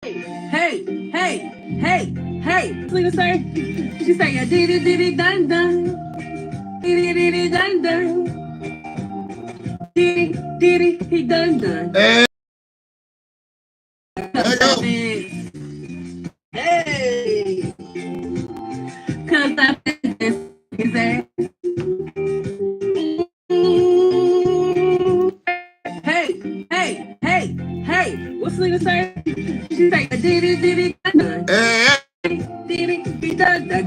Hey, hey, hey, hey. Nigga say, she say, yeah, diddy, diddy, dun, dun. Diddy, diddy, dun, dun. Diddy, diddy, he dun, dun. Hey. Hey. Cause I think this is ass. Hey, hey, hey, hey. What's the nigga say? She say, diddy, diddy, dun, dun. Hey. Diddy, he dun, dun.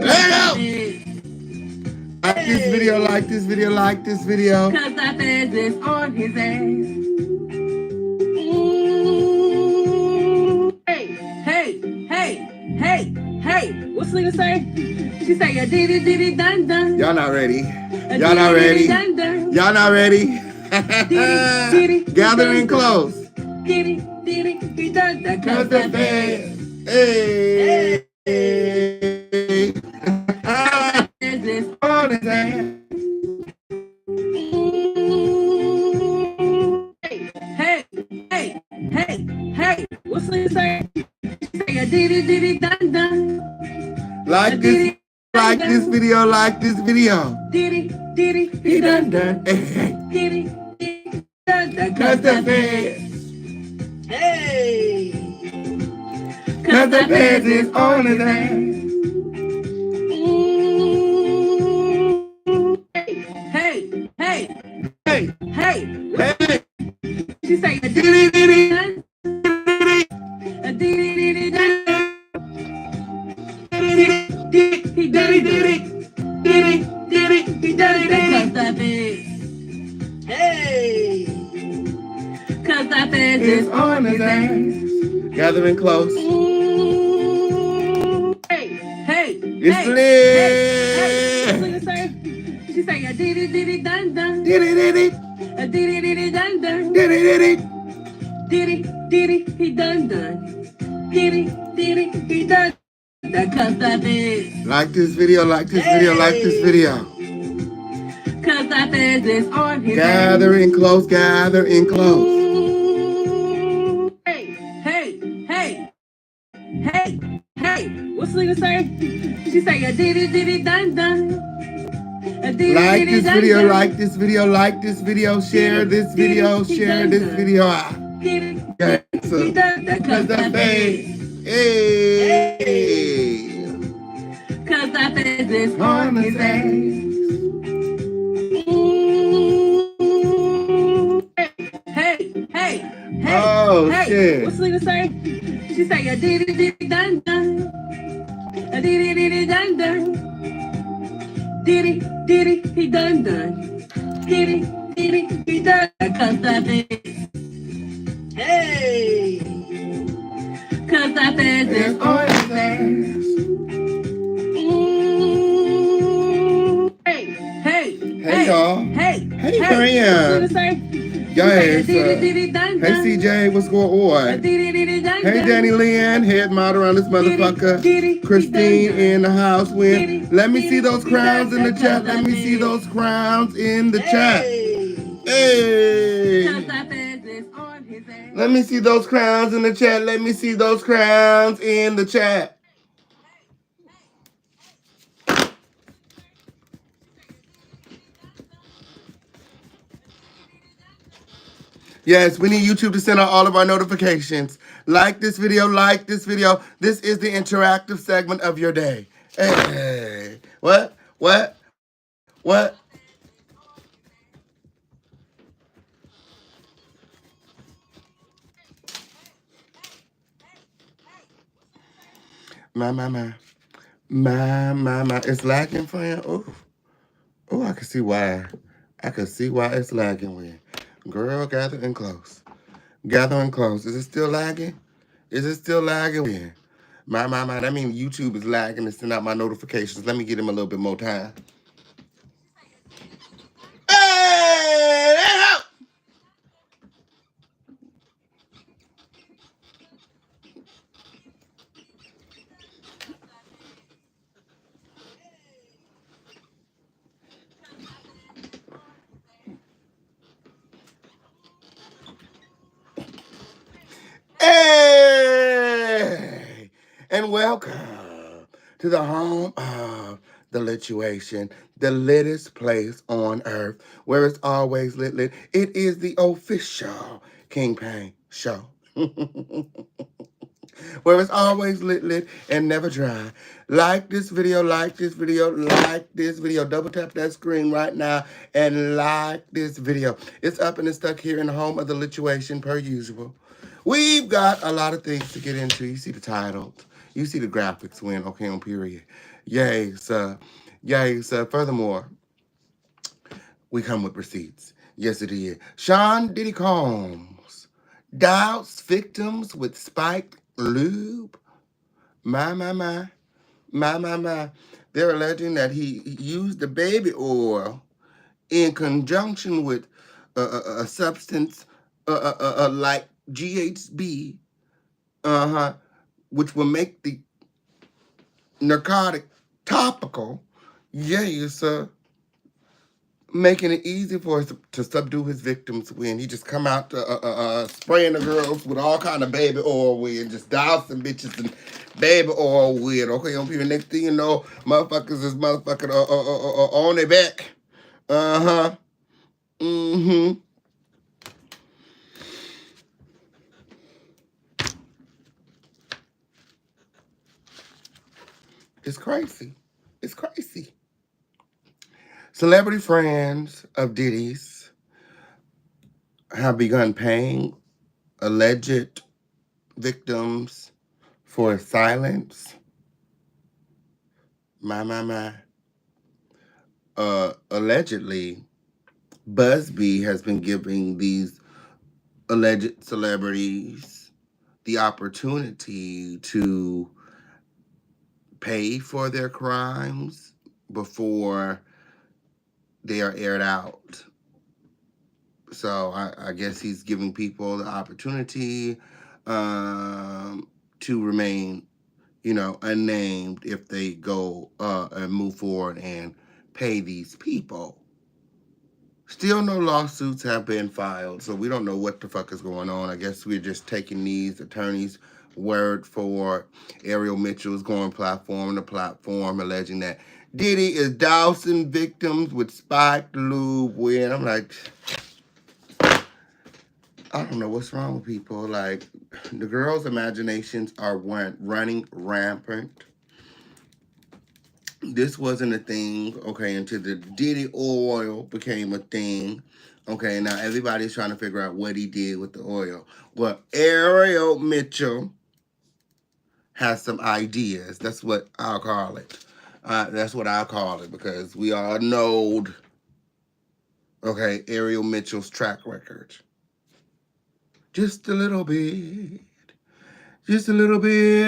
Like this video, like this video, like this video. Cause I said this on his ass. Hey, hey, hey, hey, hey. What's the nigga say? She say, yeah, diddy, diddy, dun, dun. Y'all not ready. Y'all not ready. Y'all not ready. Gathering close. Diddy, diddy, he dun, dun. Cause the band. Hey. This on his ass. Hey, hey, hey, hey. What's the say? Say a diddy diddy dun dun. Like this, like this video, like this video. Diddy diddy he dun dun. Hey, hey. Diddy diddy dun dun. Cause the fans. Hey. Cause the fans is on his ass. Hey, hey, hey, hey, hey. She say a diddy diddy dun. A diddy diddy dun. Diddy diddy he diddy diddy. Diddy diddy he diddy diddy. Cause that bitch. Hey. Cause that bitch is on his ass. Gathering close. Hey, hey, it's lit. Hey, hey. She say a diddy diddy dun dun. Diddy diddy. A diddy diddy dun dun. Diddy diddy. Diddy diddy he dun dun. Diddy diddy he dun dun. Cause that bitch. Like this video, like this video, like this video. Cause that bitch is on his gathering close, gathering close. Hey, hey, hey, hey, hey. What's the nigga say? She say a diddy diddy dun dun. Like this video, like this video, like this video, share this video, share this video. Yeah, so cause that face, hey, cause that face is on his ass. Hey, hey, hey, oh hey. Shit! What's the nigga say? She say a diddy diddy dun dun, a diddy diddy dun dun. Diddy, diddy, he dun dun. Diddy, diddy, he dun dun. Cause that bitch. Hey. Cause that bitch is on his ass. Hey, hey, hey, y'all. Hey, hey, friends. Yes. Hey, CJ, what's going on? Hey, Danny Lynn, head model around this motherfucker. Christine in the house with. Let me see those crowns in the chat. Let me see those crowns in the chat. Hey. Let me see those crowns in the chat. Let me see those crowns in the chat. Yes, we need YouTube to send out all of our notifications. Like this video, like this video. This is the interactive segment of your day. Hey, what? My. It's lagging for you? Oh, I can see why. I can see why it's lagging with. Girl, gathering close. Gathering close. Is it still lagging? Is it still lagging? My. That means YouTube is lagging to send out my notifications. Let me get him a little bit more time. Hey! Help! Hey! and welcome to the home of the lituation, the littest place on earth, where it's always lit. It is the official King Pain Show. Where it's always lit and never dry. Like this video, like this video, like this video. Double tap that screen right now and like this video. It's up and it's stuck here in the home of the lituation per usual. We've got a lot of things to get into. You see the titles. You see the graphics when okay on period. Yay, sir. Yay, sir. Furthermore, we come with receipts. Yes, it is. Sean Diddy Combs doused victims with spiked lube. My. They're alleging that he used the baby oil in conjunction with a substance like GHB, which will make the narcotic topical. Yes, making it easy for us to subdue his victims when he just come out spraying the girls with all kind of baby oil with, just dousing bitches and baby oil with. Okay, on people. Next thing you know, motherfuckers is motherfucking on their back. Mm-hmm. It's crazy. It's crazy. Celebrity friends of Diddy's have begun paying alleged victims for silence. My. Allegedly, Busby has been giving these alleged celebrities the opportunity to pay for their crimes before they are aired out. So I guess he's giving people the opportunity to remain, unnamed if they go and move forward and pay these people. Still no lawsuits have been filed, so we don't know what the fuck is going on. I guess we're just taking these attorneys' word for Ariel Mitchell is going platform to platform alleging that Diddy is dousing victims with spiked lube when I'm like, I don't know what's wrong with people. Like, the girls' imaginations are running rampant. This wasn't a thing, okay, until the Diddy oil became a thing. Okay, now everybody's trying to figure out what he did with the oil. Well, Ariel Mitchell has some ideas. That's what I'll call it. That's what I'll call it because we all know, okay, Ariel Mitchell's track record. Just a little bit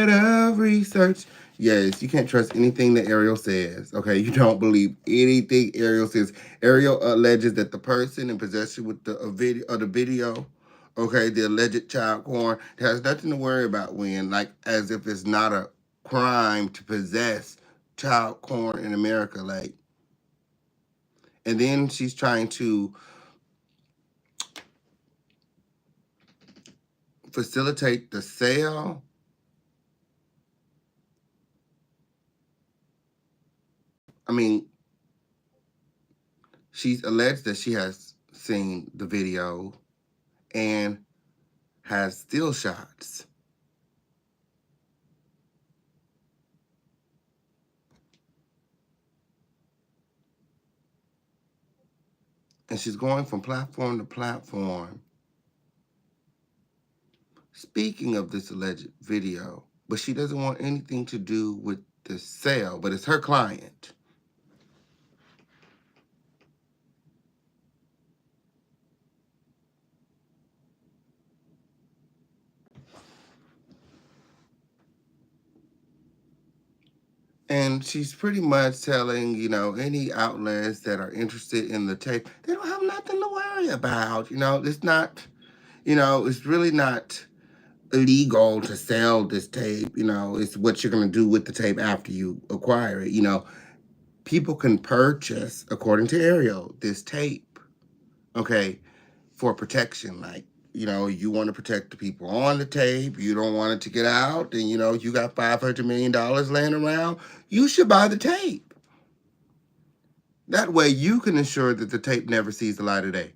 of research. Yes, you can't trust anything that Ariel says. Okay, you don't believe anything Ariel says. Ariel alleges that the person in possession with the video, okay, the alleged child porn, has nothing to worry about when, like, as if it's not a crime to possess child porn in America, like. And then she's trying to facilitate the sale. I mean, she's alleged that she has seen the video and has still shots. And she's going from platform to platform speaking of this alleged video, but she doesn't want anything to do with the sale, but it's her client. And she's pretty much telling, any outlets that are interested in the tape, they don't have nothing to worry about. It's not, it's really not illegal to sell this tape. It's what you're going to do with the tape after you acquire it. People can purchase, according to Ariel, this tape, okay, for protection, like you want to protect the people on the tape. You don't want it to get out. And, you got $500 million laying around. You should buy the tape. That way you can ensure that the tape never sees the light of day.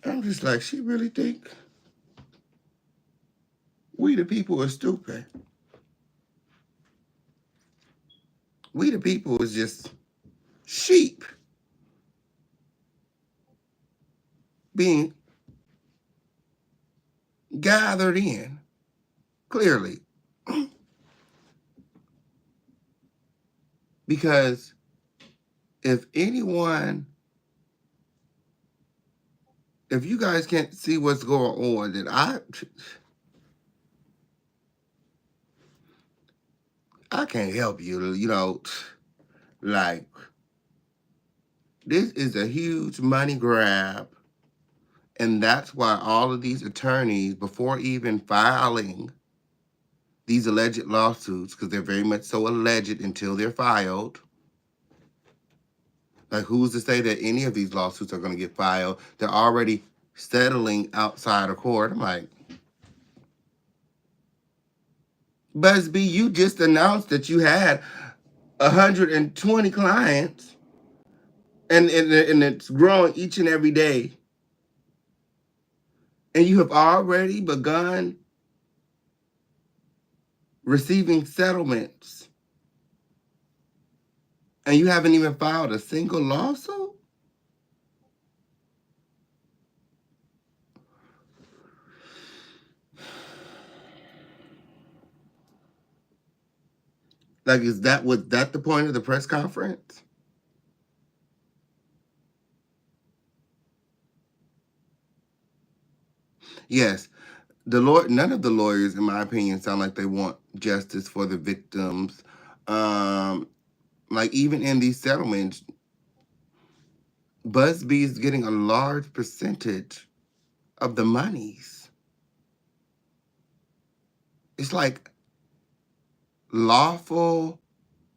I'm just like, she really think we the people are stupid. We the people is just sheep being gathered in, clearly. Because if you guys can't see what's going on, then I can't help you, like, this is a huge money grab. And that's why all of these attorneys, before even filing these alleged lawsuits, because they're very much so alleged until they're filed. Like, who's to say that any of these lawsuits are going to get filed? They're already settling outside of court. I'm like, Busby, you just announced that you had 120 clients, and it's growing each and every day. And you have already begun receiving settlements. And you haven't even filed a single lawsuit? Like, was that the point of the press conference? Yes. None of the lawyers, in my opinion, sound like they want justice for the victims. Like, even in these settlements, Busby is getting a large percentage of the monies. It's like lawful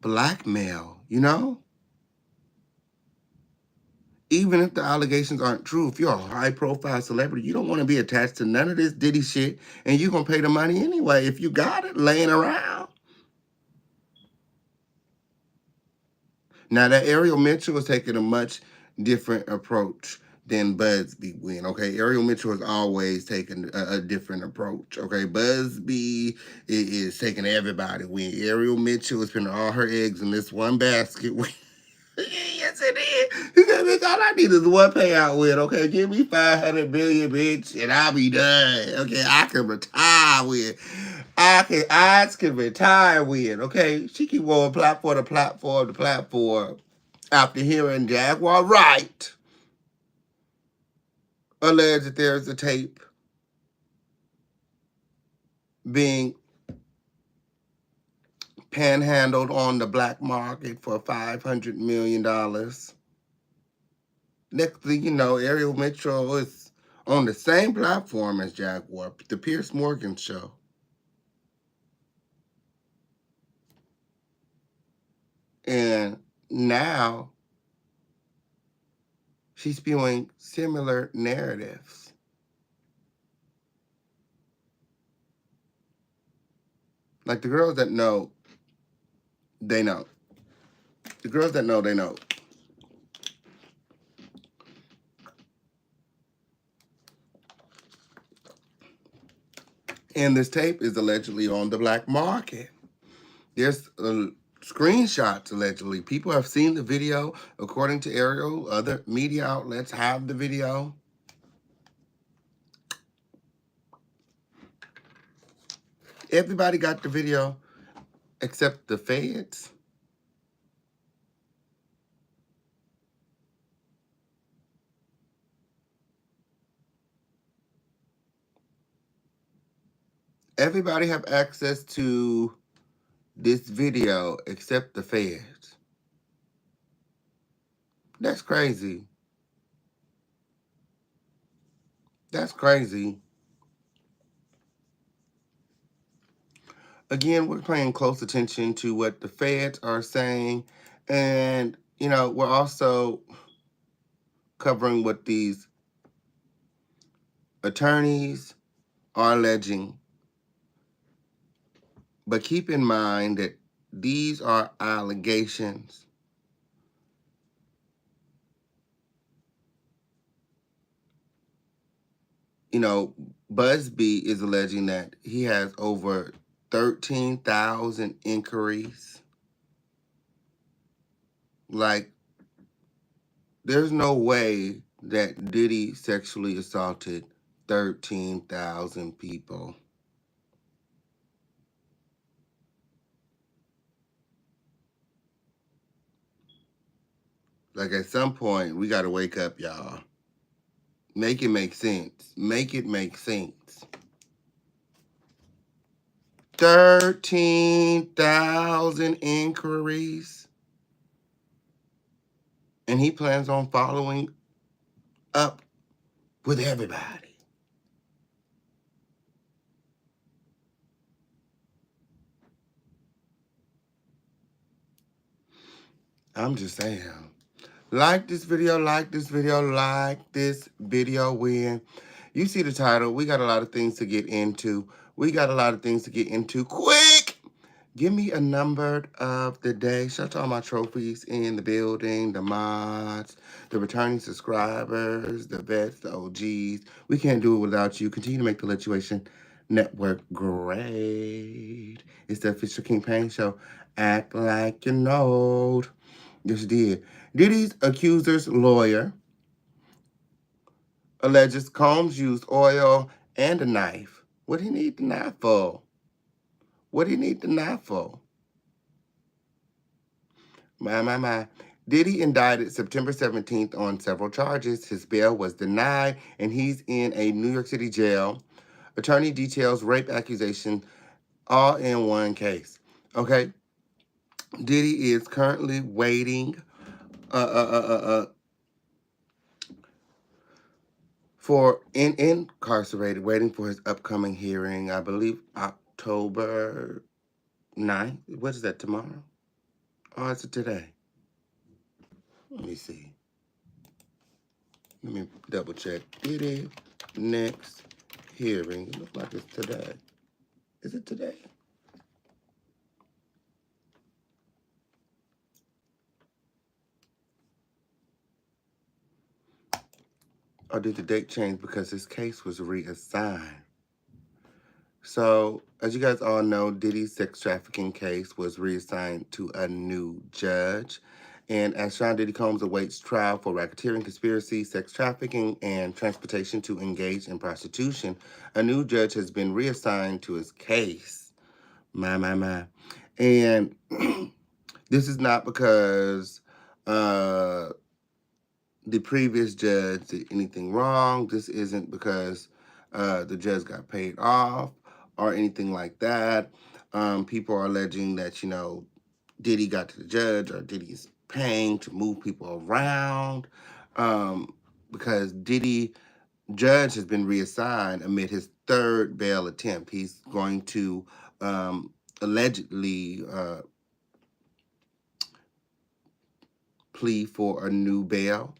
blackmail, Even if the allegations aren't true, if you're a high-profile celebrity, you don't want to be attached to none of this Diddy shit, and you're going to pay the money anyway if you got it laying around. Now, that Ariel Mitchell is taking a much different approach than Busby went, okay? Ariel Mitchell has always taken a different approach, okay? Busby is taking everybody win. Ariel Mitchell is putting all her eggs in this one basket win. Yes, it is. He said, bitch, all I need is one payout with, okay? Give me 500 million, bitch, and I'll be done. Okay, I can retire with. I can retire with, okay? She keep going platform to platform to platform after hearing Jaguar Wright allege that there's a tape being panhandled on the black market for $500 million. Next thing you know, Ariel Mitchell is on the same platform as Jaguar, the Pierce Morgan show. And now she's spewing similar narratives. Like, the girls that know, they know. The girls that know, they know. And this tape is allegedly on the black market. There's screenshots, allegedly. People have seen the video. According to Ariel, other media outlets have the video. Everybody got the video except the feds. Everybody have access to this video except the feds. That's crazy. That's crazy. Again, we're paying close attention to what the feds are saying, and we're also covering what these attorneys are alleging. But keep in mind that these are allegations. Busby is alleging that he has over 13,000 inquiries. Like, there's no way that Diddy sexually assaulted 13,000 people. Like, at some point, we got to wake up, y'all. Make it make sense. Make it make sense. 13,000 inquiries. And he plans on following up with everybody. I'm just saying. Like this video, like this video, like this video. When you see the title, we got a lot of things to get into. Quick! Give me a number of the day. Shout out to all my trophies in the building, the mods, the returning subscribers, the vets, the OGs. We can't do it without you. Continue to make the Lituation Network great. It's the official King Payne Show. Act like you know. Yes, you did. Diddy's accuser's lawyer alleges Combs used oil and a knife. What do he need the knife for? My. Diddy indicted September 17th on several charges. His bail was denied, and he's in a New York City jail. Attorney details rape accusation all in one case. Okay? Diddy is currently waiting for incarcerated, waiting for his upcoming hearing. I believe October 9th. What is that, tomorrow? Oh, is it today? Let me see. Let me double check. Diddy next hearing. It looks like it's today. Is it today? Or did the date change because his case was reassigned? So, as you guys all know, Diddy's sex trafficking case was reassigned to a new judge. And as Sean Diddy Combs awaits trial for racketeering, conspiracy, sex trafficking, and transportation to engage in prostitution, a new judge has been reassigned to his case. My. And this is not because the previous judge did anything wrong. This isn't because the judge got paid off or anything like that. People are alleging that, Diddy got to the judge or Diddy's paying to move people around because Diddy judge has been reassigned amid his third bail attempt. He's going to allegedly plea for a new bail,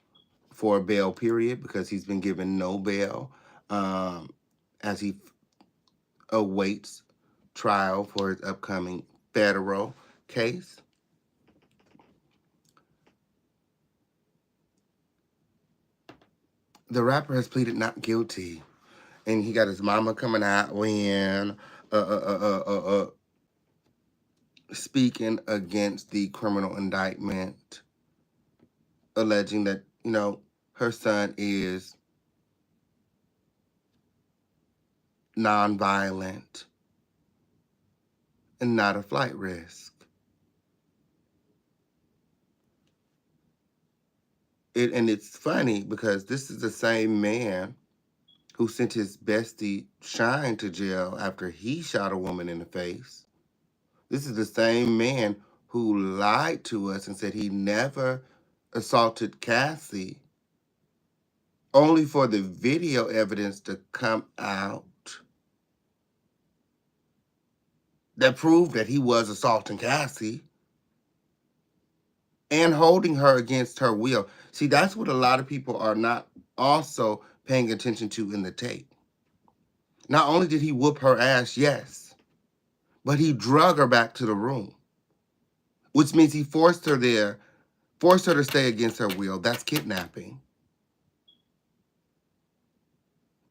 for a bail period, because he's been given no bail as he awaits trial for his upcoming federal case. The rapper has pleaded not guilty, and he got his mama coming out when speaking against the criminal indictment, alleging that, her son is nonviolent and not a flight risk. And it's funny because this is the same man who sent his bestie Shine to jail after he shot a woman in the face. This is the same man who lied to us and said he never assaulted Cassie, only for the video evidence to come out that proved that he was assaulting Cassie and holding her against her will. See, that's what a lot of people are not also paying attention to in the tape. Not only did he whoop her ass, yes, but he drug her back to the room, which means he forced her there, forced her to stay against her will. That's kidnapping.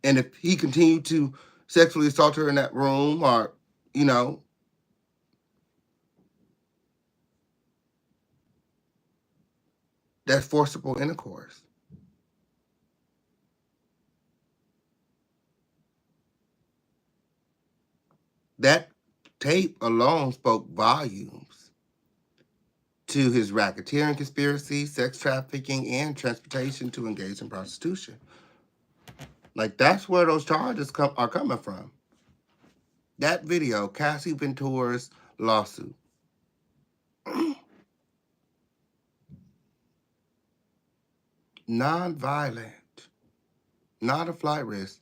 And if he continued to sexually assault her in that room, or, you know, that's forcible intercourse. That tape alone spoke volumes to his racketeering conspiracy, sex trafficking, and transportation to engage in prostitution. Like, that's where those charges are coming from. That video, Cassie Ventura's lawsuit. Non-violent, not a flight risk.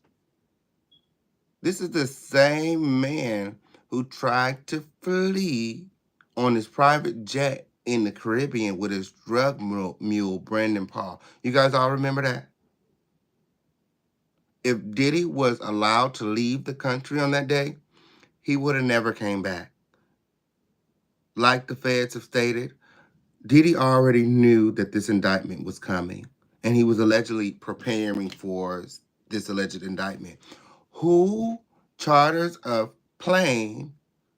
This is the same man who tried to flee on his private jet in the Caribbean with his drug mule, Brandon Paul. You guys all remember that? If Diddy was allowed to leave the country on that day, he would have never came back. Like the feds have stated, Diddy already knew that this indictment was coming, and he was allegedly preparing for this alleged indictment. Who charters a plane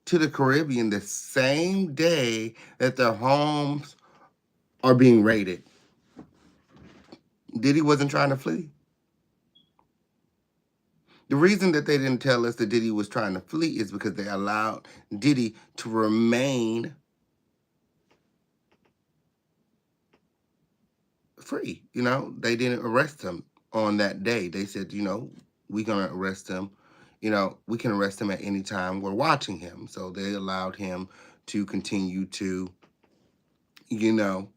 to the Caribbean the same day that their homes are being raided? Diddy wasn't trying to flee. The reason that they didn't tell us that Diddy was trying to flee is because they allowed Diddy to remain free. You know, they didn't arrest him on that day. They said, you know, we're going to arrest him. You know, we can arrest him at any time. We're watching him. So they allowed him to continue to, you know,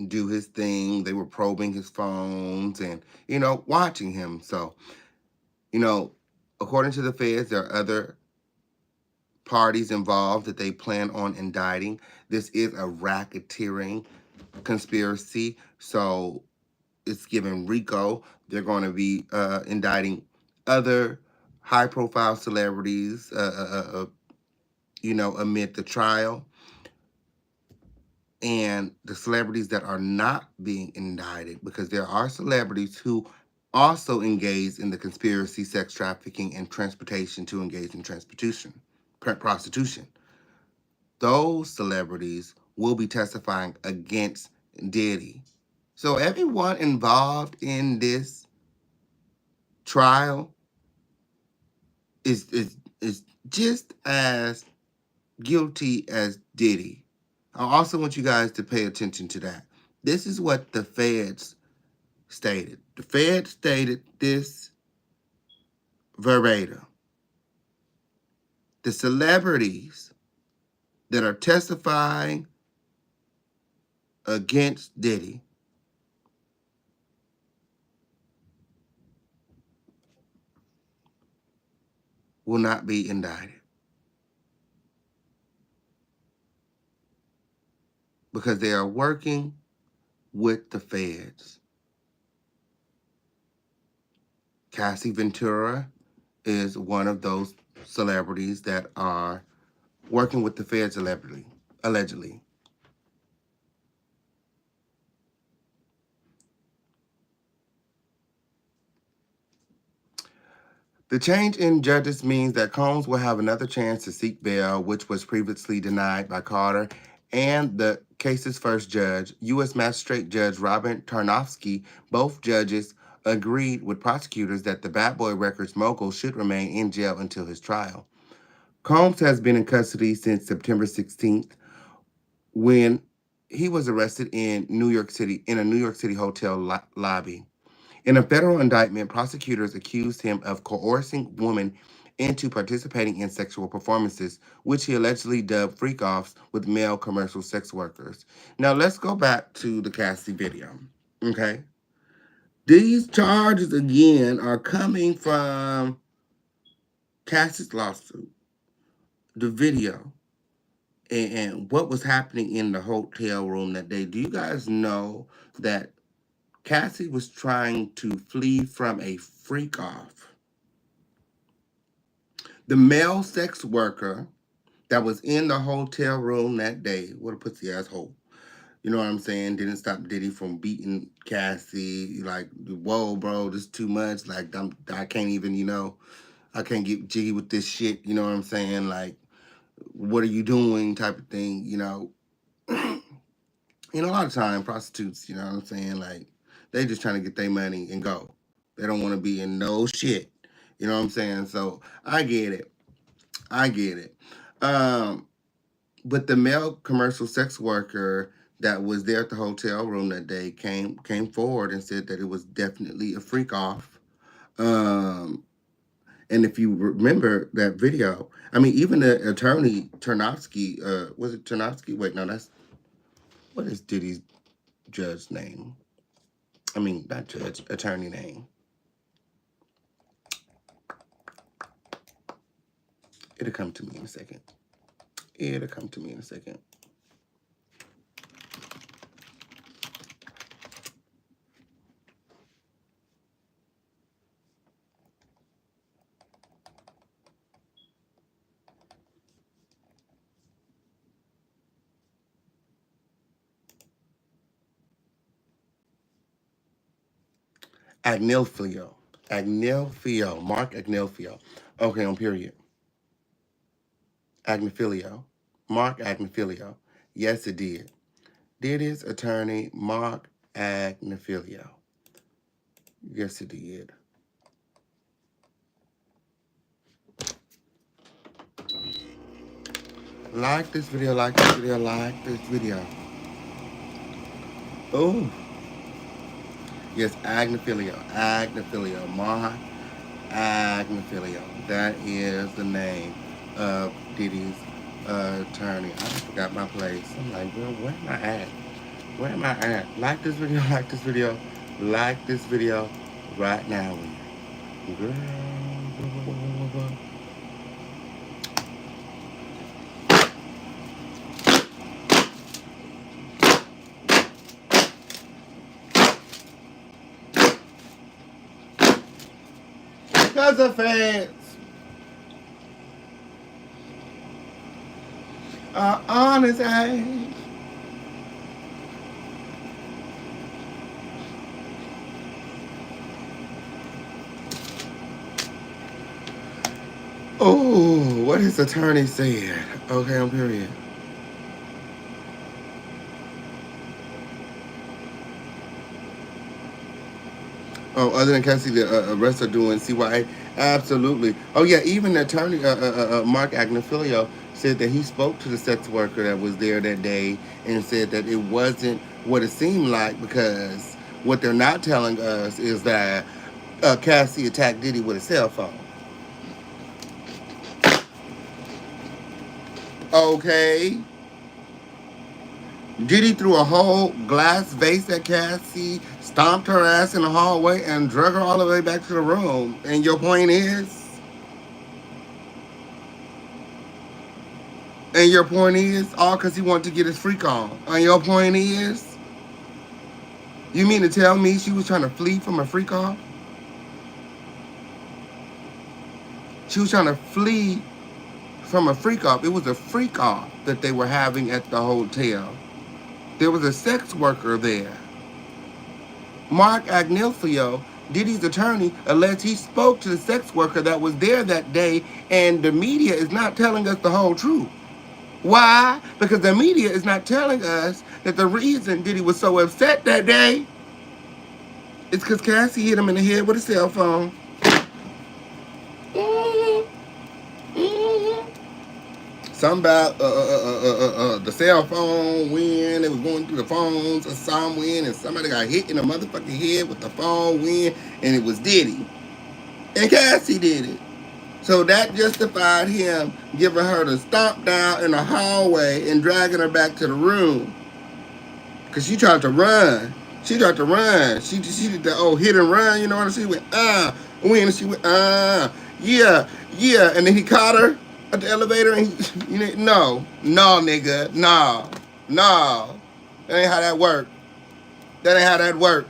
do his thing. They were probing his phones and, you know, watching him. So, you know, according to the feds, there are other parties involved that they plan on indicting. This is a racketeering conspiracy. So it's given RICO. They're going to be indicting other high-profile celebrities, you know, amid the trial. And the celebrities that are not being indicted, because there are celebrities who also engage in the conspiracy, sex trafficking, and transportation to engage in prostitution. Those celebrities will be testifying against Diddy. So everyone involved in this trial is just as guilty as Diddy. I also want you guys to pay attention to that. This is what the feds stated. The feds stated this verbatim. The celebrities that are testifying against Diddy will not be indicted, because they are working with the feds. Cassie Ventura is one of those celebrities that are working with the feds allegedly. The change in judges means that Combs will have another chance to seek bail, which was previously denied by Carter and the case's first judge, U.S. Magistrate Judge Robert Tarnofsky. Both judges agreed with prosecutors that the Bad Boy Records mogul should remain in jail until his trial. Combs has been in custody since September 16th, when he was arrested in a New York City hotel lobby. In a federal indictment, prosecutors accused him of coercing women into participating in sexual performances, which he allegedly dubbed freak-offs with male commercial sex workers. Now, let's go back to the Cassie video, okay? These charges, again, are coming from Cassie's lawsuit. the video and what was happening in the hotel room that day, do you guys know that Cassie was trying to flee from a freak off? The male sex worker that was in the hotel room that day, what a pussy asshole. You know what I'm saying? Didn't stop Diddy from beating Cassie. Like, whoa, bro, this is too much. Like, I can't even, I can't get jiggy with this shit. You know what I'm saying? Like, what are you doing? Type of thing. A lot of time prostitutes. You know what I'm saying? Like, they just trying to get their money and go. They don't want to be in no shit. You know what I'm saying? So I get it. I get it. But the male commercial sex worker that was there at the hotel room that day came forward and said that it was definitely a freak off. And if you remember that video, I mean, even the attorney Tarnofsky, was it Tarnofsky? Wait, no, what is Diddy's judge name? I mean, not judge, attorney name. It'll come to me in a second. Agnilfio. Mark Agnilfio. Okay, on period. Agnifilio. Mark Agnifilio. Yes, it did. Diddy's attorney, Mark Agnifilio. Yes, it did. Like this video. Oh. Yes, Agnifilio. Mark Agnifilio. That is the name of Diddy's attorney. I forgot my place. I'm like, girl, where am I at? Like this video right now. Girl. Because the fans are on his ass. Oh, what his attorney said. Okay, on period. Oh, other than Cassie, the rest are doing CYA. Absolutely. Oh, yeah, even the attorney, Mark Agnifilio, said that he spoke to the sex worker that was there that day and said that it wasn't what it seemed like, because what they're not telling us is that Cassie attacked Diddy with a cell phone. Okay. Diddy threw a whole glass vase at Cassie, stomped her ass in the hallway, and drug her all the way back to the room. And your point is? All because he wanted to get his freak on. And your point is? You mean to tell me she was trying to flee from a freak off? She was trying to flee from a freak off. It was a freak off that they were having at the hotel. There was a sex worker there. Mark Agnifilio, Diddy's attorney, alleged he spoke to the sex worker that was there that day, and the media is not telling us the whole truth. Why? Because the media is not telling us that the reason Diddy was so upset that day is because Cassie hit him in the head with a cell phone. Something about the cell phone when it was going through the phones or somewhere, and somebody got hit in the motherfucking head with the phone when, and it was Diddy. And Cassie did it. So that justified him giving her the stomp down in the hallway and dragging her back to the room. Because she tried to run. She did the old hit and run, you know what? She went, when she went, yeah. And then he caught her. at the elevator and no, nigga, no. That ain't how that work. That ain't how that work.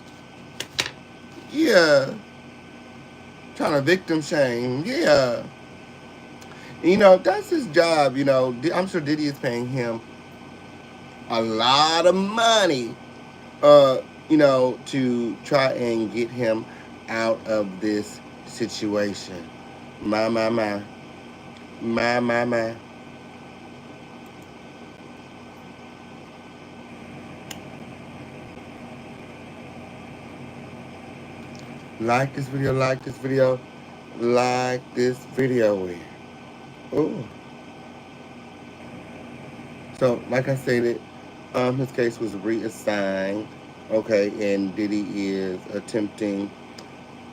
Yeah. Trying to victim shame. Yeah. That's his job. I'm sure Diddy is paying him a lot of money, to try and get him out of this situation. My, my, my. My, my, my. Like this video, like this video, like this video. Oh. So, like I stated, his case was reassigned. Okay, and Diddy is attempting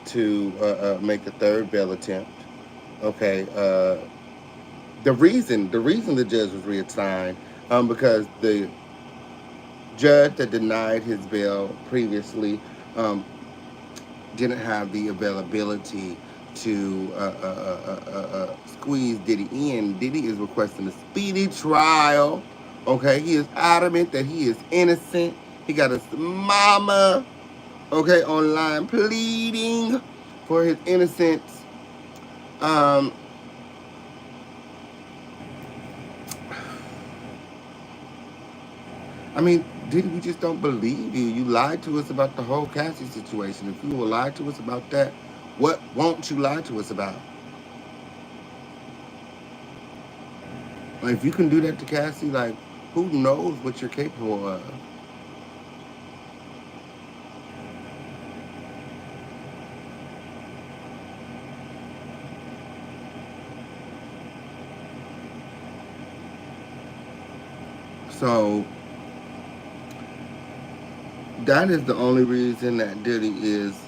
to make a third bail attempt. Okay, the reason the judge was reassigned, because the judge that denied his bail previously, didn't have the availability to squeeze Diddy in. Diddy is requesting a speedy trial. Okay, he is adamant that he is innocent. He got his mama, okay, online pleading for his innocence. Um, I mean, Diddy, we just don't believe you. You lied to us about the whole Cassie situation. If you will lie to us about that, what won't you lie to us about? Like, if you can do that to Cassie, like, who knows what you're capable of? So, that is the only reason that Diddy is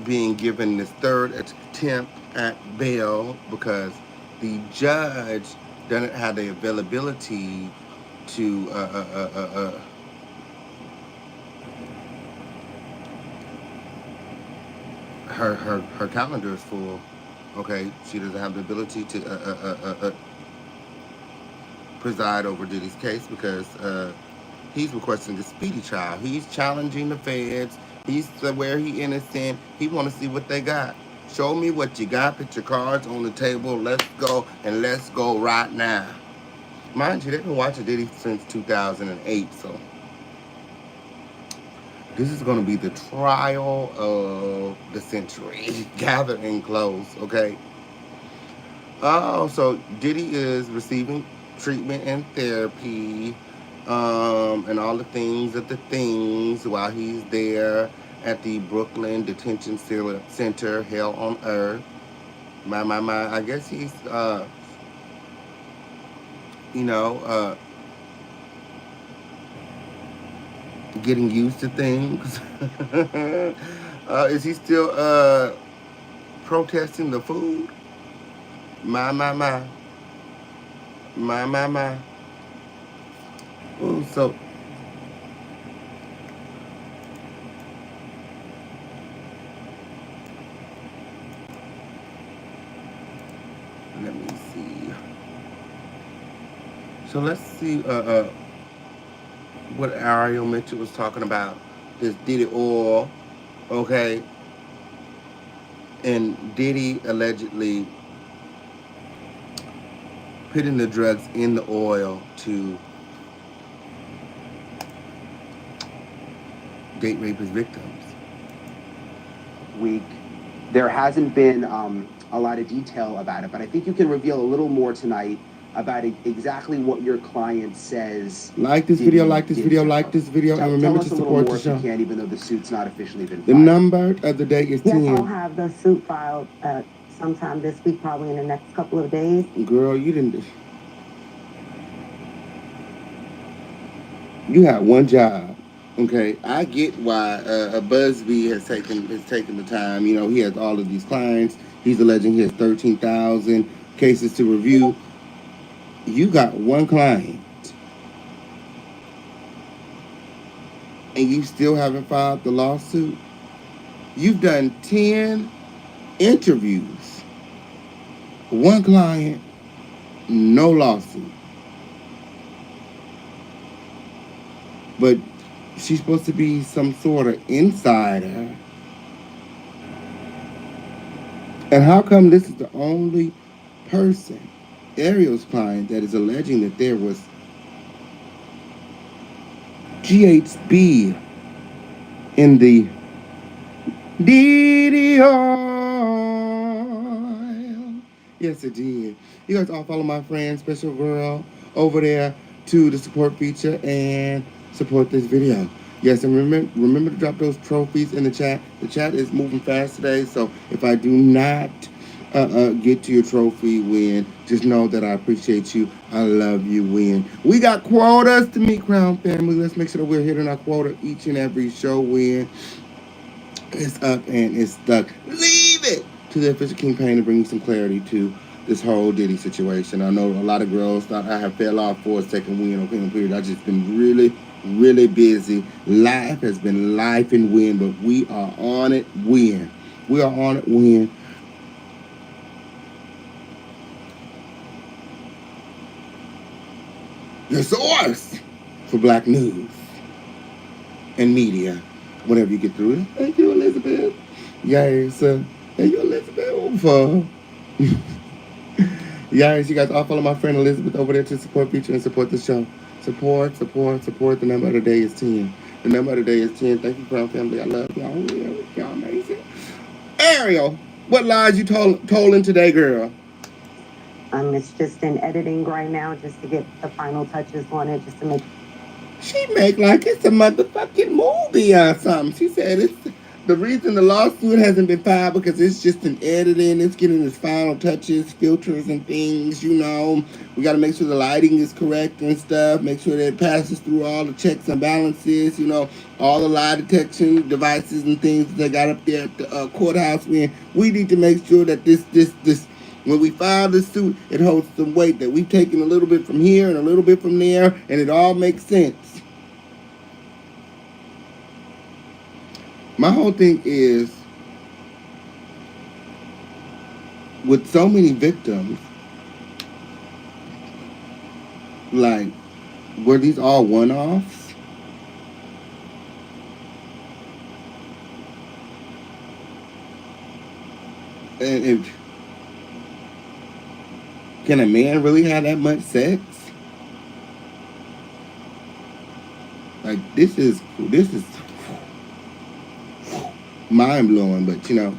being given this third attempt at bail, because the judge doesn't have the availability to her calendar is full. Okay, she doesn't have the ability to preside over Diddy's case, because he's requesting a speedy trial. He's challenging the feds. He's where he innocent. He want to see what they got. Show me what you got. Put your cards on the table. Let's go, and let's go right now. Mind you, they've been watching Diddy since 2008, so this is going to be the trial of the century. Gather and close, okay? Oh, so Diddy is receiving treatment and therapy, and all the things while he's there at the Brooklyn Detention Center, Hell on Earth. My. I guess he's, you know, uh, getting used to things. Is he still protesting the food? My. My. Ooh, so let me see. So let's see what Ariel Mitchell was talking about. This Diddy oil, okay? And Diddy allegedly putting the drugs in the oil to date rape his victims. Week. There hasn't been a lot of detail about it, but I think you can reveal a little more tonight about exactly what your client says. Like this video, like this video, like this video, and remember to support the show. If you can, even though the suit's not officially been filed. The number of the day is 10. Yes, I'll have the suit filed sometime this week, probably in the next couple of days. Girl, you didn't. You had one job, okay? I get why Busby has taken the time. You know, he has all of these clients. He's alleging he has 13,000 cases to review. You got one client, and you still haven't filed the lawsuit. You've done 10 interviews, one client, No lawsuit. But she's supposed to be some sort of insider. And how come this is the only person, Ariel's client, that is alleging that there was GHB in the Diddy oil? Yes, it did. You guys all follow my friend, Special Girl, over there to the support feature and support this video. Yes, and remember to drop those trophies in the chat. The chat is moving fast today, so if I do not get to your trophy, win, just know that I appreciate you. I love you, win. We got quotas to meet, Crown Family. Let's make sure that we're hitting our quota each and every show, win. It's up and it's stuck. Leave it to the official campaign to bring some clarity to this whole Diddy situation. I know a lot of girls thought I have fell off for a second, win, okay, period. I just been really busy. Life has been life and win, but we are on it, win. We are on it, win. The source for black news and media, whenever you get through it. Thank you, Elizabeth. Yes, thank you, Elizabeth. Yes, you guys all follow my friend Elizabeth over there to support feature and support the show. Support. The number of the day is 10. The number of the day is 10. Thank you, Crown Family. I love y'all. Y'all amazing. Ariel, what lies you told in today, girl? It's just in editing right now, just to get the final touches on it, just to make. She make like it's a motherfucking movie or something. She said it's the reason the lawsuit hasn't been filed because it's just an editing. It's getting its final touches, filters and things, you know. We got to make sure the lighting is correct and stuff. Make sure that it passes through all the checks and balances, you know, all the lie detection devices and things that they got up there at the courthouse. We need to make sure that this when we file this suit, it holds some weight, that we've taken a little bit from here and a little bit from there, and it all makes sense. My whole thing is, with so many victims, like, were these all one-offs? And if can a man really have that much sex? Like, this is mind-blowing, but, you know,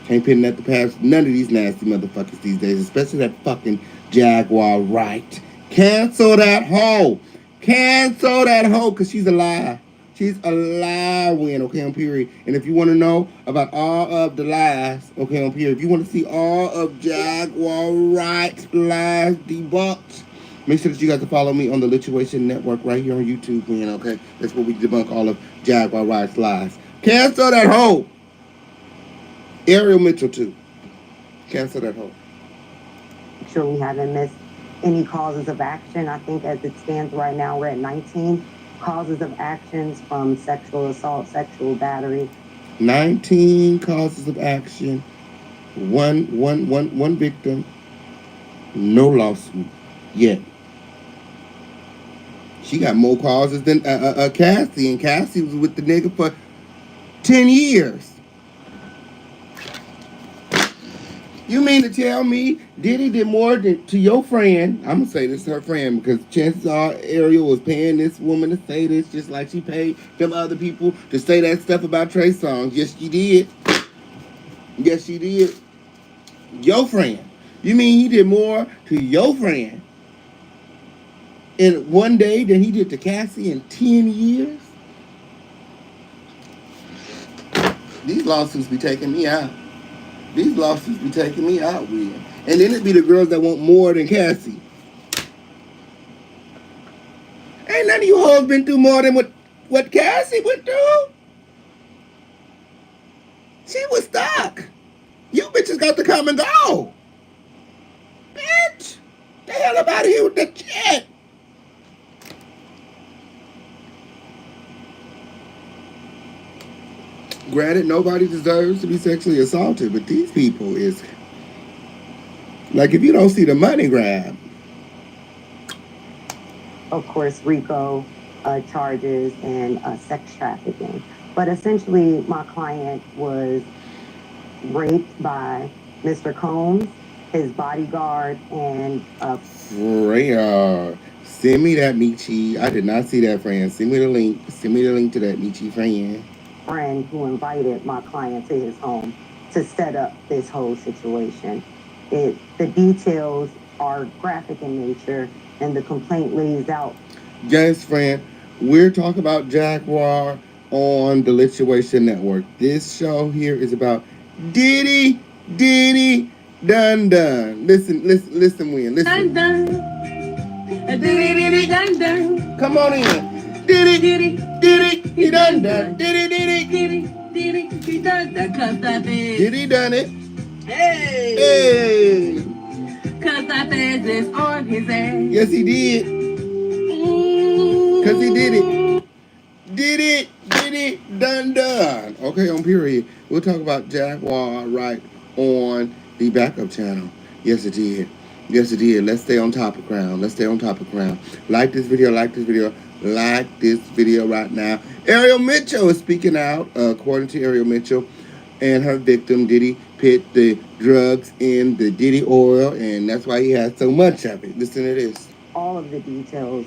can't pin that to past none of these nasty motherfuckers these days, especially that fucking Jaguar Wright. Cancel that hoe. Cancel that hoe, because she's a liar. She's a lie win, okay, on period. And if you want to know about all of the lies, okay, on period, if you want to see all of Jaguar Wright's lies debunked, make sure that you guys follow me on the Lituation Network right here on YouTube, man, okay? That's where we debunk all of Jaguar Wright's lies. Cancel that hoe. Ariel Mitchell, too. Cancel that hoe. Sure, we haven't missed any causes of action. I think as it stands right now, we're at 19 causes of actions, from sexual assault, sexual battery. 19 causes of action. One victim. No lawsuit yet. She got more causes than Cassie, and Cassie was with the nigga for 10 years. You mean to tell me Diddy did more than to your friend? I'm going to say this to her friend, because chances are Ariel was paying this woman to say this just like she paid them other people to say that stuff about Trey Songz. Yes, she did. Yes, she did. Your friend. You mean he did more to your friend in one day than he did to Cassie in 10 years? These lawsuits be taking me out. These lawsuits be taking me out with. And then it be the girls that want more than Cassie. Ain't none of you hoes been through more than what Cassie went through. She was stuck. You bitches got to come and go. Bitch. The hell up out of here with that shit. Granted, nobody deserves to be sexually assaulted, but these people is like, if you don't see the money grab, of course, RICO charges and sex trafficking. But essentially, my client was raped by Mr. Combs, his bodyguard, and Freya, send me that Michi. I did not see that, friend. Send me the link. Send me the link to that Michi, friend. Friend who invited my client to his home to set up this whole situation. The details are graphic in nature, and the complaint lays out. Yes, friend. We're talking about Jaguar on the Lituation Network. This show here is about Diddy, dun. Listen, Win. Listen. Dun dun. Diddy dun dun. Come on in. Diddy, he dun. Diddy, He done that. Cause that is. Diddy done it. Hey. Cause that is on his ass. Yes, he did. Cause he did it. Diddy, dun. Okay, on period. We'll talk about Jaguar right on the backup channel. Yes, it did. Let's stay on top of Crown. Like this video right now. Ariel Mitchell is speaking out. According to Ariel Mitchell and her victim, Diddy put the drugs in the Diddy oil, and that's why he has so much of it. Listen to this. All of the details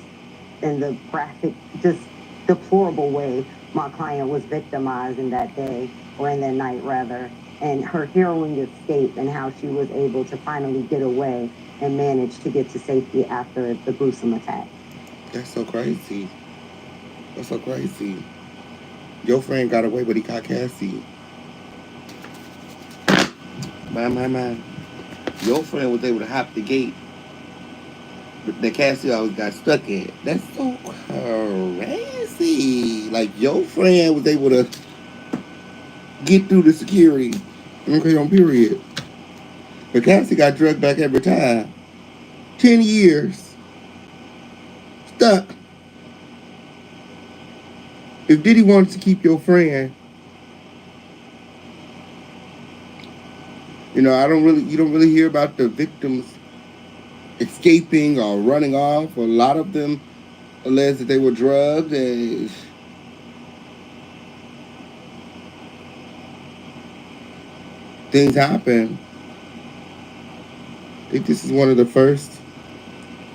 in the graphic, just deplorable way my client was victimized in that day, or in that night rather, and her harrowing escape and how she was able to finally get away and manage to get to safety after the gruesome attack. That's so crazy. Your friend got away, but he caught Cassie. My. Your friend was able to hop the gate, but the Cassie always got stuck in. That's so crazy. Like, your friend was able to get through the security. Okay, on period. But Cassie got drugged back every time. 10 years. Stuck. If Diddy wants to keep your friend, you know, you don't really hear about the victims escaping or running off. A lot of them allege that they were drugged, and things happen. I think this is one of the first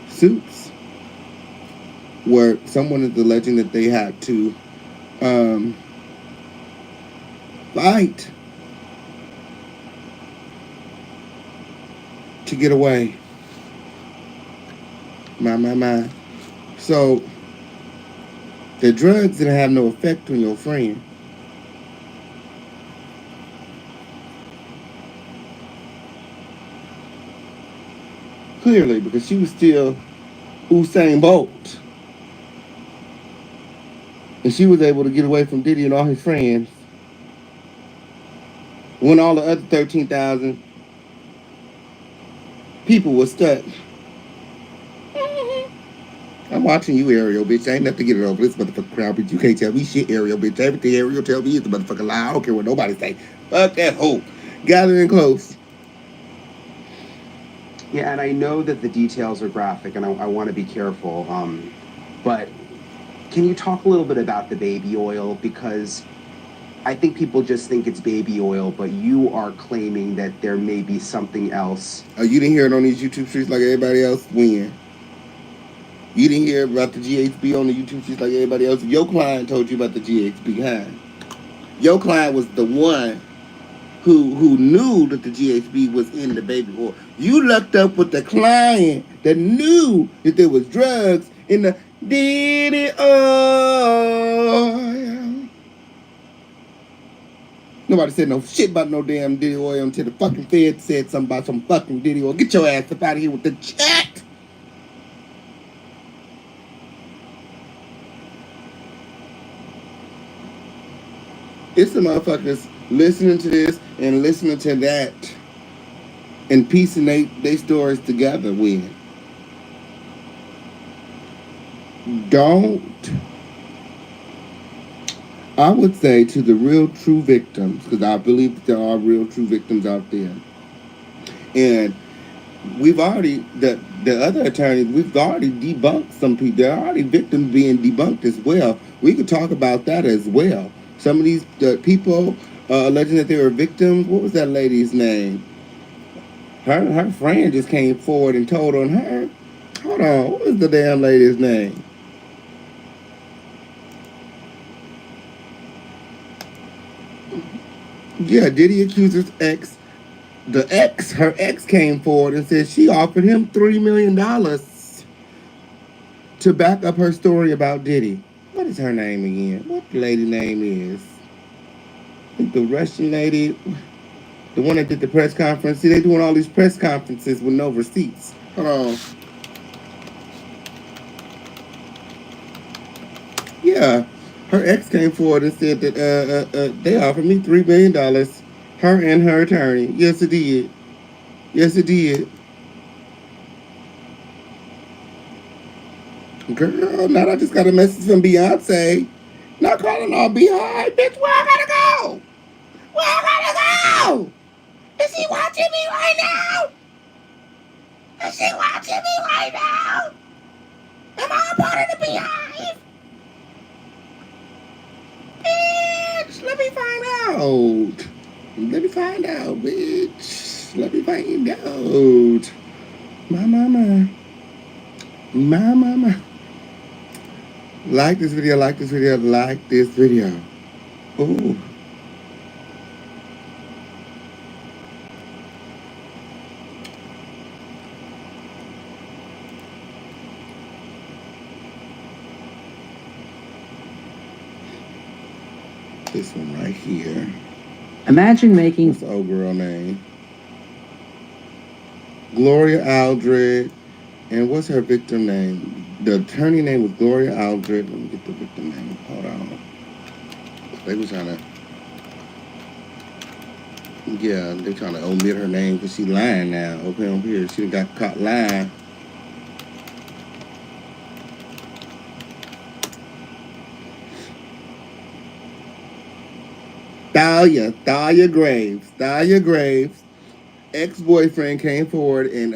suits where someone is alleging that they had to fight to get away. My. So, the drugs didn't have no effect on your friend. Clearly, because she was still Usain Bolt. And she was able to get away from Diddy and all his friends when all the other 13,000 people were stuck. I'm watching you, Ariel, bitch. I ain't nothing to get it over this motherfucking crowd, bitch. You can't tell me shit, Ariel, bitch. Everything Ariel tell me is the motherfucking lie. I don't care what nobody say. Fuck that hoe. Gathering close. Yeah, and I know that the details are graphic, and I want to be careful. But can you talk a little bit about the baby oil? Because I think people just think it's baby oil, but you are claiming that there may be something else. Oh, you didn't hear it on these YouTube streets like everybody else? When? You didn't hear about the GHB on the YouTube streets like everybody else? Your client told you about the GHB, huh? Your client was the one who knew that the GHB was in the baby oil. You lucked up with the client that knew that there was drugs in the Diddy oil. Nobody said no shit about no damn Diddy oil until the fucking Fed said something about some fucking Diddy oil. Get your ass up out of here with the chat. It's the motherfuckers listening to this and listening to that and piecing they stories together with. I would say to the real true victims, because I believe that there are real true victims out there. And we've already the other attorneys, we've already debunked some people. There are already victims being debunked as well. We could talk about that as well. Some of these people alleging that they were victims. What was that lady's name? Her friend just came forward and told on her. Hold on, what was the damn lady's name? Yeah, Diddy Accuser's ex. Her ex came forward and said she offered him $3 million to back up her story about Diddy. What is her name again? What the lady name is? I think the Russian lady, the one that did the press conference. See, they doing all these press conferences with no receipts. Hold on. Yeah, her ex came forward and said that they offered me $3 million. Her and her attorney. Yes, it did. Yes, it did. Girl, now I just got a message from Beyonce. Not calling all behind. Bitch, where I gotta go? Where I gotta go? Is she watching me right now? Is she watching me right now? Am I a part of the beehive? Bitch, let me find out. Let me find out, bitch. Let me find out. My mama. My mama. Like this video, like this video, like this video. Ooh. This one right here. Imagine making... What's the old girl name? Gloria Aldred. And what's her victim name? The attorney name was Gloria Aldred. Let me get the victim name. Hold on. They was trying to... Yeah, they're trying to omit her name because she lying now. Okay, on here. She got caught lying. Thalia Graves. Ex-boyfriend came forward and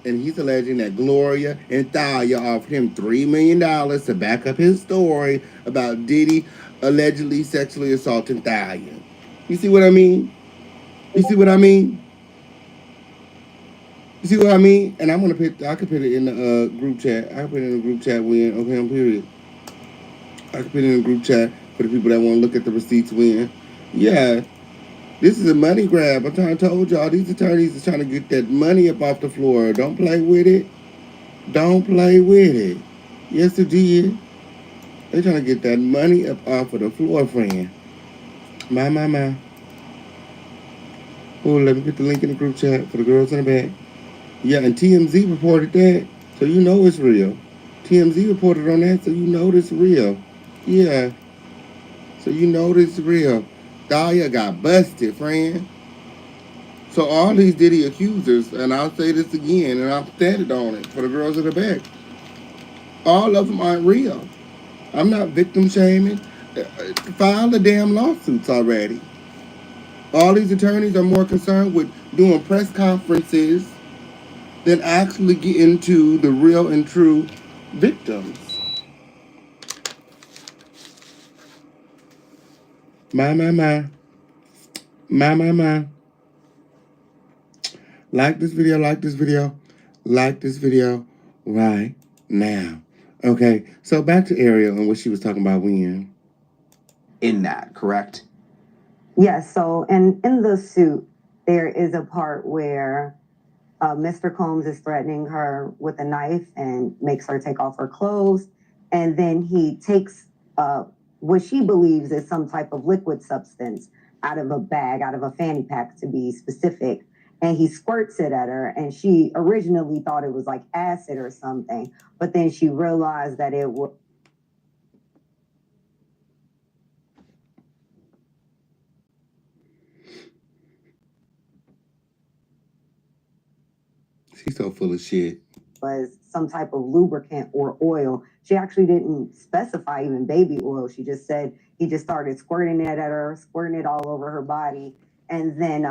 he's alleging that Gloria and Thalia offered him $3 million to back up his story about Diddy allegedly sexually assaulting Thalia. You see what I mean? You see what I mean? You see what I mean? And I could put it in the group chat. I could put it in the group chat when, okay, period. I could put it in the group chat for the people that want to look at the receipts when. Yeah. This is a money grab. I'm trying to told y'all, these attorneys are trying to get that money up off the floor. Don't play with it. Don't play with it. Yes, it did. They're trying to get that money up off of the floor, friend. My. Oh, let me put the link in the group chat for the girls in the back. Yeah, and TMZ reported that, so you know it's real. TMZ reported on that, so you know it's real. Yeah. So you know it's real. Thalia got busted, friend. So all these Diddy accusers, and I'll say this again, and I'll stand on it for the girls in the back, all of them aren't real. I'm not victim shaming. File the damn lawsuits already. All these attorneys are more concerned with doing press conferences than actually getting to the real and true victims. My. Like this video right now. Okay, so back to Ariel and what she was talking about when. In that, correct? Yes, so in the suit, there is a part where Mr. Combs is threatening her with a knife and makes her take off her clothes. And then he takes what she believes is some type of liquid substance out of a bag, out of a fanny pack to be specific. And he squirts it at her. And she originally thought it was like acid or something. But then she realized that it was... She's so full of shit. Was some type of lubricant or oil. She actually didn't specify even baby oil. She just said he just started squirting it at her, squirting it all over her body. And then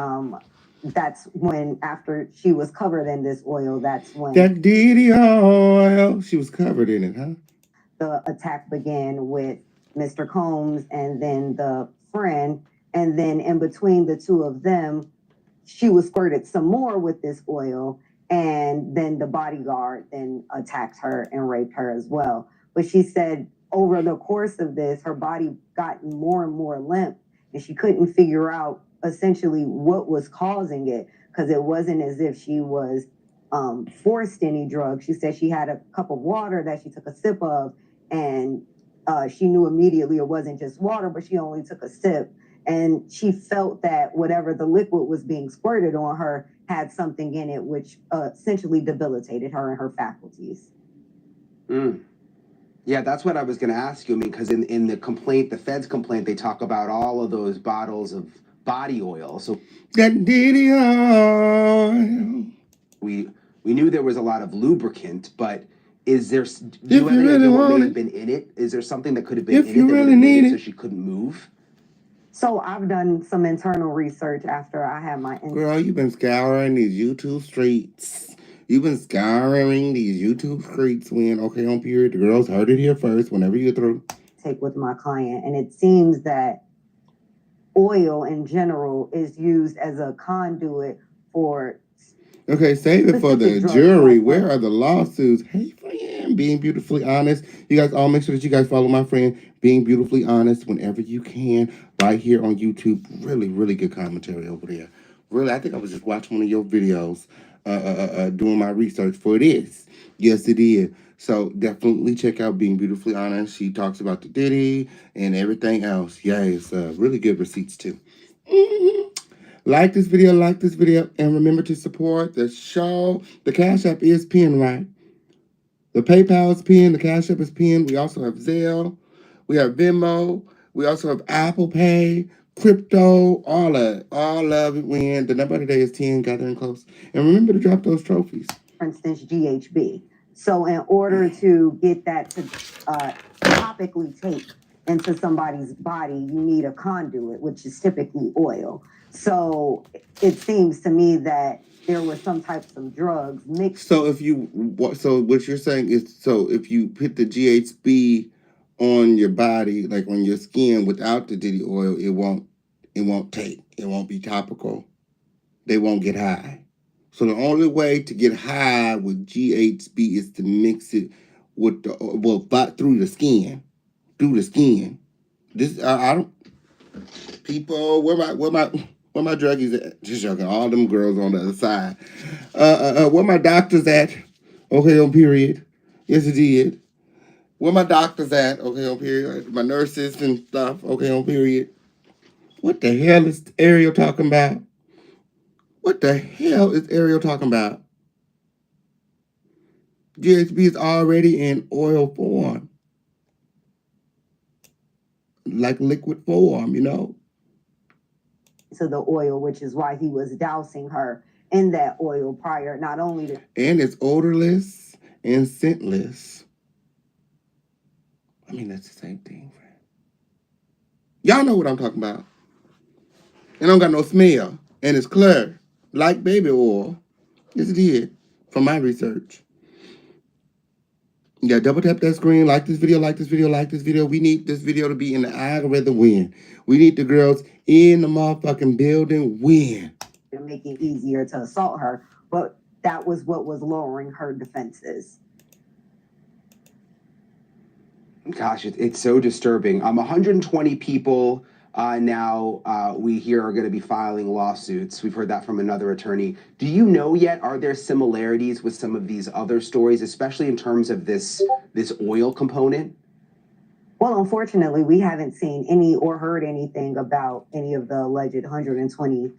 that's when, after she was covered in this oil, that's when that Diddy oil. She was covered in it, huh? the attack began with Mr. Combs and then the friend. And then in between the two of them, she was squirted some more with this oil. And then the bodyguard then attacked her and raped her as well. But she said over the course of this, her body got more and more limp, and she couldn't figure out essentially what was causing it, because it wasn't as if she was forced any drugs. She said she had a cup of water that she took a sip of, and she knew immediately it wasn't just water, but she only took a sip. And she felt that whatever the liquid was being squirted on her had something in it, which essentially debilitated her and her faculties. Yeah, that's what I was going to ask you. I mean, because in the complaint, the Fed's complaint, they talk about all of those bottles of body oil. So that Diddy oil. We knew there was a lot of lubricant, but is there? Do you have any idea what may have been in it? Is there something that could have been in it that would have made it so she couldn't move? So I've done some internal research after I had my... Girl, you've been scouring these YouTube streets. You've been scouring these YouTube streets when, okay, on period, the girls heard it here first, whenever you're through. Take with my client, and it seems that oil in general is used as a conduit for... Okay, save it for the jury. Where are the lawsuits? Hey, friend, Being Beautifully Honest. You guys all make sure that you guys follow my friend, Being Beautifully Honest, whenever you can, right here on YouTube. Really, really good commentary over there. Really, I think I was just watching one of your videos, doing my research for this. Yes, it is. So definitely check out Being Beautifully Honest. She talks about the Diddy and everything else. Yes, really good receipts too. Like this video, and remember to support the show. The Cash App is pinned, right? The PayPal is pinned, the Cash App is pinned. We also have Zelle, we have Venmo, we also have Apple Pay, crypto, all of it. When the number today is 10, gathering close. And remember to drop those trophies. For instance, GHB. So in order to get that to topically take into somebody's body, you need a conduit, which is typically oil. So it seems to me that there were some types of drugs mixed. So what you're saying is, so if you put the GHB on your body, like on your skin without the Diddy oil, it won't take. It won't be topical. They won't get high. So the only way to get high with GHB is to mix it with through the skin. This I don't. People, where my druggies at? Just joking. All them girls on the other side. Where my doctors at? Okay, on period. Yes, it did. Where my doctors at? Okay, on period. My nurses and stuff. Okay, on period. What the hell is Ariel talking about? GHB is already in oil form. Like liquid form, you know? To the oil, which is why he was dousing her in that oil prior, not only to... And it's odorless and scentless. I mean, that's the same thing, friend. Y'all know what I'm talking about. And I don't got no smell. And it's clear, like baby oil. Yes, it did, from my research. Yeah, double tap that screen, like this video. We need this video to be in the algorithm win. We need the girls in the motherfucking building win. To make it easier to assault her, but that was what was lowering her defenses. Gosh, it's so disturbing. 120 people now we hear are going to be filing lawsuits. We've heard that from another attorney. Do you know yet, are there similarities with some of these other stories, especially in terms of this oil component? Well, unfortunately, we haven't seen any or heard anything about any of the alleged 120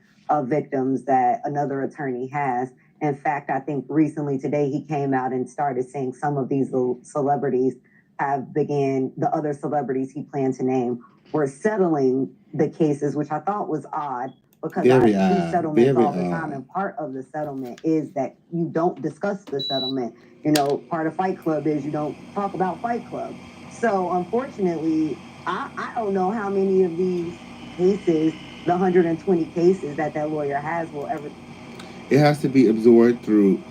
victims that another attorney has. In fact, I think recently today he came out and started saying some of these celebrities the other celebrities he planned to name were settling the cases, which I thought was odd, because I do settlements all the time, and part of the settlement is that you don't discuss the settlement. You know, part of Fight Club is you don't talk about Fight Club. So unfortunately, I don't know how many of these cases the 120 cases that lawyer has will ever. It has to be absorbed through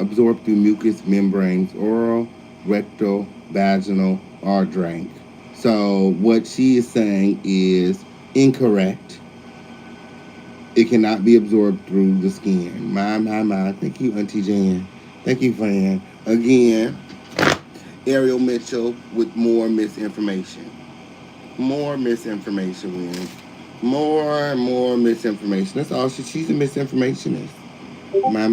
mucous membranes, oral, rectal, vaginal, or drank. So what she is saying is incorrect. It cannot be absorbed through the skin. My. Thank you, Auntie Jan. Thank you, Fran. Again, Ariel Mitchell with more misinformation. More misinformation, Win. More and more misinformation. That's all. She's a misinformationist. My.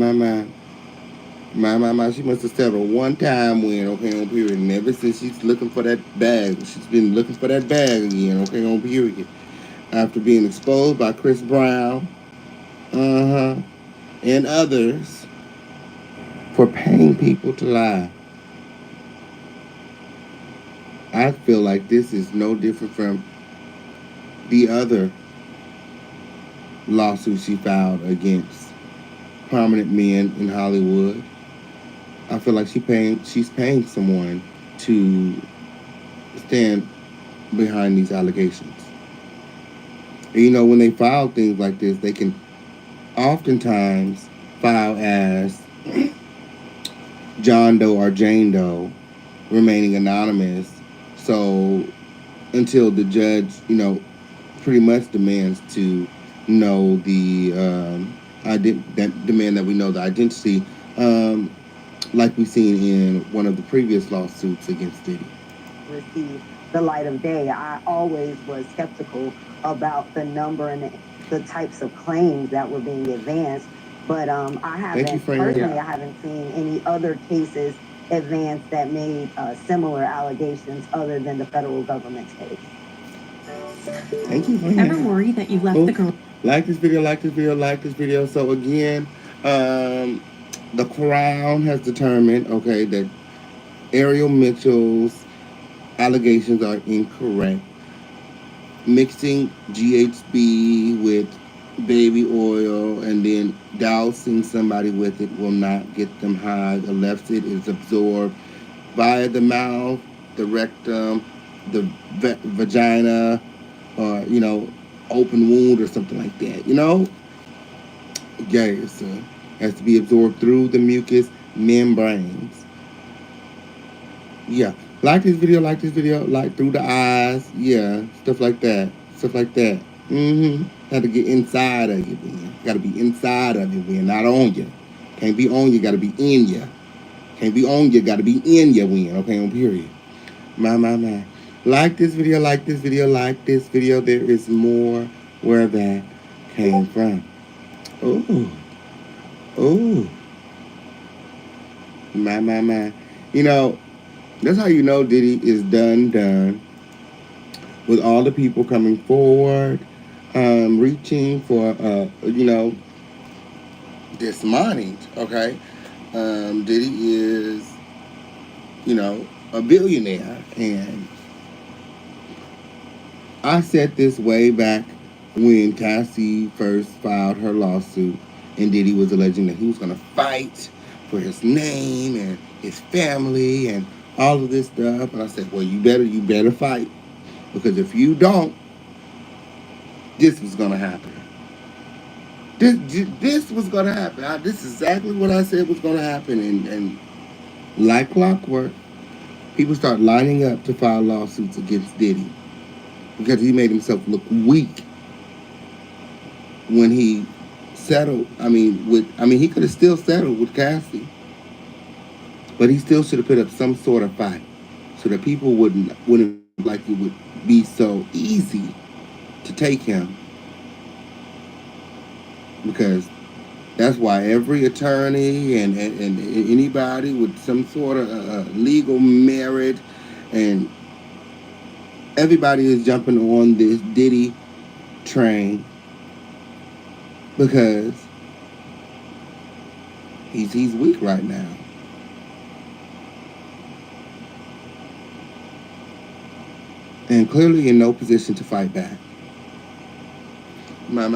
She must have settled one time when, okay, on period. And ever since she's looking for that bag, she's been looking for that bag again, okay, on period. After being exposed by Chris Brown, and others for paying people to lie. I feel like this is no different from the other lawsuit she filed against prominent men in Hollywood. I feel like she's paying someone to stand behind these allegations. And, you know, when they file things like this, they can oftentimes file as John Doe or Jane Doe, remaining anonymous. So until the judge, you know, pretty much demands to know the demand that we know the identity, like we've seen in one of the previous lawsuits against Diddy. Receive the light of day. I always was skeptical about the number and the types of claims that were being advanced, but I haven't personally. I haven't seen any other cases advanced that made similar allegations other than the federal government's case. Thank you. Ever worry that you left the girl? Like this video, like this video, like this video. So again, the Crown has determined, okay, that Ariel Mitchell's allegations are incorrect. Mixing GHB with baby oil and then dousing somebody with it will not get them high unless it is absorbed via the mouth, the rectum, the vagina, or, you know, open wound or something like that, you know? Yeah, so it has to be absorbed through the mucous membranes. Yeah. Like this video, like through the eyes. Yeah, stuff like that. Have to get inside of you, man. Got to be inside of you, man, not on you. Can't be on you, got to be in you. Can't be on you, got to be in you, man. Okay, on period. My. Like this video, like this video. There is more where that came from. Ooh. My. You know, that's how you know Diddy is done. With all the people coming forward, reaching for, you know, this money, okay? Diddy is, you know, a billionaire. And I said this way back when Cassie first filed her lawsuit and Diddy was alleging that he was going to fight for his name and his family and all of this stuff. And I said, well, you better fight. Because if you don't, this was going to happen. This was going to happen. This is exactly what I said was going to happen. And like clockwork, people start lining up to file lawsuits against Diddy. Because he made himself look weak when he settled. He could have still settled with Cassie. But he still should have put up some sort of fight. So that people wouldn't like it would be so easy to take him, because that's why every attorney and anybody with some sort of legal merit and everybody is jumping on this Diddy train because he's weak right now. And clearly in no position to fight back. My.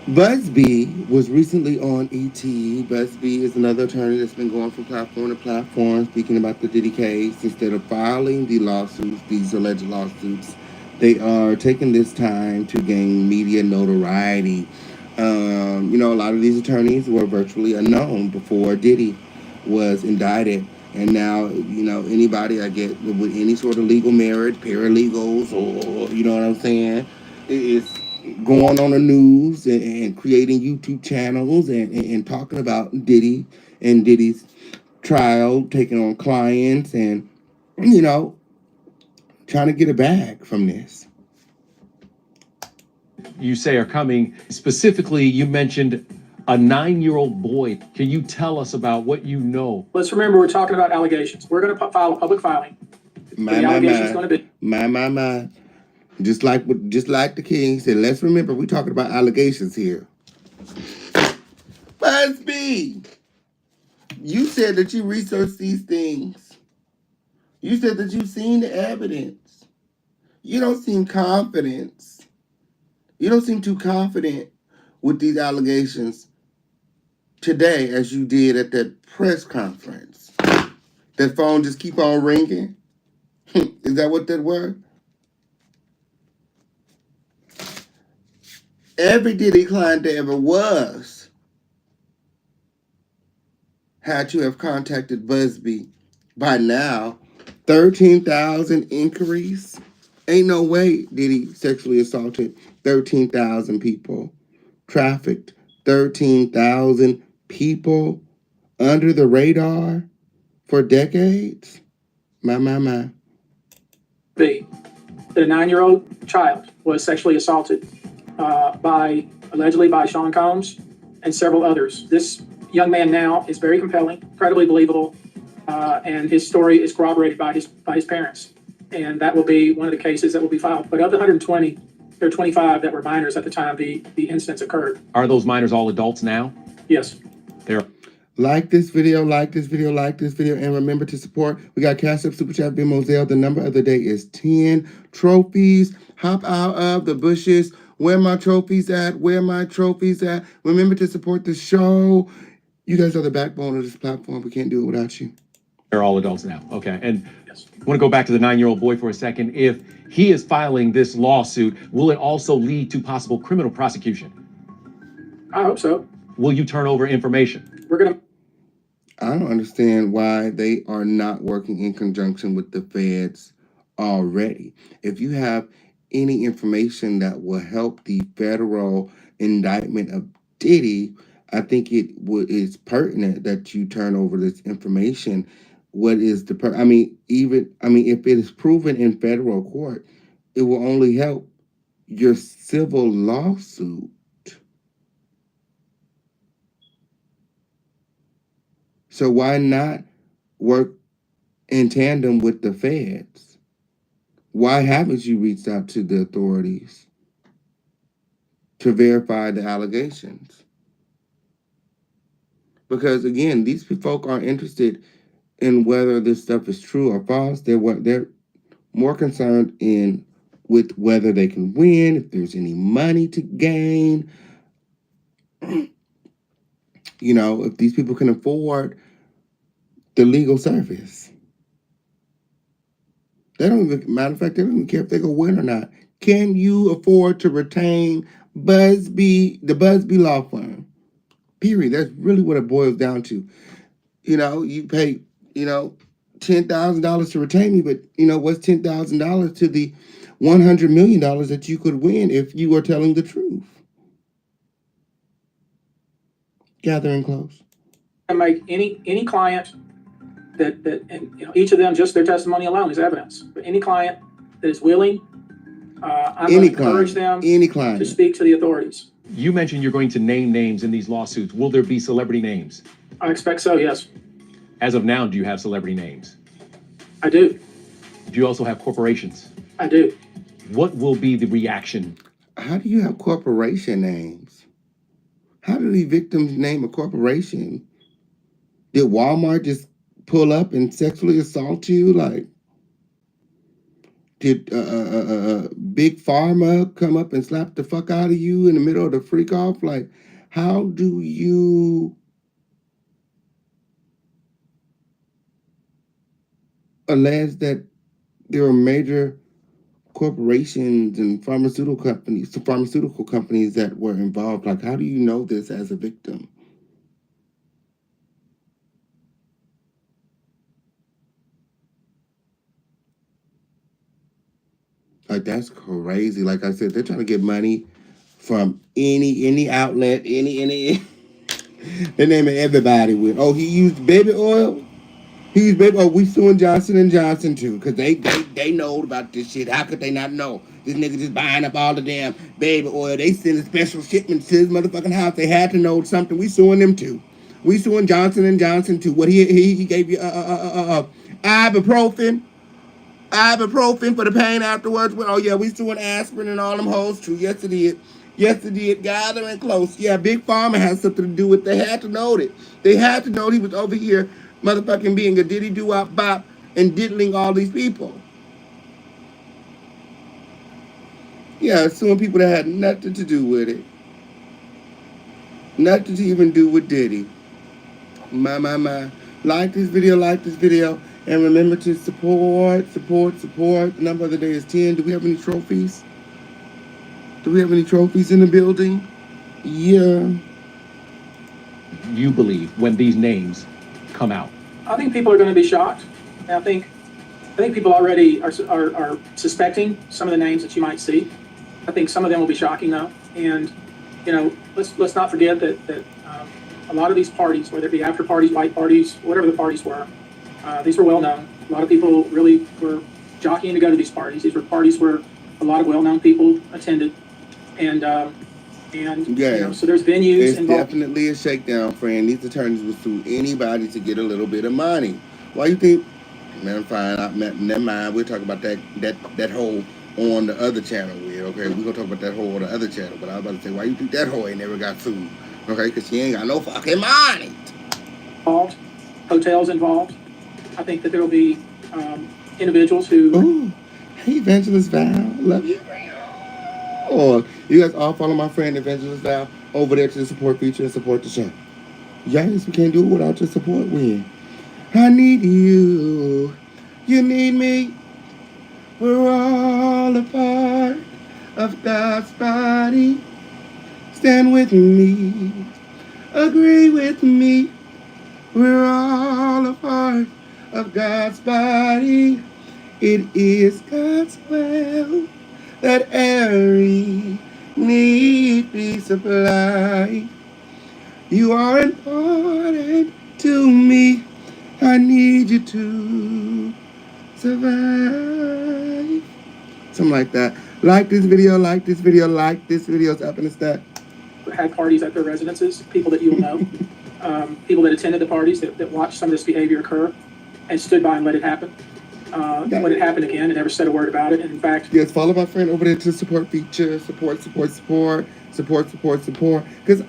Busby was recently on ET. Busby is another attorney that's been going from platform to platform speaking about the Diddy case. Instead of filing the lawsuits, these alleged lawsuits, They are taking this time to gain media notoriety. A lot of these attorneys were virtually unknown before Diddy was indicted. And now, anybody I get with any sort of legal merit, paralegals, or, you know what I'm saying, is going on the news and creating YouTube channels and talking about Diddy and Diddy's trial, taking on clients and, you know, trying to get a bag from this. You say are coming. Specifically, you mentioned a 9-year-old boy. Can you tell us about what you know? Let's remember we're talking about allegations. We're going to file a public filing. My. Just like the king said, let's remember we're talking about allegations here. Busby, you said that you researched these things. You said that you've seen the evidence. You don't seem confident. You don't seem too confident with these allegations today as you did at that press conference. That phone just keep on ringing. Is that what that were? Every Diddy client there ever was had to have contacted Busby by now. 13,000 inquiries. Ain't no way Diddy sexually assaulted 13,000 people. Trafficked 13,000 people under the radar for decades. My. That a 9-year-old child was sexually assaulted allegedly by Sean Combs and several others. This young man now is very compelling, incredibly believable, and his story is corroborated by his parents. And that will be one of the cases that will be filed. But of the 120, there are 25 that were minors at the time the incidents occurred. Are those minors all adults now? Yes. They're Like this video, and remember to support. We got Cash App, Super Chat, Venmo, Zelle. The number of the day is 10 trophies. Hop out of the bushes. Where my trophies at? Remember to support the show. You guys are the backbone of this platform. We can't do it without you. They're all adults now. Okay. And Yes. I want to go back to the 9-year-old boy for a second. If he is filing this lawsuit, will it also lead to possible criminal prosecution? I hope so. Will you turn over information? We're going to. I don't understand why they are not working in conjunction with the feds already. If you have any information that will help the federal indictment of Diddy, I think it's pertinent that you turn over this information. What is the if it is proven in federal court, it will only help your civil lawsuit. So why not work in tandem with the feds? Why haven't you reached out to the authorities to verify the allegations? Because again, these folk aren't interested in whether this stuff is true or false. They're more concerned with whether they can win, if there's any money to gain. If these people can afford the legal service. Matter of fact, they don't even care if they go win or not. Can you afford to retain the Busby law firm? Period. That's really what it boils down to. You pay, $10,000 to retain me, but what's $10,000 to the $100 million that you could win if you are telling the truth? Gathering close. And make any client that each of them, just their testimony alone is evidence. But any client that is willing, I'm going to encourage them to speak to the authorities. You mentioned you're going to name names in these lawsuits. Will there be celebrity names? I expect so, yes. As of now, do you have celebrity names? I do. Do you also have corporations? I do. What will be the reaction? How do you have corporation names? How do the victims name a corporation? Did Walmart just pull up and sexually assault you? Like, did Big Pharma come up and slap the fuck out of you in the middle of the freak off? Like, how do you allege that there are major corporations and pharmaceutical companies that were involved. Like, how do you know this as a victim? Like, that's crazy. Like I said, they're trying to get money from any outlet, any they're naming everybody with, oh, he used baby oil. He used baby oil. We suing Johnson & Johnson too, because they know about this shit. How could they not know? This nigga just buying up all the damn baby oil. They sending special shipments to his motherfucking house. They had to know something. We suing them too. We suing Johnson & Johnson too. What he gave you ibuprofen for the pain afterwards. Well, oh yeah, we suing aspirin and all them hoes too. Yes it did. Yes it did. Gathering close. Yeah, Big Pharma has something to do with it. They had to know it. They had to know he was over here motherfucking being a diddy doo-wop bop and diddling all these people. Yeah, suing people that had nothing to do with it. Nothing to even do with Diddy. My. Like this video. And remember to support. The number of the day is 10. Do we have any trophies? Do we have any trophies in the building? Yeah. You believe when these names come out? I think people are going to be shocked. I think people already are suspecting some of the names that you might see. I think some of them will be shocking though. And, you know, let's not forget that a lot of these parties, whether it be after parties, white parties, whatever the parties were, these were well known. A lot of people really were jockeying to go to these parties. These were parties where a lot of well-known people attended. And yeah, you know, so there's venues. It's definitely a shakedown, friend. These attorneys will sue anybody to get a little bit of money. Why you think? Man, fine. Never mind. We'll talk about that whole on the other channel. Okay, we're gonna talk about that whole on the other channel. But I was about to say, why you think that whole ain't never got sued? Okay, because she ain't got no fucking money. Involved, hotels involved. I think that there will be individuals who. Ooh, hey, Evangelist Val, love you. Oh, you guys all follow my friend Evangelist Val over there to the support feature and support the show. Yes, we can't do it without your support. When I need you, you need me. We're all a part of God's body. Stand with me, agree with me. We're all a part of God's body. It is God's will that every need be supplied. You are important to me. I need you to survive. Something like that. Like this video. It's up in the stat. Had parties at their residences, people that you'll know, people that attended the parties that watched some of this behavior occur and stood by and let it happen. When it happened again and never said a word about it. And in fact, yes, follow my friend over there to support feature, support. Cause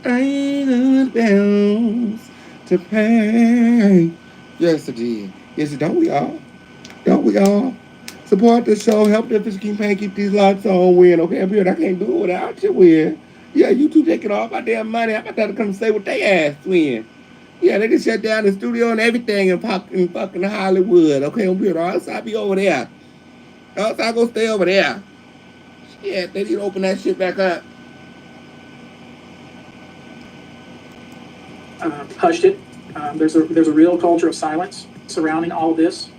I ain't bounce to pay. Yes, it did. Yes, don't we all? Support the show, help the fish campaign, keep these lights on. Win, okay? I can't do it without you. Win. Yeah, you two taking all my damn money. I'm about to come say what they ass. Win. Yeah, they just shut down the studio and everything in fucking Hollywood. Okay, I'm here. Else I'll be over there. Else I'll go stay over there. Shit, they need to open that shit back up. Hushed it. There's a real culture of silence surrounding all of this.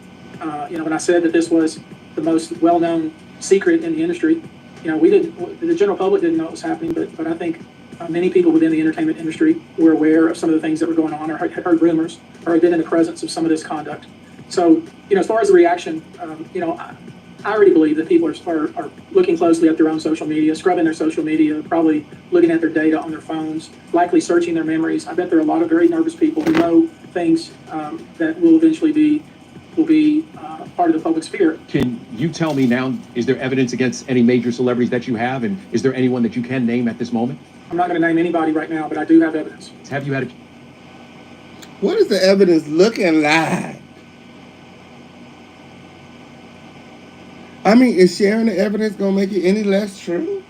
You know, when I said that this was the most well-known secret in the industry, you know, the general public didn't know what was happening, but I think many people within the entertainment industry were aware of some of the things that were going on, or had heard rumors, or had been in the presence of some of this conduct. So, you know, as far as the reaction, you know, I already believe that people are looking closely at their own social media, scrubbing their social media, probably looking at their data on their phones, likely searching their memories. I bet there are a lot of very nervous people who know things that will eventually be part of the public sphere. Can you tell me now, is there evidence against any major celebrities that you have, and is there anyone that you can name at this moment? I'm not going to name anybody right now, but I do have evidence. Have you had a... What is the evidence looking like? I mean, is sharing the evidence going to make it any less true?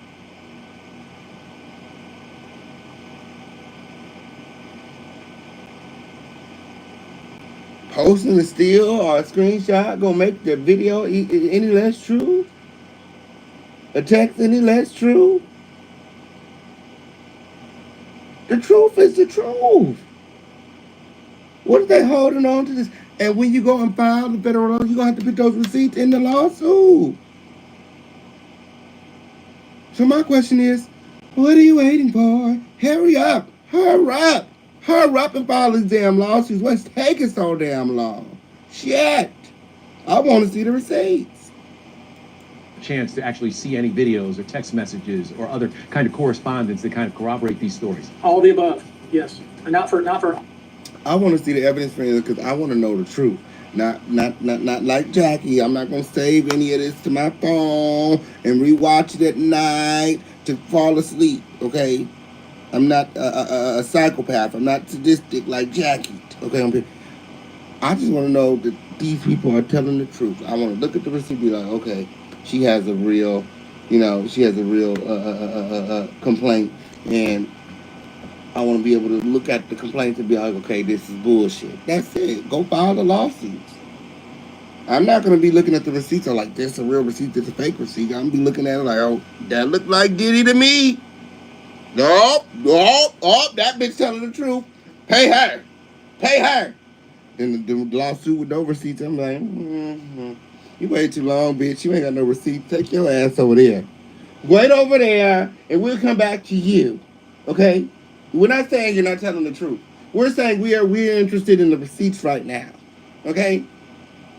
Posting a still or a screenshot going to make the video any less true? a text any less true? The truth is the truth. What are they holding on to this? And when you go and file the federal law, you're going to have to put those receipts in the lawsuit. So my question is, what are you waiting for? Hurry up. Hurry up. Hurry up and file these damn lawsuits. What's taking so damn long? Shit. I want to see the receipts. Chance to actually see any videos or text messages or other kind of correspondence that kind of corroborate these stories? All the above, yes. And not for I want to see the evidence for it because I want to know the truth. Not like Jackie. I'm not going to save any of this to my phone and rewatch it at night to fall asleep, okay? I'm not a psychopath. I'm not sadistic like Jackie, okay? I just want to know that these people are telling the truth. I want to look at the receipt and be like, okay, she has a real, complaint, and I want to be able to look at the complaints and be like, okay, this is bullshit. That's it. Go file the lawsuits. I'm not going to be looking at the receipts like, this is a real receipt, this is a fake receipt. I'm going to be looking at it like, oh, that looked like Diddy to me. No, that bitch telling the truth. Pay her. Pay her. Then the lawsuit with no receipts, I'm like, you wait too long, bitch. You ain't got no receipts. Take your ass over there. Wait over there, and we'll come back to you. Okay? We're not saying you're not telling the truth. We're saying we're interested in the receipts right now. Okay?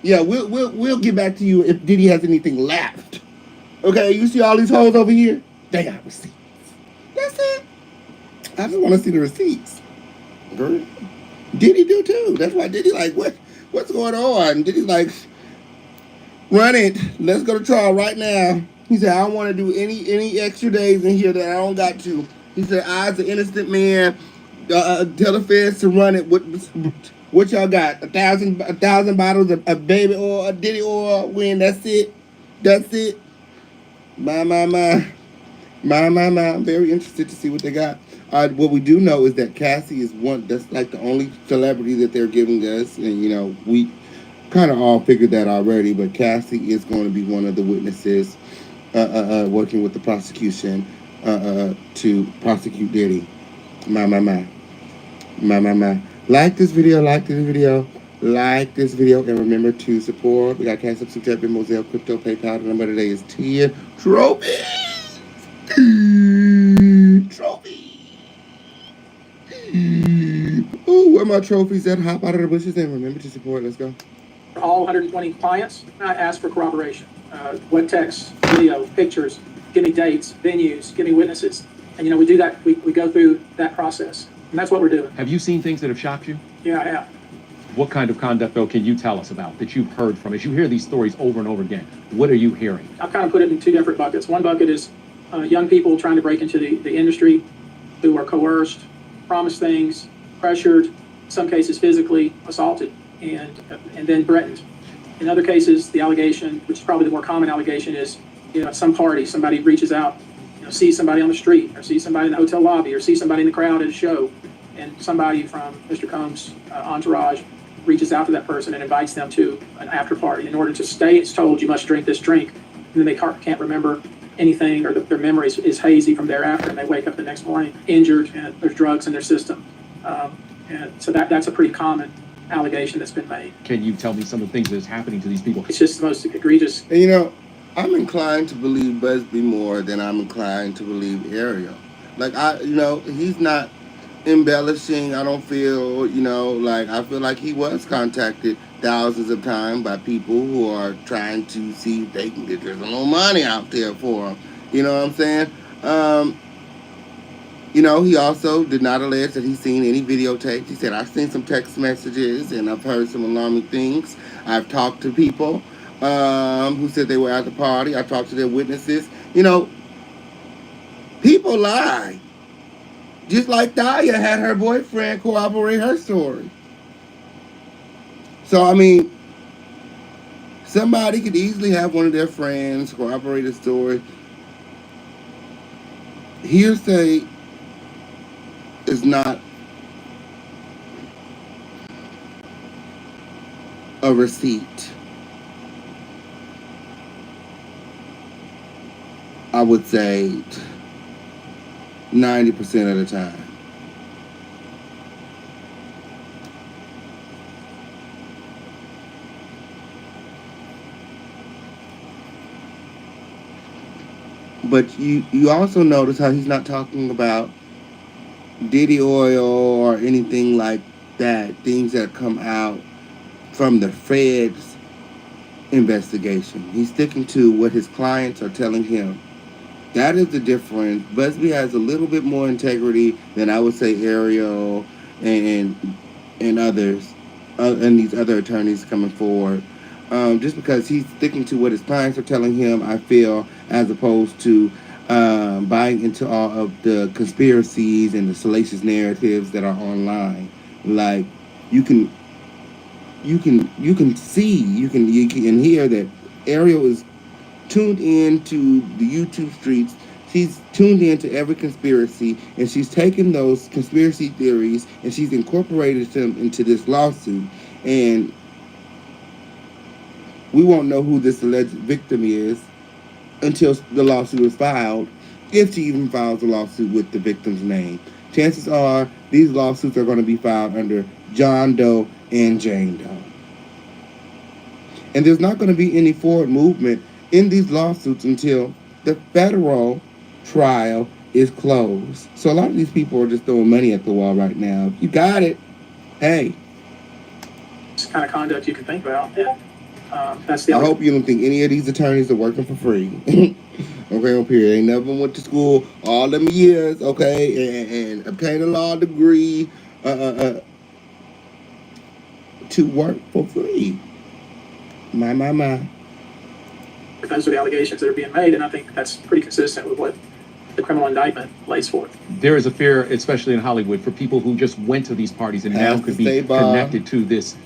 Yeah, we'll get back to you if Diddy has anything left. Okay, you see all these hoes over here? They got receipts. That's it. I just want to see the receipts. Girl. Diddy do too. That's why Diddy like, what's going on? Diddy's like, run it. Let's go to trial right now. He said, I don't want to do any extra days in here that I don't got to. He said, I, as an innocent man, tell the feds to run it. What y'all got? 1,000 bottles of baby oil, Diddy oil. When that's it. That's it. My. I'm very interested to see what they got. What we do know is that Cassie is that's like the only celebrity that they're giving us. And, we kind of all figured that already, but Cassie is going to be one of the witnesses working with the prosecution to prosecute Diddy. My. Like this video, and remember to support. We got Cash App, Super Chat, Venmo, Zelle, Crypto, PayPal. The number today is 10. Trophy. Ooh, where my trophies at? Hop out of the bushes and remember to support. Let's go. all 120 clients, I ask for corroboration. What text, video, pictures, give me dates, venues, give me witnesses. And, we do that, we go through that process. And that's what we're doing. Have you seen things that have shocked you? Yeah, I have. What kind of conduct, though, can you tell us about that you've heard from? As you hear these stories over and over again, what are you hearing? I've kind of put it in two different buckets. One bucket is young people trying to break into the industry who are coerced, promised things, pressured, in some cases physically assaulted, and then threatened. In other cases, the allegation, which is probably the more common allegation, is at some party somebody reaches out, sees somebody on the street, or sees somebody in the hotel lobby, or sees somebody in the crowd at a show, and somebody from Mr. Combs' entourage reaches out to that person and invites them to an after party. In order to stay, it's told you must drink this drink, and then they can't remember anything, or their memory is hazy from thereafter, and they wake up the next morning injured, and there's drugs in their system. And so that's a pretty common allegation that's been made. Can you tell me some of the things that's happening to these people? It's just the most egregious. And I'm inclined to believe Busby more than I'm inclined to believe Ariel. Like, he's not embellishing. I don't feel, I feel like he was contacted thousands of times by people who are trying to see if they can get there's a little money out there for him. You know what I'm saying? He also did not allege that he's seen any videotapes. He said, I've seen some text messages and I've heard some alarming things. I've talked to people who said they were at the party. I talked to their witnesses. People lie. Just like Daya had her boyfriend corroborate her story. So, somebody could easily have one of their friends corroborate a story. Hearsay is not a receipt. I would say 90% of the time. But you also notice how he's not talking about Diddy oil or anything like that, things that come out from the Fed's investigation. He's sticking to what his clients are telling him. That is the difference. Busby has a little bit more integrity than I would say Ariel and others, and these other attorneys coming forward. Just because he's sticking to what his clients are telling him, I feel, as opposed to buying into all of the conspiracies and the salacious narratives that are online. Like you can see, you can hear that Ariel is tuned in to the YouTube streets. She's tuned into every conspiracy, and she's taken those conspiracy theories and she's incorporated them into this lawsuit. And we won't know who this alleged victim is until the lawsuit is filed, if she even files a lawsuit with the victim's name. Chances are these lawsuits are going to be filed under John Doe and Jane Doe. And there's not going to be any forward movement in these lawsuits until the federal trial is closed. So a lot of these people are just throwing money at the wall right now. You got it. Hey. It's the kind of conduct you can think about. Yeah. That's I hope you don't think any of these attorneys are working for free. Okay, on period. Ain't never went to school all them years, okay, and obtained a law degree to work for free. My. Those are the allegations that are being made, and I think that's pretty consistent with what the criminal indictment lays forth. There is a fear, especially in Hollywood, for people who just went to these parties and now could be connected to these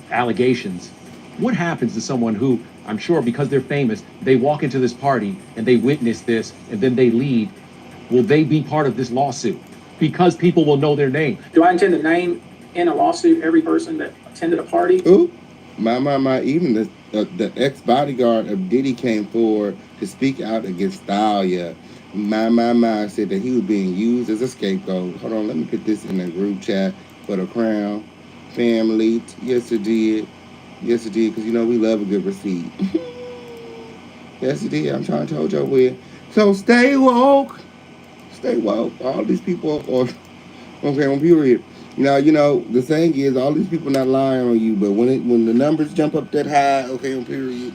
allegations. What happens to someone who, I'm sure because they're famous, they walk into this party and they witness this and then they leave? Will they be part of this lawsuit? Because people will know their name. Do I intend to name in a lawsuit every person that attended a party? Ooh, my. Even the ex-bodyguard of Diddy came forward to speak out against Thalia. My said that he was being used as a scapegoat. Hold on, let me put this in the group chat for the Crown family. Yes, it did. Yes, it did, because, you know, we love a good receipt. Yes, it did. I'm trying to tell y'all where. So stay woke. Stay woke. All these people are, okay, on period. Now, you know, the thing is, all these people not lying on you, but when the numbers jump up that high, okay, on period.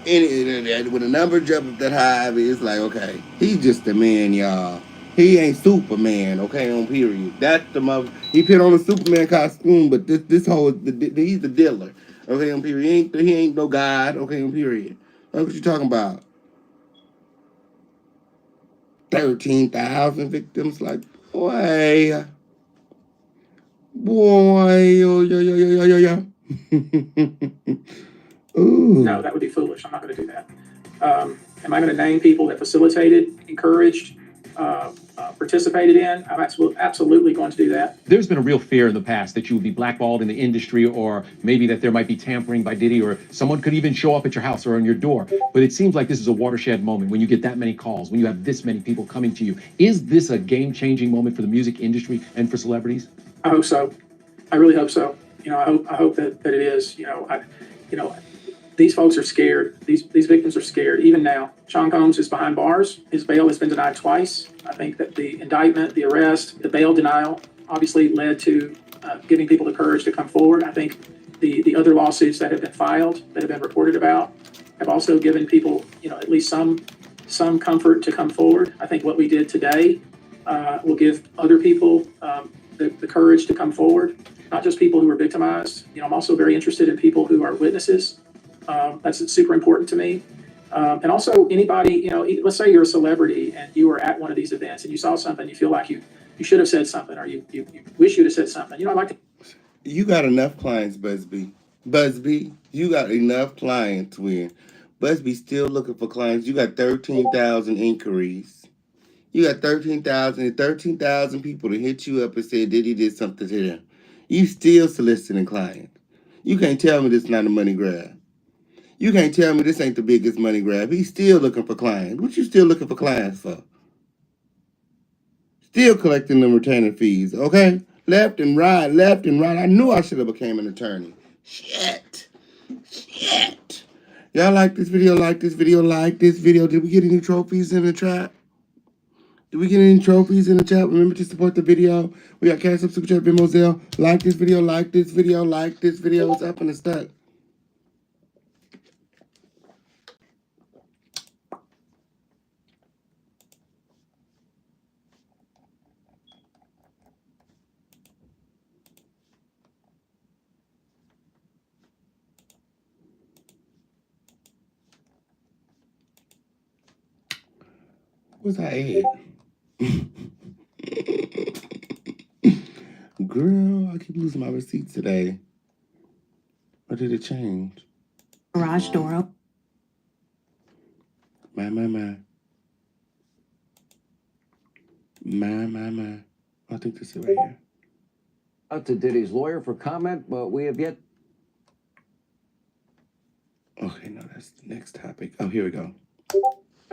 And when the numbers jump up that high, it's like, okay, he's just a man, y'all. He ain't Superman, okay, on period. That's the mother. He put on a Superman costume, but this whole he's the dealer, okay, on period. He ain't no god, okay, on period. That's what you talking about? 13,000 victims, like boy, yeah. Ooh. No, that would be foolish. I'm not going to do that. Am I going to name people that facilitated, encouraged, participated in? I'm absolutely going to do that. There's been a real fear in the past that you would be blackballed in the industry, or maybe that there might be tampering by Diddy, or someone could even show up at your house or on your door. But it seems like this is a watershed moment when you get that many calls, when you have this many people coming to you. Is this a game-changing moment for the music industry and for celebrities? I hope so. I really hope so. You know, I hope that it is. These folks are scared. These victims are scared. Even now, Sean Combs is behind bars. His bail has been denied twice. I think that the indictment, the arrest, the bail denial obviously led to giving people the courage to come forward. I think the other lawsuits that have been filed, that have been reported about, have also given people, at least some comfort to come forward. I think what we did today will give other people the courage to come forward, not just people who were victimized. I'm also very interested in people who are witnesses. That's super important to me. And also anybody, let's say you're a celebrity and you were at one of these events and you saw something, you feel like you should have said something, or you wish you'd have said something. I'd like to. You got enough clients, Busby. You got enough clients where Busby's still looking for clients. You got 13,000 inquiries. You got 13,000 people to hit you up and say Diddy did something to them. You still soliciting clients. You can't tell me this is not a money grab. You can't tell me this ain't the biggest money grab. He's still looking for clients. What you still looking for clients for? Still collecting them retainer fees, okay? Left and right, left and right. I knew I should have became an attorney. Shit. Y'all like this video, like this video, like this video. Did we get any trophies in the chat? Did we get any trophies in the chat? Remember to support the video. We got Cassie, Super Chat, Venmo, Zelle. Like this video, like this video, like this video. It's up and it's stuck. What's I at? Girl, I keep losing my receipts today. Or did it change? Garage door open. My. I think this is right here. Out to Diddy's lawyer for comment, but we have yet. Okay, no, that's the next topic. Oh, here we go.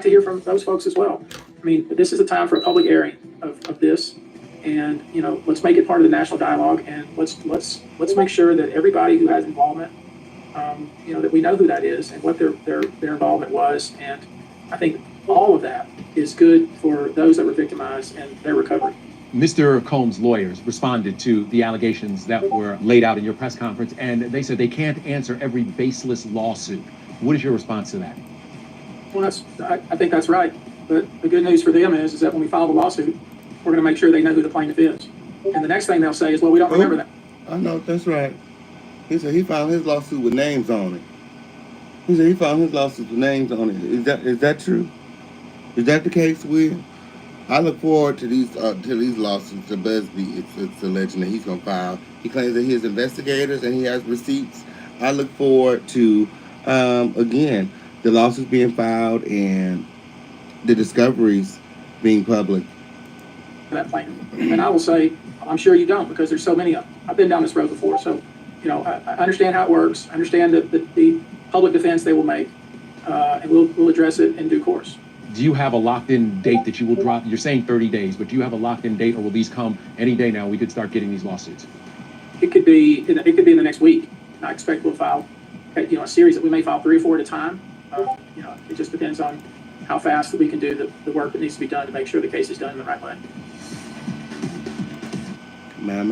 To hear from those folks as well. I mean, this is a time for a public airing of this, and you know, let's make it part of the national dialogue, and let's make sure that everybody who has involvement, you know, that we know who that is and what their involvement was, and I think all of that is good for those that were victimized and their recovery. Mr. Combs' lawyers responded to the allegations that were laid out in your press conference, and they said they can't answer every baseless lawsuit. What is your response to that? Well, I think that's right. But the good news for them is that when we file the lawsuit, we're going to make sure they know who the plaintiff is. And the next thing they'll say is, well, we don't remember that. I know, that's right. He said he filed his lawsuit with names on it. He said he filed his lawsuit with names on it. Is that true? Is that the case, Will? I look forward to these lawsuits. The Busby, it's alleging that he's going to file. He claims that he has investigators and he has receipts. I look forward to, again, the lawsuits being filed and the discoveries being public. That plaintiff. And I will say, I'm sure you don't, because there's so many of them. I've been down this road before, so you know, I understand how it works. I understand the public defense they will make, and we'll address it in due course. Do you have a locked-in date that you will drop? You're saying 30 days, but do you have a locked-in date, or will these come any day now? We could start getting these lawsuits. It could be in the next week. And I expect we'll file, you know, a series that we may file 3 or 4 at a time. You know, it just depends on how fast that we can do the work that needs to be done to make sure the case is done in the right way. My.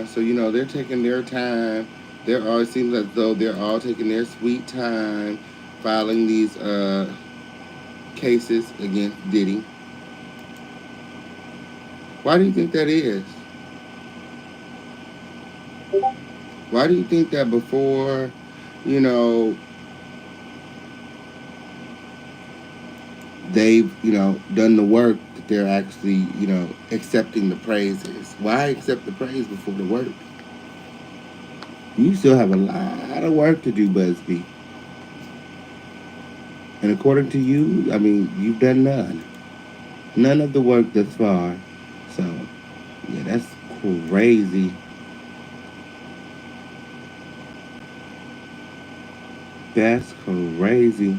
So, you know, they're taking their time. It seems as though they're all taking their sweet time filing these cases against Diddy. Why do you think that is? Why do you think that before, you know, they've, you know, done the work, that they're actually, you know, accepting the praises? Why accept the praise before the work? You still have a lot of work to do, Busby. And according to you, I mean, you've done none of the work thus far. So, yeah, that's crazy. That's crazy.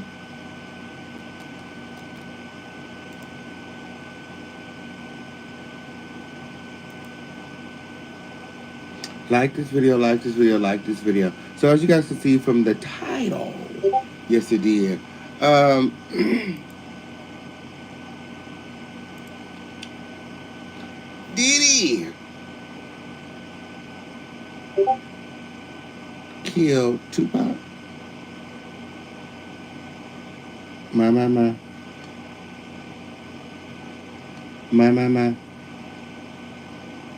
Like this video, like this video, like this video. So as you guys can see from the title, yes it did. Diddy killed Tupac. My.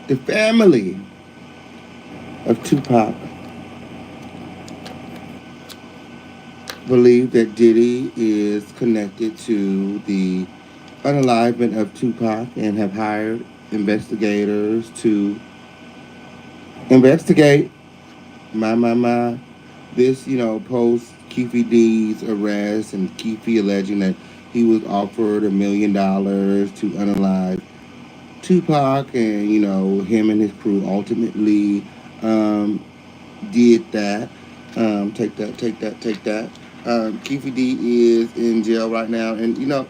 The family of Tupac believe that Diddy is connected to the unalivement of Tupac and have hired investigators to investigate this, you know, post Keefe D's arrest, and Keefe alleging that he was offered $1 million to unalive Tupac, and, you know, him and his crew ultimately did that. Take that. Keefe D is in jail right now, and you know,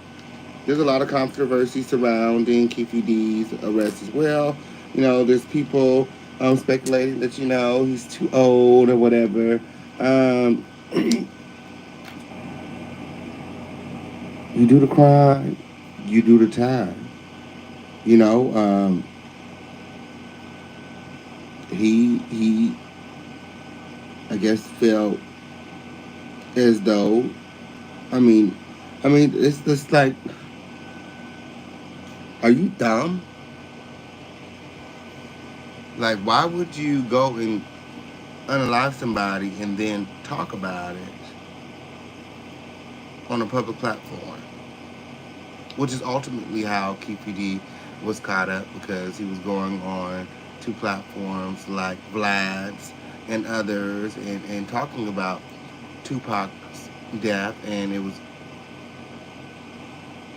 there's a lot of controversy surrounding Keefe D's arrest as well. You know, there's people speculating that, you know, he's too old or whatever. You do the crime, you do the time. You know, he I guess felt as though, I mean, it's just like, are you dumb? Like, why would you go and unalive somebody and then talk about it on a public platform? Which is ultimately how Keefe D was caught up, because he was going on to platforms like Vlad's and others and talking about Tupac's death, and it was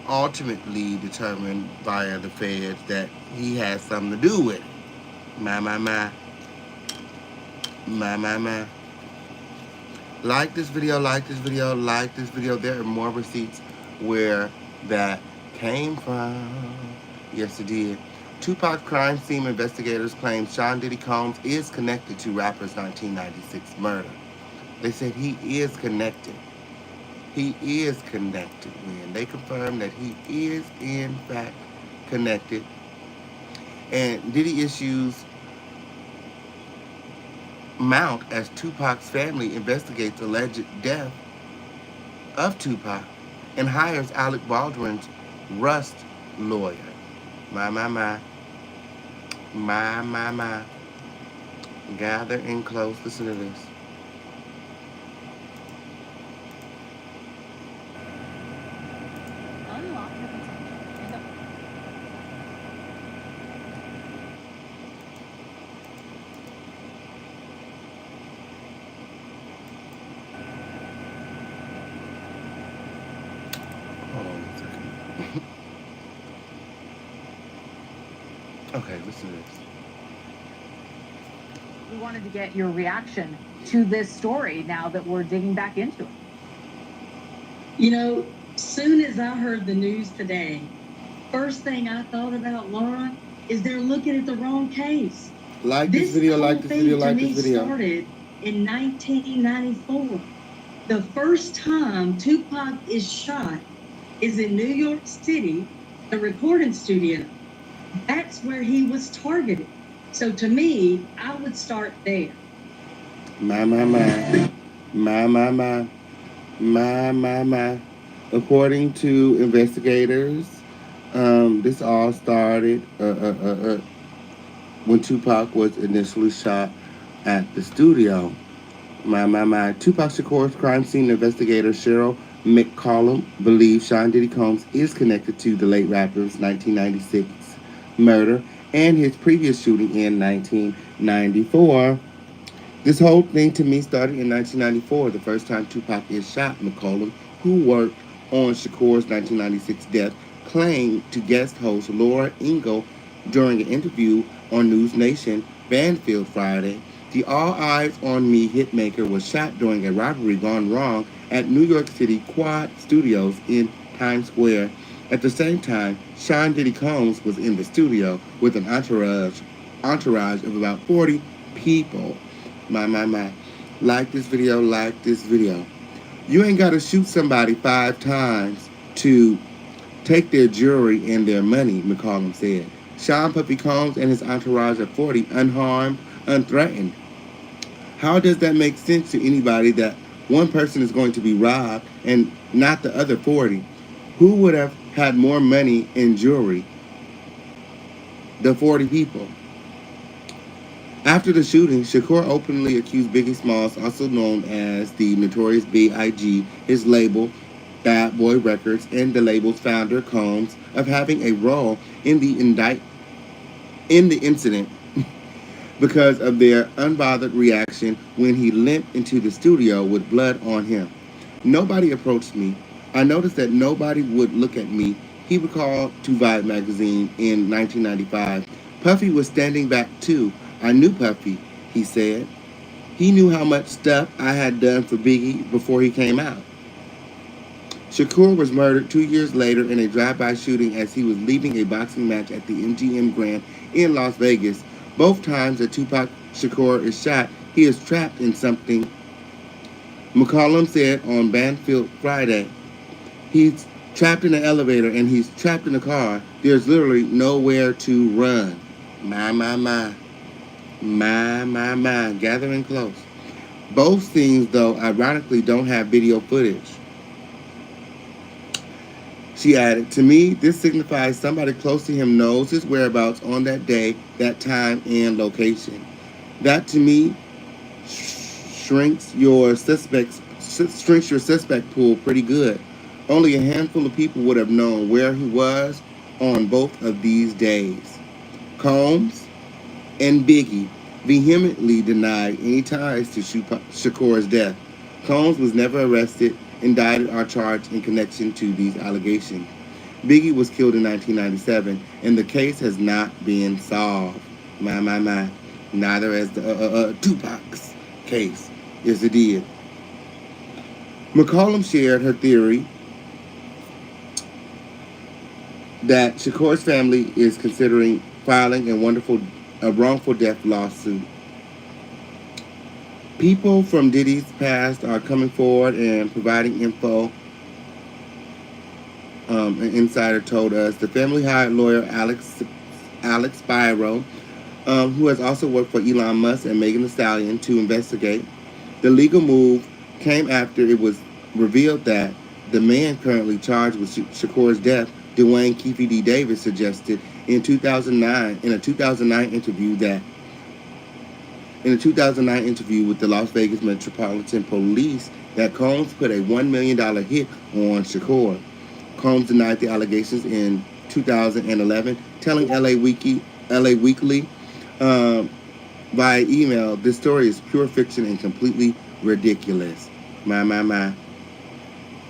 ultimately determined via the feds that he had something to do with it. My. Like this video. There are more receipts where that came from. Yes, it did. Tupac crime scene investigators claim Sean Diddy Combs is connected to rapper's 1996 murder. They said he is connected. He is connected, man. They confirmed that he is, in fact, connected. And Diddy issues mount as Tupac's family investigates alleged death of Tupac and hires Alec Baldwin's Rust lawyer. My. Gather in close. Listen to this. Hold on 1 second. Okay, listen to this. We wanted to get your reaction to this story now that we're digging back into it. You know, soon as I heard the news today, first thing I thought about, Laura, is they're looking at the wrong case. Like this video. Started in 1994. The first time Tupac is shot is in New York City, the recording studio. That's where he was targeted. So to me, I would start there. My. According to investigators, this all started when Tupac was initially shot at the studio. My. Tupac Shakur's crime scene investigator Cheryl McCollum believes Sean Diddy Combs is connected to the late rapper's 1996 murder and his previous shooting in 1994. This whole thing to me started in 1994, the first time Tupac is shot. McCollum, who worked on Shakur's 1996 death, claimed to guest host Laura Ingalls during an interview on News Nation Banfield Friday. The All Eyes on Me hitmaker was shot during a robbery gone wrong at New York City Quad Studios in Times Square. At the same time, Sean Diddy Combs was in the studio with an entourage of about 40 people. My. Like this video. You ain't got to shoot somebody 5 times to take their jewelry and their money, McCollum said. Sean Puffy Combs and his entourage of 40 unharmed, unthreatened. How does that make sense to anybody that one person is going to be robbed and not the other 40? Who would have had more money in jewelry? The 40 people. After the shooting, Shakur openly accused Biggie Smalls, also known as the Notorious B.I.G., his label, Bad Boy Records, and the label's founder, Combs, of having a role in the incident because of their unbothered reaction when he limped into the studio with blood on him. Nobody approached me. I noticed that nobody would look at me, he recalled to Vibe magazine in 1995. Puffy was standing back too. I knew Puffy, he said. He knew how much stuff I had done for Biggie before he came out. Shakur was murdered 2 years later in a drive-by shooting as he was leaving a boxing match at the MGM Grand in Las Vegas. Both times that Tupac Shakur is shot, he is trapped in something. McCollum said on Banfield Friday, he's trapped in an elevator and he's trapped in a car. There's literally nowhere to run. My. Gathering close. Both scenes, though, ironically don't have video footage. She added, to me, this signifies somebody close to him knows his whereabouts on that day, that time, and location. That, to me, shrinks your suspect pool pretty good. Only a handful of people would have known where he was on both of these days. Combs and Biggie vehemently denied any ties to Shakur's death. Combs was never arrested, indicted, or charged in connection to these allegations. Biggie was killed in 1997, and the case has not been solved. My. Neither has the Tupac's case. Yes, it did. McCollum shared her theory that Shakur's family is considering filing a wrongful death lawsuit. People from Diddy's past are coming forward and providing info. An insider told us the family hired lawyer Alex Spiro, who has also worked for Elon Musk and Megan Thee Stallion, to investigate. The legal move came after it was revealed that the man currently charged with Shakur's death, Dwayne Keefe D. Davis, suggested in a 2009 interview with the Las Vegas Metropolitan Police that Combs put a $1 million hit on Shakur. Combs denied the allegations in 2011, telling LA Weekly via email, this story is pure fiction and completely ridiculous. My.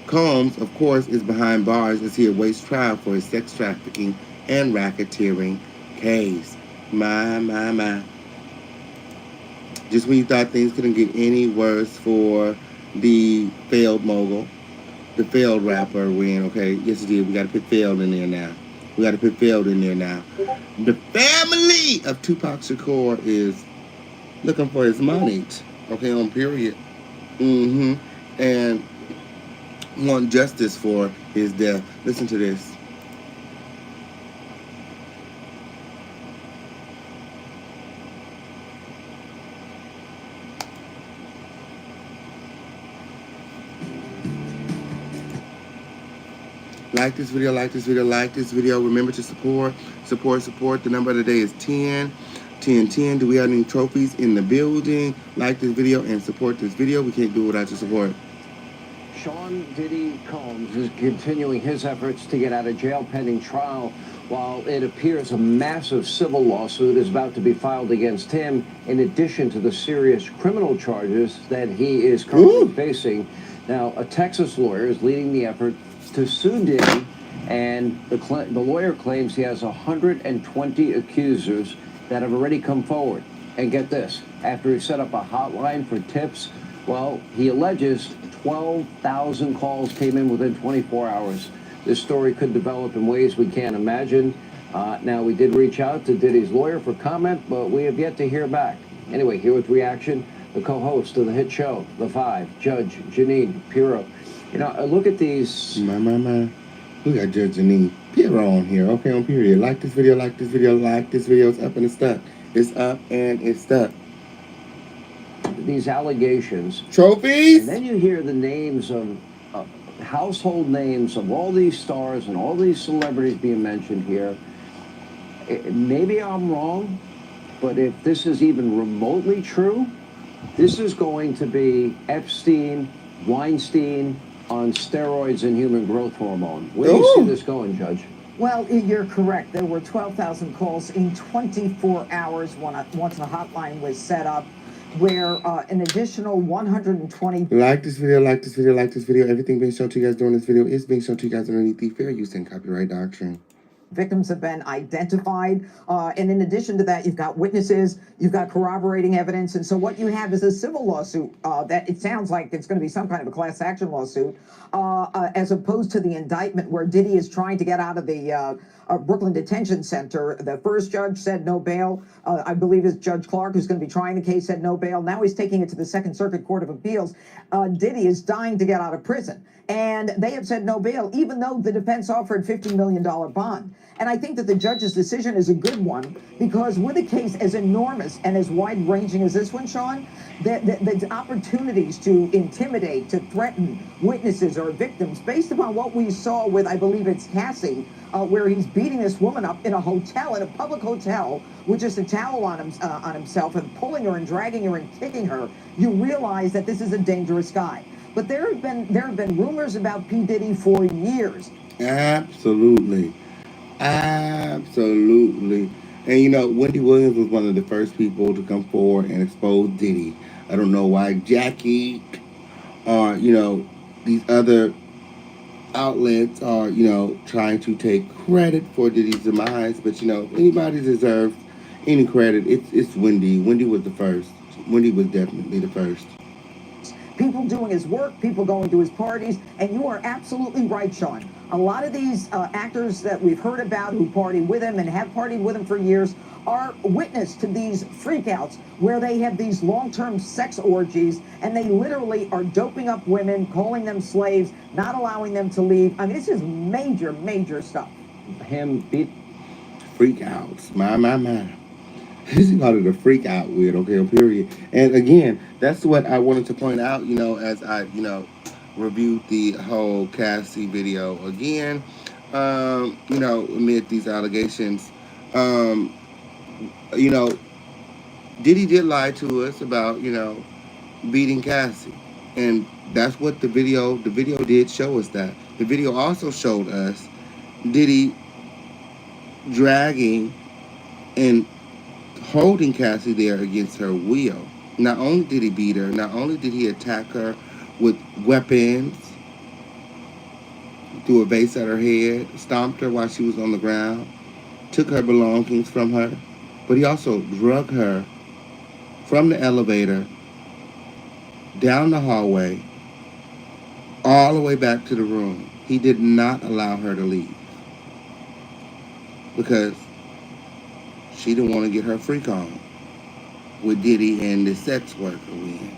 Combs, of course, is behind bars as he awaits trial for his sex trafficking and racketeering case. My. Just when you thought things couldn't get any worse for the failed mogul, the failed rapper, okay? Yes, it did. We got to put failed in there now. The family of Tupac Shakur is looking for his money, okay, on period. And want justice for his death. Listen to this. Like this video. Remember to support. The number of the day is 10. Do we have any trophies in the building? Like this video and support this video. We can't do it without your support. Sean Diddy Combs is continuing his efforts to get out of jail pending trial, while it appears a massive civil lawsuit is about to be filed against him, in addition to the serious criminal charges that he is currently facing. Now, a Texas lawyer is leading the effort to sue Diddy, and the lawyer claims he has 120 accusers that have already come forward. And get this, after he set up a hotline for tips, well, he alleges 12,000 calls came in within 24 hours. This story could develop in ways we can't imagine. Now, we did reach out to Diddy's lawyer for comment, but we have yet to hear back. Anyway, here with reaction, the co-host of the hit show, The Five, Judge Janine Pirro. You know, look at these. My. We got Judge Janine Pirro on here. Okay, on period. Like this video. It's up and it's stuck. These allegations. Trophies? And then you hear the names of household names of all these stars and all these celebrities being mentioned here. Maybe I'm wrong, but if this is even remotely true, this is going to be Epstein, Weinstein on steroids and human growth hormone. Where do you see this going, Judge? Well, you're correct. There were 12,000 calls in 24 hours once a hotline was set up, where an additional 120... Like this video. Everything being shown to you guys during this video is being shown to you guys underneath the fair use and copyright doctrine. Victims have been identified. And in addition to that, you've got witnesses, you've got corroborating evidence. And so what you have is a civil lawsuit that it sounds like it's going to be some kind of a class action lawsuit, as opposed to the indictment where Diddy is trying to get out of the Brooklyn Detention Center. The first judge said no bail. I believe it's Judge Clark, who's going to be trying the case, said no bail. Now he's taking it to the Second Circuit Court of Appeals. Diddy is dying to get out of prison. And they have said no bail, even though the defense offered $50 million bond. And I think that the judge's decision is a good one, because with a case as enormous and as wide-ranging as this one, Sean, the opportunities to intimidate, to threaten witnesses or victims, based upon what we saw with, I believe it's Cassie, where he's beating this woman up in a hotel, in a public hotel, with just a towel on himself, and pulling her and dragging her and kicking her, you realize that this is a dangerous guy. But there have been rumors about P. Diddy for years. Absolutely. Absolutely. And you know, Wendy Williams was one of the first people to come forward and expose Diddy. I don't know why Jackie or, you know, these other outlets are, you know, trying to take credit for Diddy's demise. But, you know, if anybody deserves any credit, it's Wendy. Wendy was the first. Wendy was definitely the first. People doing his work, people going to his parties, and you are absolutely right, Sean. A lot of these actors that we've heard about who party with him and have partied with him for years are witness to these freakouts where they have these long-term sex orgies, and they literally are doping up women, calling them slaves, not allowing them to leave. I mean, this is major, major stuff. Him beat freakouts. My. This is part of the freak out with, okay, period. And again, that's what I wanted to point out, you know, as I, you know, reviewed the whole Cassie video again, you know, amid these allegations. You know, Diddy did lie to us about, you know, beating Cassie. And that's what the video did show us that. The video also showed us Diddy dragging and holding Cassie there against her will. Not only did he beat her, not only did he attack her with weapons, threw a vase at her head, stomped her while she was on the ground, took her belongings from her, but he also drug her from the elevator, down the hallway, all the way back to the room. He did not allow her to leave because she didn't want to get her freak on with Diddy and the sex worker with.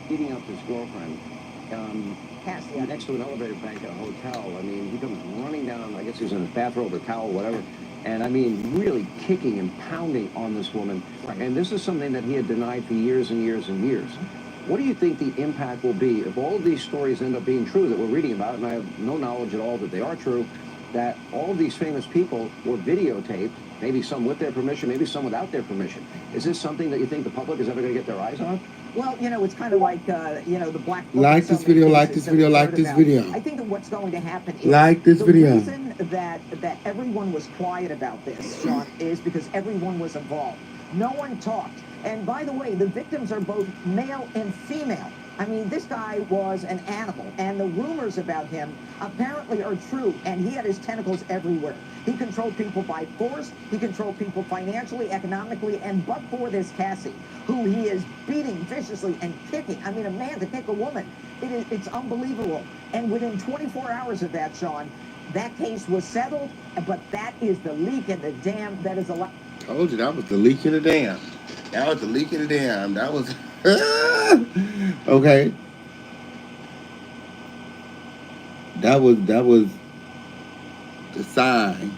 beating up his girlfriend. Cassie, next to an elevator bank at a hotel. I mean, he comes running down, I guess he was in his bathrobe or towel, whatever. And I mean, really kicking and pounding on this woman. Right. And this is something that he had denied for years and years and years. What do you think the impact will be if all of these stories end up being true that we're reading about, and I have no knowledge at all that they are true, that all of these famous people were videotaped, maybe some with their permission, maybe some without their permission? Is this something that you think the public is ever going to get their eyes on? Well, you know, it's kind of like, you know, the black book. Like this video, like this video, like this video. I think that what's going to happen is like this video. The reason that everyone was quiet about this, Sean, is because everyone was involved. No one talked. And by the way, the victims are both male and female. I mean, this guy was an animal, and the rumors about him apparently are true, and he had his tentacles everywhere. He controlled people by force, he controlled people financially, economically, and but for this Cassie, who he is beating viciously and kicking. I mean, a man to kick a woman, it's unbelievable. And within 24 hours of that, Sean, that case was settled, but that is the leak in the dam that is allowed. Told you, that was the leak in the dam. That was the leak in the dam. That was... okay. That was the sign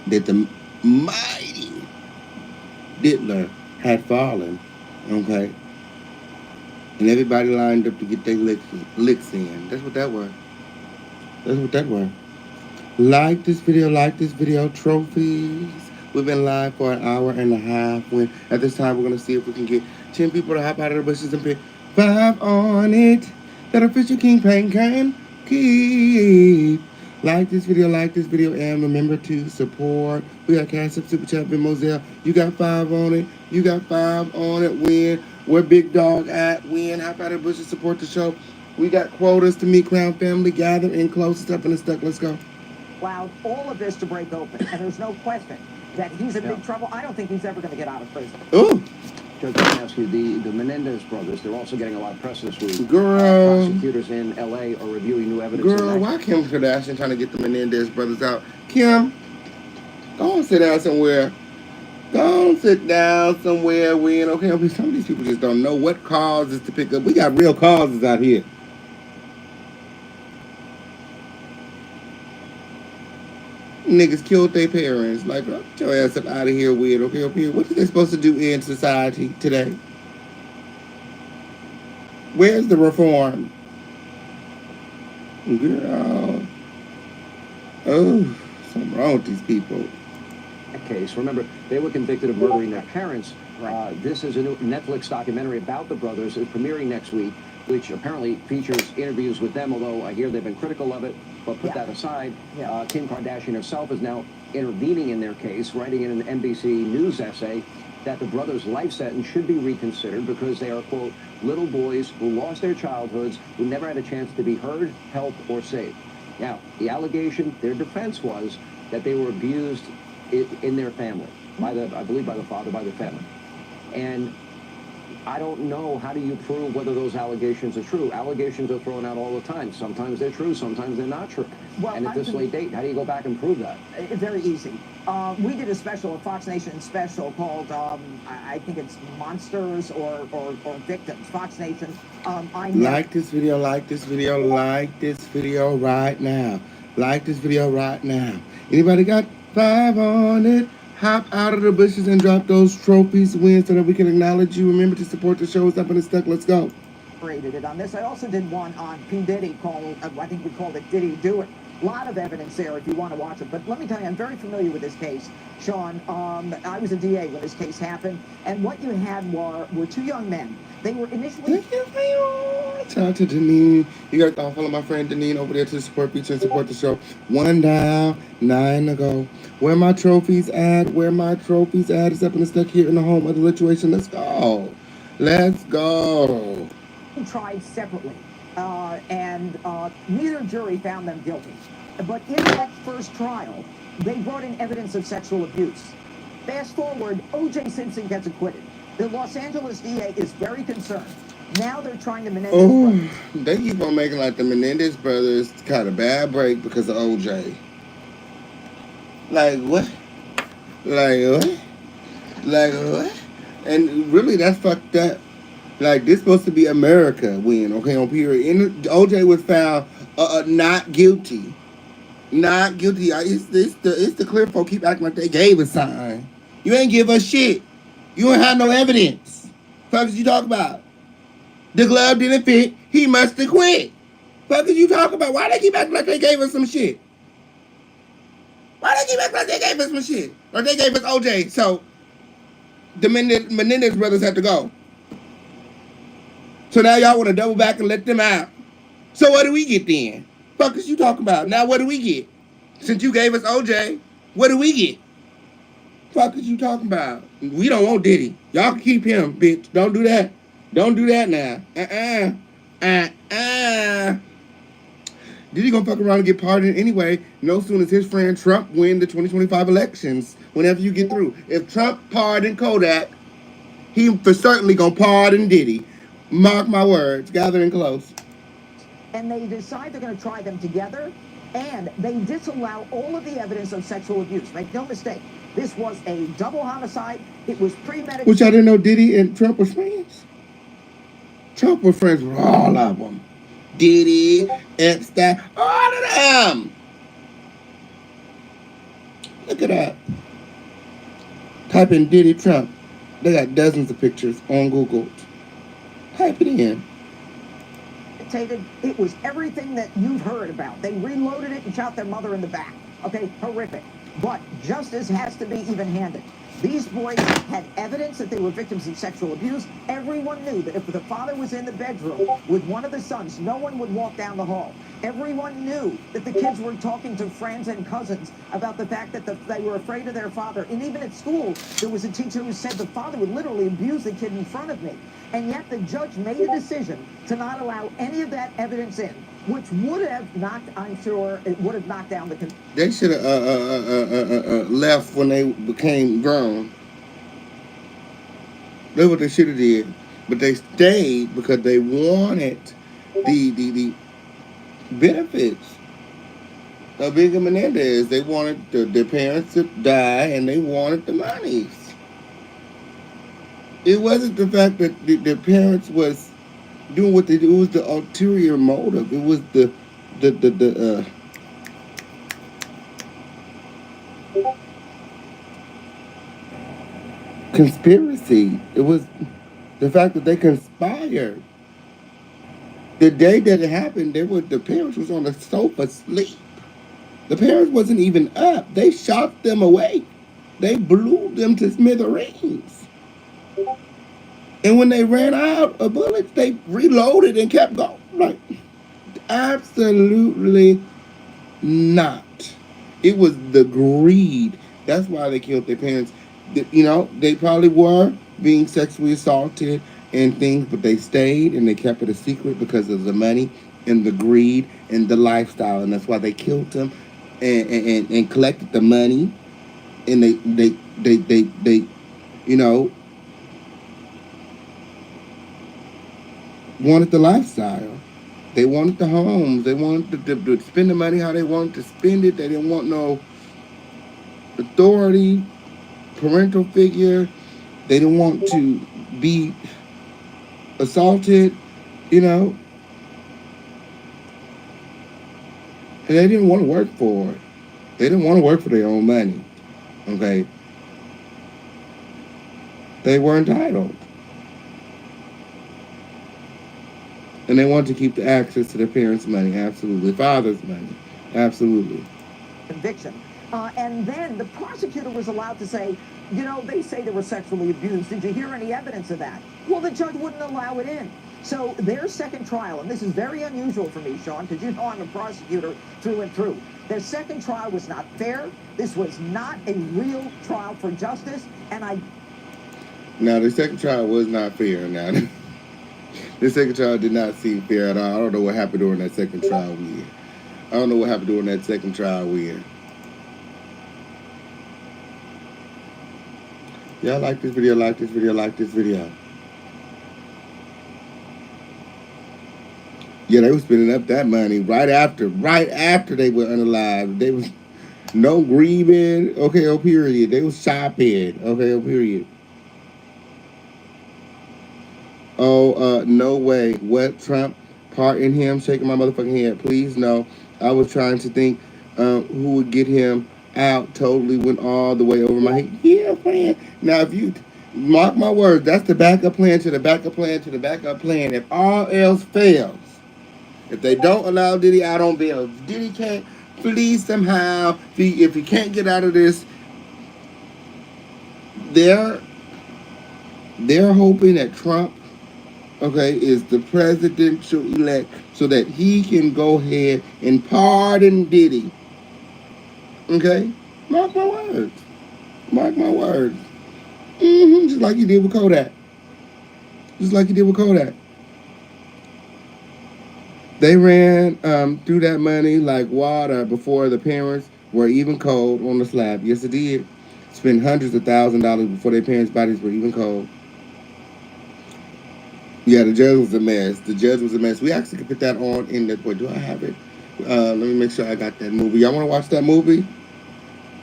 that the mighty Diddler had fallen. Okay. And everybody lined up to get their licks in. That's what that was. That's what that was. Like this video, trophies. We've been live for an hour and a half. When at this time, we're going to see if we can get 10 people to hop out of the bushes and pick 5 on it that official Kingpin can keep. Like this video, and remember to support. We got Cassie, Super Chat, and Moselle. You got 5 on it. You got 5 on it. Win. Where Big Dog at? Win. Hop out of the bushes, support the show. We got quotas to meet Crown Family, gather in close, step in the stuck. Let's go. Allowed all of this to break open, and there's no question that he's in big trouble. I don't think he's ever going to get out of prison. Ooh. Judge, let me ask you, the Menendez brothers, they're also getting a lot of press this week. Girl. Prosecutors in L.A. are reviewing new evidence. Girl, why Kim Kardashian trying to get the Menendez brothers out? Kim, go and sit down somewhere. Go and sit down somewhere. Okay, some of these people just don't know what causes to pick up. We got real causes out here. Niggas killed their parents. Like, get your ass up out of here, weird. Okay, up here. What are they supposed to do in society today? Where's the reform? Girl. Oh, something wrong with these people. Case. Remember, they were convicted of murdering their parents. This is a new Netflix documentary about the brothers. It's premiering next week, which apparently features interviews with them, although I hear they've been critical of it. But put that aside, Kim Kardashian herself is now intervening in their case, writing in an NBC News essay that the brothers' life sentence should be reconsidered because they are, quote, little boys who lost their childhoods, who never had a chance to be heard, helped, or saved. Now, the allegation, their defense was that they were abused in their family, I believe by the father, by the family. And I don't know, how do you prove whether those allegations are true? Allegations are thrown out all the time. Sometimes they're true, sometimes they're not true. Well, and at this late date, how do you go back and prove that? Very easy. We did a special, a Fox Nation special called, I think it's Monsters or Victims, Fox Nation. Like this video, like this video, like this video right now. Like this video right now. Anybody got 5 on it? Hop out of the bushes and drop those trophies, win, so that we can acknowledge you. Remember to support the show. It's up in the stuck. Let's go. Rated it on this. I also did one on P. Diddy called, I think we called it Diddy Do It. A lot of evidence there if you want to watch it. But let me tell you, I'm very familiar with this case, Sean. I was a DA when this case happened. And what you had were 2 young men. They were initially... Shout out to Deneen. You got to follow my friend Deneen over there to support feature and support the show. 1 down, 9 to go. Where my trophies at? Where my trophies at? It's up in the stuck here in the home of the lituation. Let's go. Let's go. Tried separately, and neither jury found them guilty. But in that first trial, they brought in evidence of sexual abuse. Fast forward, O.J. Simpson gets acquitted. The Los Angeles DA is very concerned. Now they're trying to Menendez brothers. They keep on making like the Menendez brothers kind of bad break because of O.J. Like what? Like what? Like what? And really, that's fucked up. Like, this supposed to be America win, okay, on period. And OJ was found not guilty. Not guilty. It's the clear folk keep acting like they gave a sign. You ain't give us shit. You don't have no evidence. Fuck is you talk about? The glove didn't fit. He must have quit. Fuck is you talk about? Why they keep acting like they gave us some shit? Why they keep acting like they gave us some shit? Or they gave us OJ, so the Menendez brothers have to go. So now y'all want to double back and let them out. So what do we get then? Fuck is you talking about? Now what do we get? Since you gave us OJ, what do we get? Fuck is you talking about? We don't want Diddy. Y'all can keep him, bitch. Don't do that. Don't do that now. Diddy gonna fuck around and get pardoned anyway. No sooner as his friend Trump win the 2025 elections. Whenever you get through. If Trump pardoned Kodak, he for certainly gonna pardon Diddy. Mark my words. Gathering close. And they decide they're going to try them together, and they disallow all of the evidence of sexual abuse. Make no mistake. This was a double homicide. It was premeditated. Which I didn't know Diddy and Trump were friends. Trump was friends with all of them. Diddy, Epstein, all of them. Look at that. Type in Diddy Trump. They got dozens of pictures on Google. Type it in. It was everything that you've heard about. They reloaded it and shot their mother in the back. Okay, horrific. But justice has to be even-handed. These boys had evidence that they were victims of sexual abuse. Everyone knew that if the father was in the bedroom with one of the sons, no one would walk down the hall. Everyone knew that the kids were talking to friends and cousins about the fact that they were afraid of their father. And even at school, there was a teacher who said the father would literally abuse the kid in front of me. And yet the judge made a decision to not allow any of that evidence in, which would have knocked, I'm sure, it would have knocked down the... They should have left when they became grown. That's what they should have did. But they stayed because they wanted the benefits of being Menendez. They wanted their parents to die, and they wanted the monies. It wasn't the fact that their parents was doing what they do. It was the ulterior motive. It was the conspiracy. It was the fact that they conspired. The day that it happened, the parents was on the sofa asleep. The parents wasn't even up. They shot them away. They blew them to smithereens. And when they ran out of bullets, they reloaded and kept going. Like, absolutely not. It was the greed. That's why they killed their parents. You know, they probably were being sexually assaulted and things, but they stayed and they kept it a secret because of the money and the greed and the lifestyle. And that's why they killed them and collected the money. And they you know, wanted the lifestyle. They wanted the homes. They wanted to spend the money how they wanted to spend it. They didn't want no authority, parental figure. They didn't want to be assaulted, you know. And they didn't want to work for it. They didn't want to work for their own money. Okay. They were entitled. And they wanted to keep the access to their parents' money, absolutely. Father's money, absolutely. Conviction. And then the prosecutor was allowed to say, you know, they say they were sexually abused. Did you hear any evidence of that? Well, the judge wouldn't allow it in. So their second trial, and this is very unusual for me, Sean, because you know I'm a prosecutor through and through. Their second trial was not fair. This was not a real trial for justice. And Now, the second trial was not fair. Now, the second trial did not seem fair at all. I don't know what happened during that second trial weird. I don't know what happened during that second trial weird. Y'all like this video, like this video, like this video. Yeah, they were spending up that money right after they were unalive. They was no grieving, okay, oh period. They was shopping, okay, oh period. Oh, no way. What, Trump? Pardon him, shaking my motherfucking head. Please, no. I was trying to think who would get him out. Totally went all the way over my head. Yeah, man. Now, if you mark my words, that's the backup plan to the backup plan to the backup plan. If all else fails, if they don't allow Diddy out on bail, if Diddy can't flee somehow, if he can't get out of this, they're hoping that Trump, okay, is the presidential elect so that he can go ahead and pardon Diddy. Okay? Mark my words. Mark my words. Just like he did with Kodak. Just like he did with Kodak. They ran through that money like water before the parents were even cold on the slab. Yes, it did. Spent hundreds of thousands of dollars before their parents' bodies were even cold. Yeah, the judge was a mess. The judge was a mess. We actually could put that on in the... Wait, do I have it? Let me make sure I got that movie. Y'all want to watch that movie?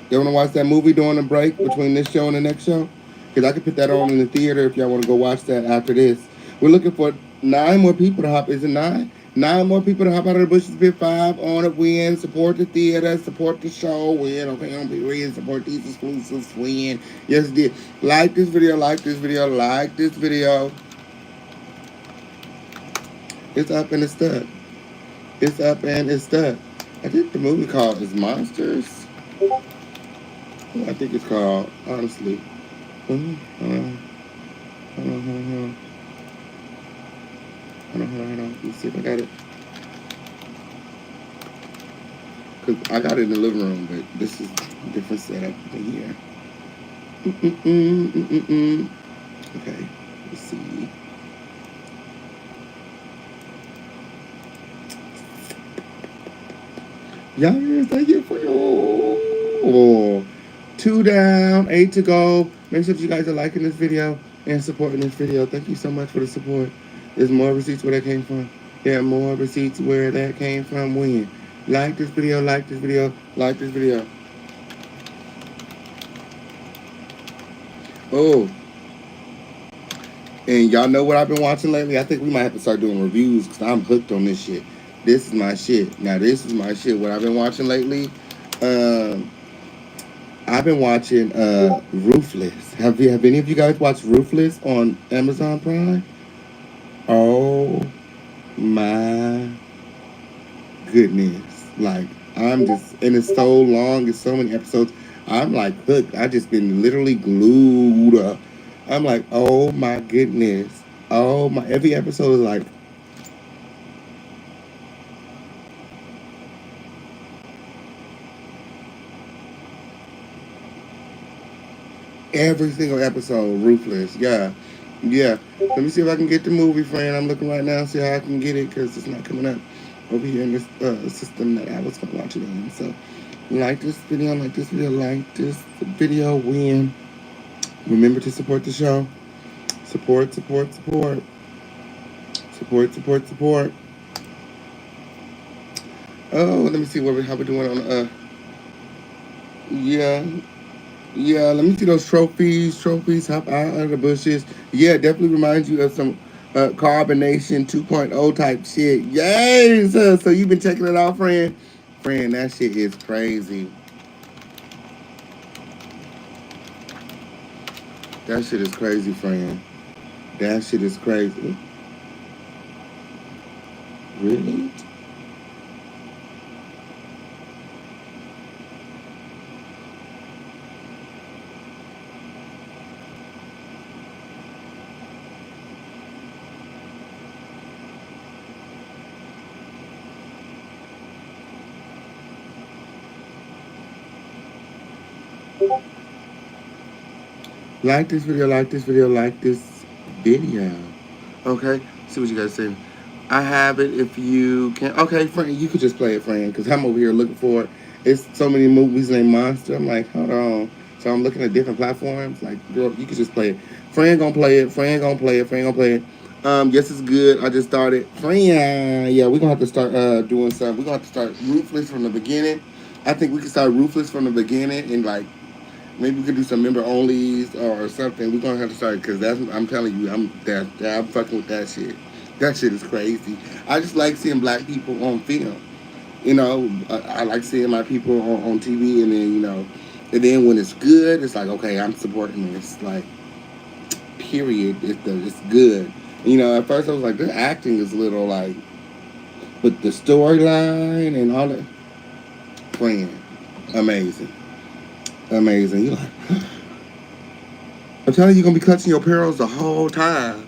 Y'all want to watch that movie during the break between this show and the next show? Because I could put that on in the theater if y'all want to go watch that after this. We're looking for 9 more people to hop. Is it 9? 9 more people to hop out of the bushes. Bit 5 on it. Win. Support the theater. Support the show. Win. Okay, on win. Support these exclusives. Win. Yes, it did. Like this video. Like this video. Like this video. It's up and it's stuck. It's up and it's stuck. I think the movie called is Monsters. I think it's called, honestly. Hold on. Let's see if I got it. Because I got it in the living room, but this is a different setup than here. Okay, let's see. Yes, thank you for your 2 down, 8 to go. Make sure that you guys are liking this video and supporting this video. Thank you so much for the support. There's more receipts where that came from. There are more receipts where that came from when. Like this video, like this video, like this video. Oh. And y'all know what I've been watching lately? I think we might have to start doing reviews because I'm hooked on this shit. This is my shit. Now, this is my shit. What I've been watching lately, I've been watching Ruthless. Have any of you guys watched Ruthless on Amazon Prime? Oh my goodness. Like, I'm just, and it's so long, it's so many episodes. I'm like hooked. I just been literally glued. I'm like, oh my goodness. Oh my, every episode is like, every single episode, Ruthless. Yeah. Let me see if I can get the movie, friend. I'm looking right now, see how I can get it, because it's not coming up over here in this system that I was going to watch it in. So, like this video, like this video, win. Remember to support the show. Support. Oh, let me see how we're doing on, yeah, let me see those trophies, hop out of the bushes. Yeah, definitely reminds you of some Carbonation 2.0 type shit. Yay! So you've been checking it out, friend? Friend, that shit is crazy. That shit is crazy, friend. That shit is crazy. Really? Like this video, like this video. Okay, see what you guys say. I have it if you can. Okay, friend, you could just play it, friend, because I'm over here looking for it. It's so many movies named Monster. I'm like, hold on. So I'm looking at different platforms. Like, girl, you could just play it. Friend gonna play it. Yes, it's good. I just started. Friend, yeah, we're gonna have to start doing something. We're gonna have to start Ruthless from the beginning. I think we can start Ruthless from the beginning and like, maybe we could do some member onlys or something. We're gonna have to start because I'm telling you, I'm fucking with that shit. That shit is crazy. I just like seeing black people on film. You know, I like seeing my people on TV, and then and then when it's good, it's like, okay, I'm supporting this. Like, period. It's good. At first I was like, the acting is a little like, but the storyline and all that, friend, amazing. You're like, I'm telling you, you're going to be clutching your pearls the whole time.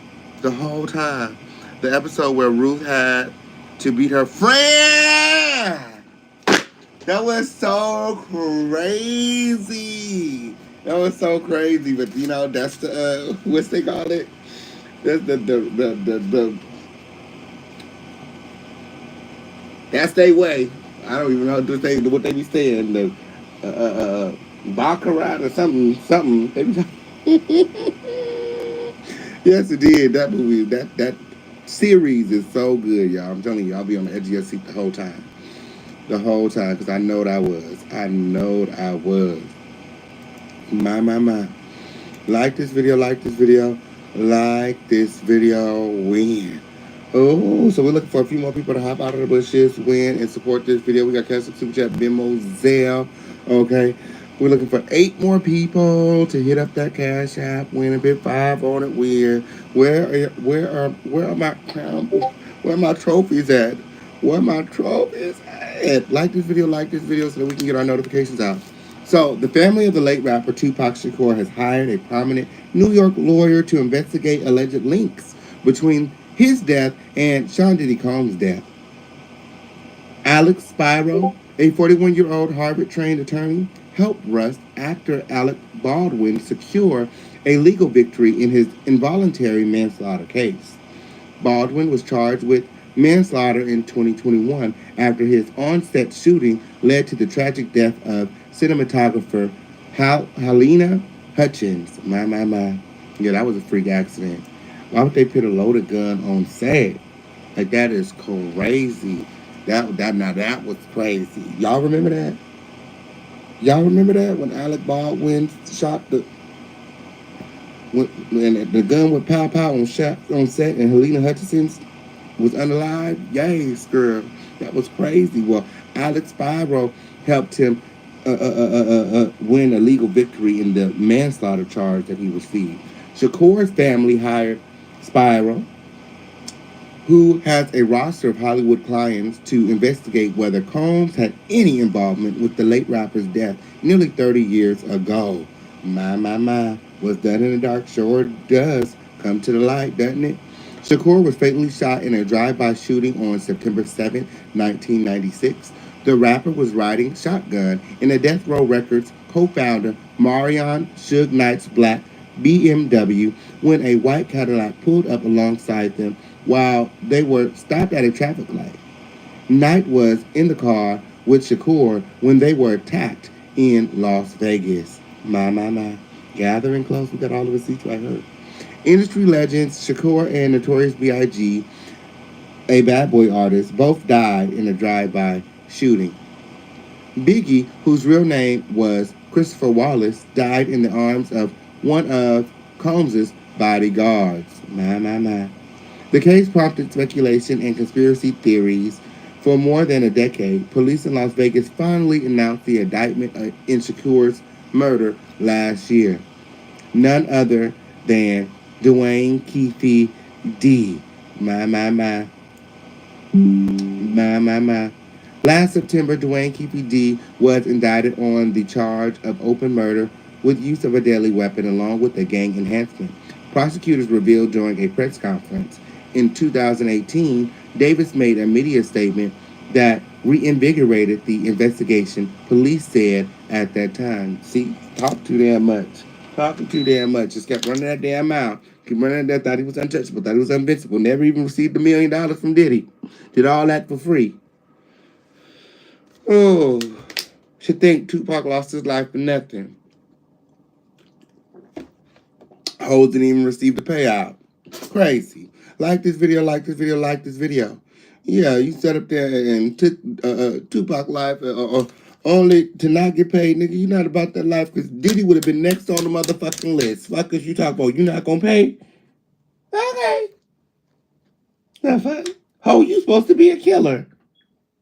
The episode where Ruth had to beat her friend. That was so crazy. But that's the, what's they call it? That's the that's their way. I don't even know what they be saying. The Baccarat or something. They be yes, it did. That movie, that series is so good, y'all. I'm telling you, I'll be on the edge of your seat the whole time, because I know I was. My. Like this video. Win. Oh, so we're looking for a few more people to hop out of the bushes, win, and support this video. We got Cassie, Super Chat, Venmo, Zelle. Okay. We're looking for 8 more people to hit up that Cash App, win a big 5 on it. Where are my crown? Where are my trophies at? Like this video so that we can get our notifications out. So, the family of the late rapper Tupac Shakur has hired a prominent New York lawyer to investigate alleged links between his death and Sean Diddy Combs' death. Alex Spiro, a 41-year-old Harvard-trained attorney, helped Rust actor Alec Baldwin secure a legal victory in his involuntary manslaughter case. Baldwin was charged with manslaughter in 2021 after his on-set shooting led to the tragic death of cinematographer Helena Hutchins. My. Yeah, that was a freak accident. Why would they put a loaded gun on set? Like, that is crazy. That was crazy. Y'all remember that? Y'all remember that when Alec Baldwin shot when the gun with pow on set and Helena Hutchins was unalive? Yes, girl. That was crazy. Well, Alex Spiro helped him win a legal victory in the manslaughter charge that he received. Shakur's family hired Spiro, who has a roster of Hollywood clients, to investigate whether Combs had any involvement with the late rapper's death nearly 30 years ago. My. Was done in the dark? Sure does come to the light, doesn't it? Shakur was fatally shot in a drive-by shooting on September 7, 1996. The rapper was riding shotgun in a Death Row Records co-founder Marion Suge Knight's black BMW when a white Cadillac pulled up alongside them while they were stopped at a traffic light. Knight was in the car with Shakur when they were attacked in Las Vegas. My. Gathering close, we got all the receipts right here. Industry legends Shakur and Notorious B.I.G., a bad boy artist, both died in a drive-by shooting. Biggie, whose real name was Christopher Wallace, died in the arms of one of Combs' bodyguards. My. The case prompted speculation and conspiracy theories. For more than a decade, police in Las Vegas finally announced the indictment in Shakur's murder last year. None other than Dwayne Keefe D. My. Last September, Dwayne Keefe D. was indicted on the charge of open murder with use of a deadly weapon along with a gang enhancement. Prosecutors revealed during a press conference in 2018, Davis made a media statement that reinvigorated the investigation, police said at that time. See, talk too damn much. Talking too damn much. Just kept running that damn mouth. Keep running that, thought he was untouchable, thought he was invincible, never even received $1 million from Diddy. Did all that for free. Oh, should think Tupac lost his life for nothing. Hoes didn't even receive the payout. Crazy. Like this video, like this video, like this video. Yeah, you sat up there and took Tupac life only to not get paid, nigga. You not about that life, because Diddy would have been next on the motherfucking list. Fuck is you talk about? You not gonna pay? Okay. Not fun. Ho, you supposed to be a killer.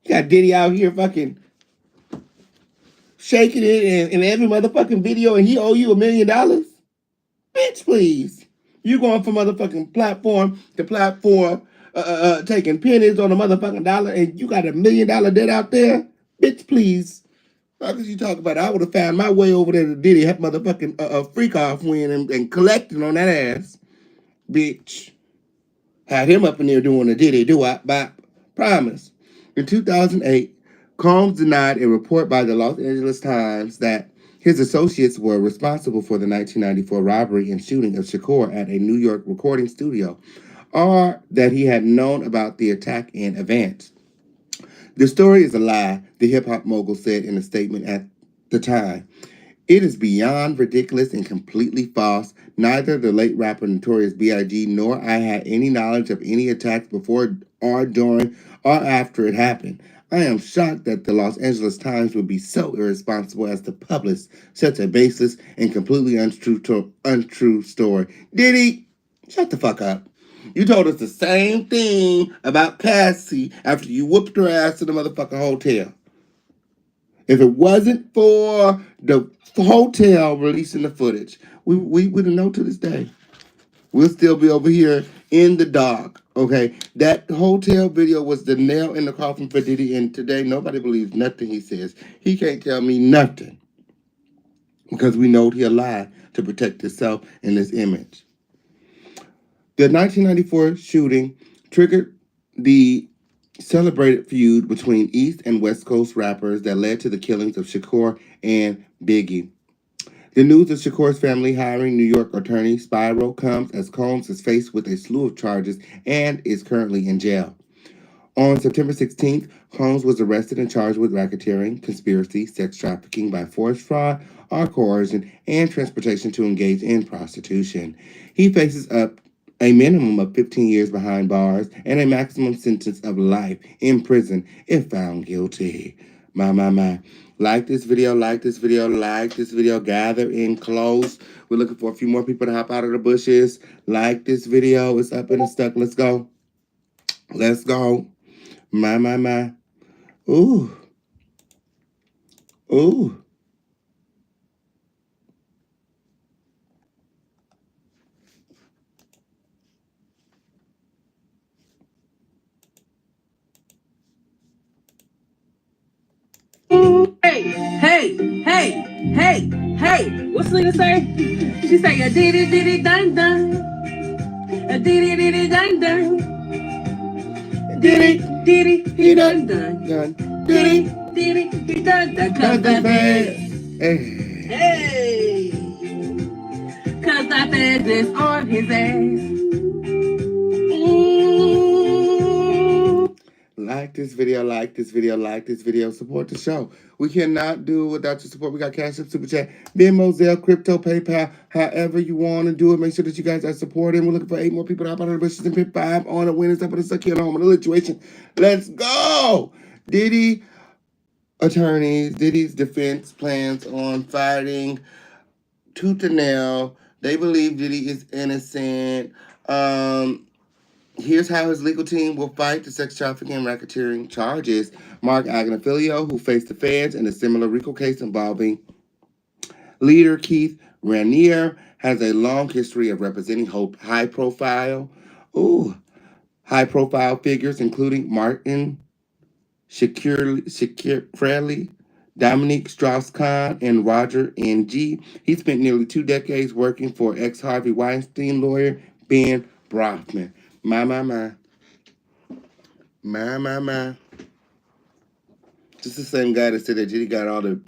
You got Diddy out here fucking shaking it in every motherfucking video, and he owe you $1 million? Bitch, please. You going from motherfucking platform to platform, taking pennies on a motherfucking dollar, and you got $1 million debt out there? Bitch, please. How could you talk about it? I would have found my way over there to Diddy, have motherfucking freak off win and collecting on that ass. Bitch. Had him up in there doing a Diddy do-wop bop. Promise. In 2008, Combs denied a report by the Los Angeles Times that his associates were responsible for the 1994 robbery and shooting of Shakur at a New York recording studio, or that he had known about the attack in advance. The story is a lie, the hip-hop mogul said in a statement at the time. It is beyond ridiculous and completely false. Neither the late rapper Notorious B.I.G. nor I had any knowledge of any attacks before or during or after it happened. I am shocked that the Los Angeles Times would be so irresponsible as to publish such a baseless and completely untrue story. Diddy, shut the fuck up. You told us the same thing about Cassie after you whooped her ass in the motherfucking hotel. If it wasn't for the hotel releasing the footage, we wouldn't know to this day. We'll still be over here in the dark, okay? That hotel video was the nail in the coffin for Diddy, and today nobody believes nothing he says. He can't tell me nothing. because we know he'll lie to protect himself and his image. The 1994 shooting triggered the celebrated feud between East and West Coast rappers that led to the killings of Shakur and Biggie. The news of Shakur's family hiring New York attorney Spyro comes as Combs is faced with a slew of charges and is currently in jail. On September 16th, Combs was arrested and charged with racketeering, conspiracy, sex trafficking by force, fraud, or coercion, and transportation to engage in prostitution. He faces up a minimum of 15 years behind bars and a maximum sentence of life in prison if found guilty. My. Like this video, like this video, like this video. Gather in close. We're looking for a few more people to hop out of the bushes. Like this video. It's up and it's stuck. Let's go. Let's go. My. Ooh. Ooh. Hey. What's Lena say? She say a diddy dun dun. A diddy dun dun. Diddy he dun dun. Diddy he dun dun. Cause that bad. Hey. Cause that bad is on his ass. Like this video, like this video, like this video. Support the show. We cannot do without your support. We got Cash App, Super Chat, Venmo, Zelle, Crypto, PayPal, however you want to do it. Make sure that you guys are supporting. We're looking for 8 more people to hop out of the bushes and pick 5 on the winners up of the sucky and home of the situation. Let's go! Diddy attorneys, Diddy's defense plans on fighting tooth and nail. They believe Diddy is innocent. Here's how his legal team will fight the sex trafficking and racketeering charges. Mark Agnafilio, who faced the feds in a similar RICO case involving leader Keith Raniere, has a long history of representing high-profile figures, including Martin Shkreli, Dominique Strauss-Kahn, and Roger N.G. He spent nearly 2 decades working for ex-Harvey Weinstein lawyer Ben Brafman. My. Just the same guy that said that Diddy got all the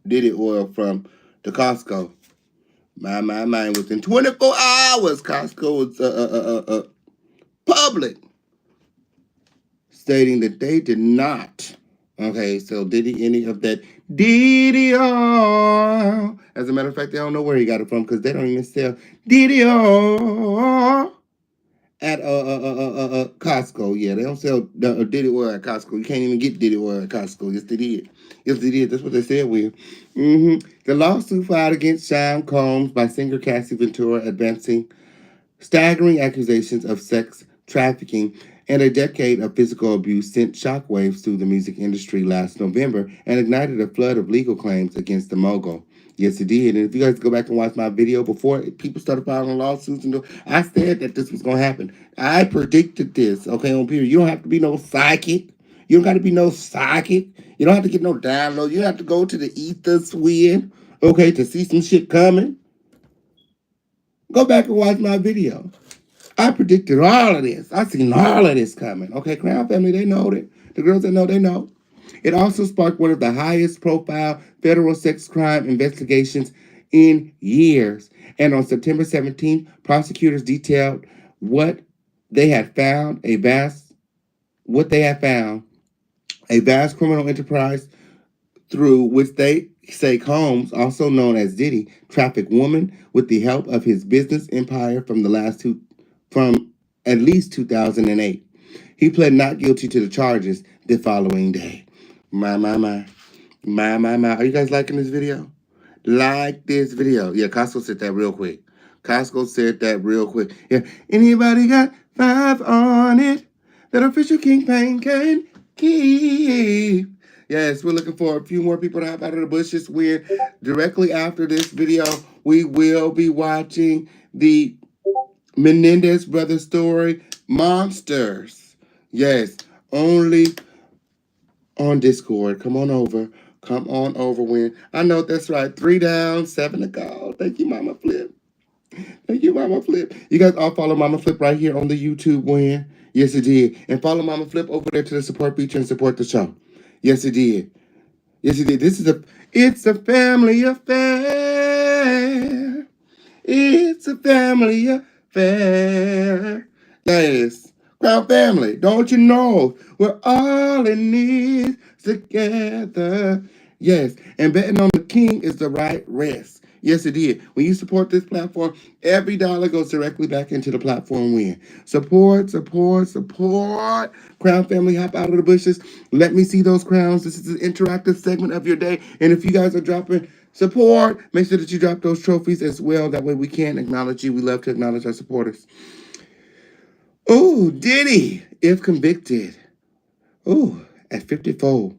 Diddy oil from the Costco. My. Within 24 hours, Costco was public, stating that they did not. Okay, so Diddy any of that Diddy oil. As a matter of fact, they don't know where he got it from because they don't even sell Diddy oil at Costco. Yeah, they don't sell Diddy oil at Costco. You can't even get Diddy oil at Costco. Yes, they did. Yes, they did. That's what they said with. The lawsuit filed against Sean Combs by singer Cassie Ventura advancing staggering accusations of sex trafficking and a decade of physical abuse sent shockwaves through the music industry last November and ignited a flood of legal claims against the mogul. Yes, it did. And if you guys go back and watch my video before people started filing lawsuits, I said that this was going to happen. I predicted this, okay, on period. You don't have to be no psychic. You don't got to be no psychic. You don't have to get no download. You don't have to go to the ether swing, okay, to see some shit coming. Go back and watch my video. I predicted all of this. I seen all of this coming. Okay, Crown Family, they know it. The girls that know, they know. It also sparked one of the highest profile federal sex crime investigations in years. And on September 17th, prosecutors detailed what they had found, a vast criminal enterprise through which they say Combs, also known as Diddy, trafficked women with the help of his business empire from at least 2008. He pled not guilty to the charges the following day. My. Are you guys liking this video? Like this video. Yeah, Costco said that real quick. Yeah. Anybody got 5 on it that official Kingpin can keep? Yes, we're looking for a few more people to hop out of the bushes. We're directly after this video, we will be watching the Menendez brothers story, Monsters. Yes, only on Discord. Come on over. Come on over, Win. I know that's right. 3 down, 7 to go. Thank you, Mama Flip. Thank you, Mama Flip. You guys all follow Mama Flip right here on the YouTube, Win. Yes, it did. And follow Mama Flip over there to the support feature and support the show. Yes, it did. Yes, it did. It's a family affair. It's a family affair. Yes. Crown family, don't you know we're all in this together? Yes. And betting on the king is the right risk. Yes, it did. When you support this platform, every dollar goes directly back into the platform win. Support, support, support. Crown family, hop out of the bushes. Let me see those crowns. This is an interactive segment of your day. And if you guys are dropping support, make sure that you drop those trophies as well. That way we can acknowledge you. We love to acknowledge our supporters. Oh, Diddy, if convicted, at 54,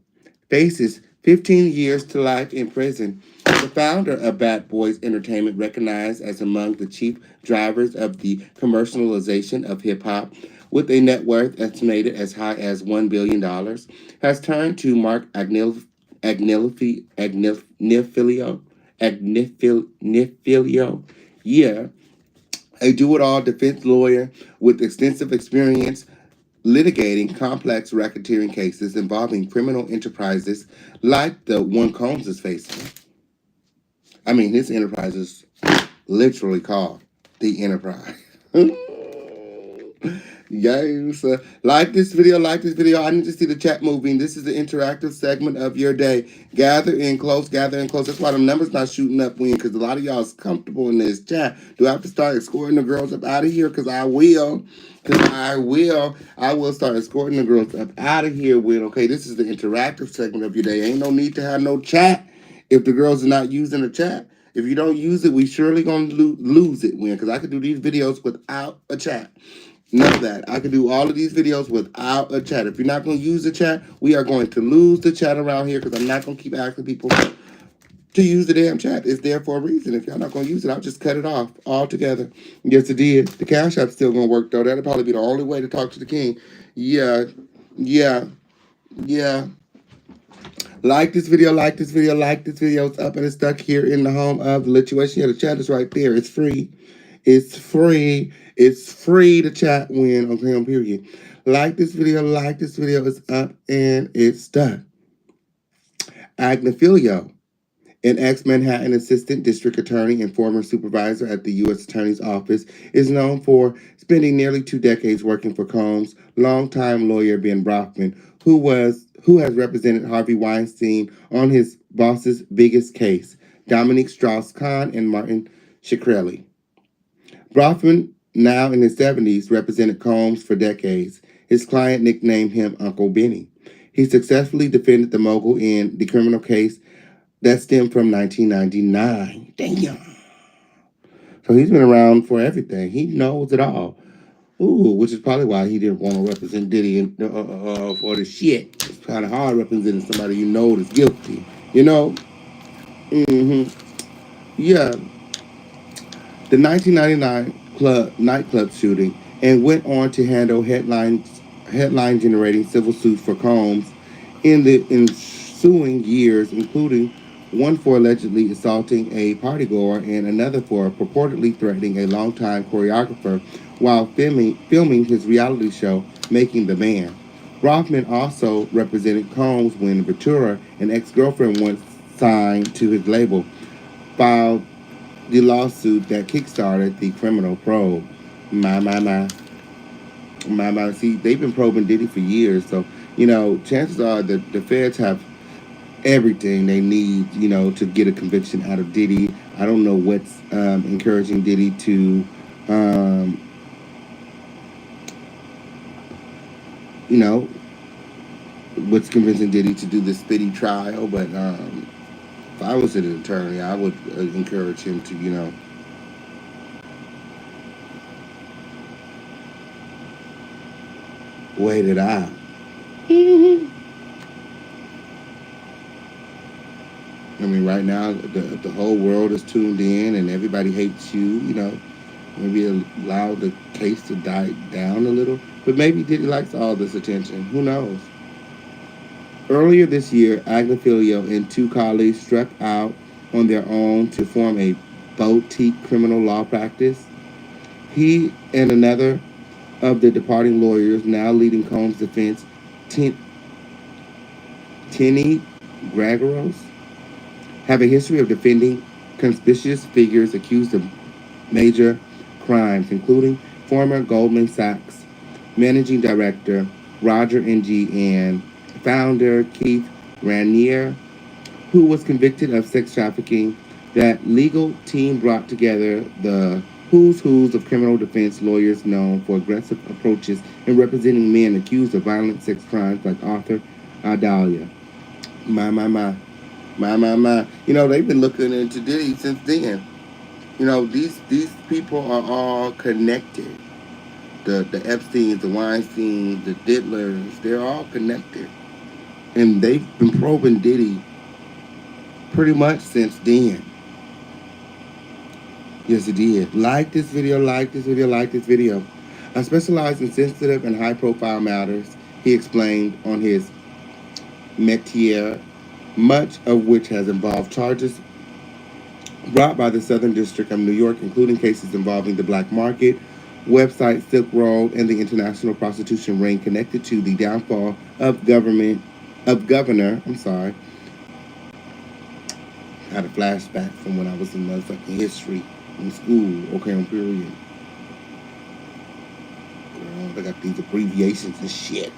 faces 15 years to life in prison. The founder of Bad Boys Entertainment, recognized as among the chief drivers of the commercialization of hip-hop, with a net worth estimated as high as $1 billion, has turned to Mark Agnifilio, a do-it-all defense lawyer with extensive experience litigating complex racketeering cases involving criminal enterprises like the one Combs is facing. I mean, his enterprise is literally called The Enterprise. Yes. Like this video, I need to see the chat moving. This is the interactive segment of your day. Gather in close, gather in close. That's why the numbers not shooting up, Win, because a lot of y'all is comfortable in this chat. Do I have to start escorting the girls up out of here? Because I will. I will start escorting the girls up out of here, Win. Okay, this is the interactive segment of your day. Ain't no need to have no chat if the girls are not using the chat. If you don't use it, we surely gonna lose it, Win, because I could do these videos without a chat. Know that. I can do all of these videos without a chat. If you're not going to use the chat, we are going to lose the chat around here because I'm not going to keep asking people to use the damn chat. It's there for a reason. If y'all not going to use it, I'll just cut it off altogether. Yes, it did. The Cash App's still going to work, though. That'll probably be the only way to talk to the king. Yeah. Like this video. It's up and it's stuck here in the home of the lituation. Yeah, the chat is right there. It's free. It's free to chat, Win, okay, on period. Like this video. It's up and it's stuck. Agnifilio, an ex-Manhattan assistant district attorney and former supervisor at the U.S. Attorney's Office, is known for spending nearly 2 decades working for Combs' longtime lawyer Ben Brafman, who has represented Harvey Weinstein on his boss's biggest case, Dominique Strauss-Kahn and Martin Shkreli. Brafman, now in his 70s, represented Combs for decades. His client nicknamed him Uncle Benny. He successfully defended the mogul in the criminal case that stemmed from 1999. Damn. So he's been around for everything. He knows it all. Ooh, which is probably why he didn't want to represent Diddy for the shit. It's kind of hard representing somebody you know is guilty. You know? Yeah. The 1999 nightclub shooting, and went on to handle headline-generating civil suits for Combs in the ensuing years, including one for allegedly assaulting a partygoer and another for purportedly threatening a longtime choreographer while filming his reality show, Making the Band. Brafman also represented Combs when Ventura, an ex-girlfriend once signed to his label, filed the lawsuit that kickstarted the criminal probe. My. See, they've been probing Diddy for years, so, chances are that the feds have everything they need, to get a conviction out of Diddy. I don't know what's encouraging Diddy to, what's convincing Diddy to do the Speedy trial, but if I was an attorney, I would encourage him to, wait it out. I mean, right now, the whole world is tuned in and everybody hates you, Maybe allow the case to die down a little. But maybe Diddy likes all this attention. Who knows? Earlier this year, Agnifilio and two colleagues struck out on their own to form a boutique criminal law practice. He and another of the departing lawyers now leading Combs' defense, Tenny Gregoros, have a history of defending conspicuous figures accused of major crimes, including former Goldman Sachs managing director Roger Ng and founder Keith Raniere, who was convicted of sex trafficking. That legal team brought together the who's of criminal defense lawyers known for aggressive approaches in representing men accused of violent sex crimes like Arthur Adalia. My. You know, they've been looking into Diddy since then. You know, these people are all connected. The Epsteins, the Weinsteins, the Diddlers, they're all connected. And they've been probing Diddy pretty much since then. Yes, it did. Like this video, like this video, like this video. I specialize in sensitive and high-profile matters, he explained on his métier, much of which has involved charges brought by the Southern District of New York, including cases involving the black market, website Silk Road, and the international prostitution ring connected to the downfall of Governor. I had a flashback from when I was in motherfucking history in school. Okay, on period. Girl, they got these abbreviations and shit.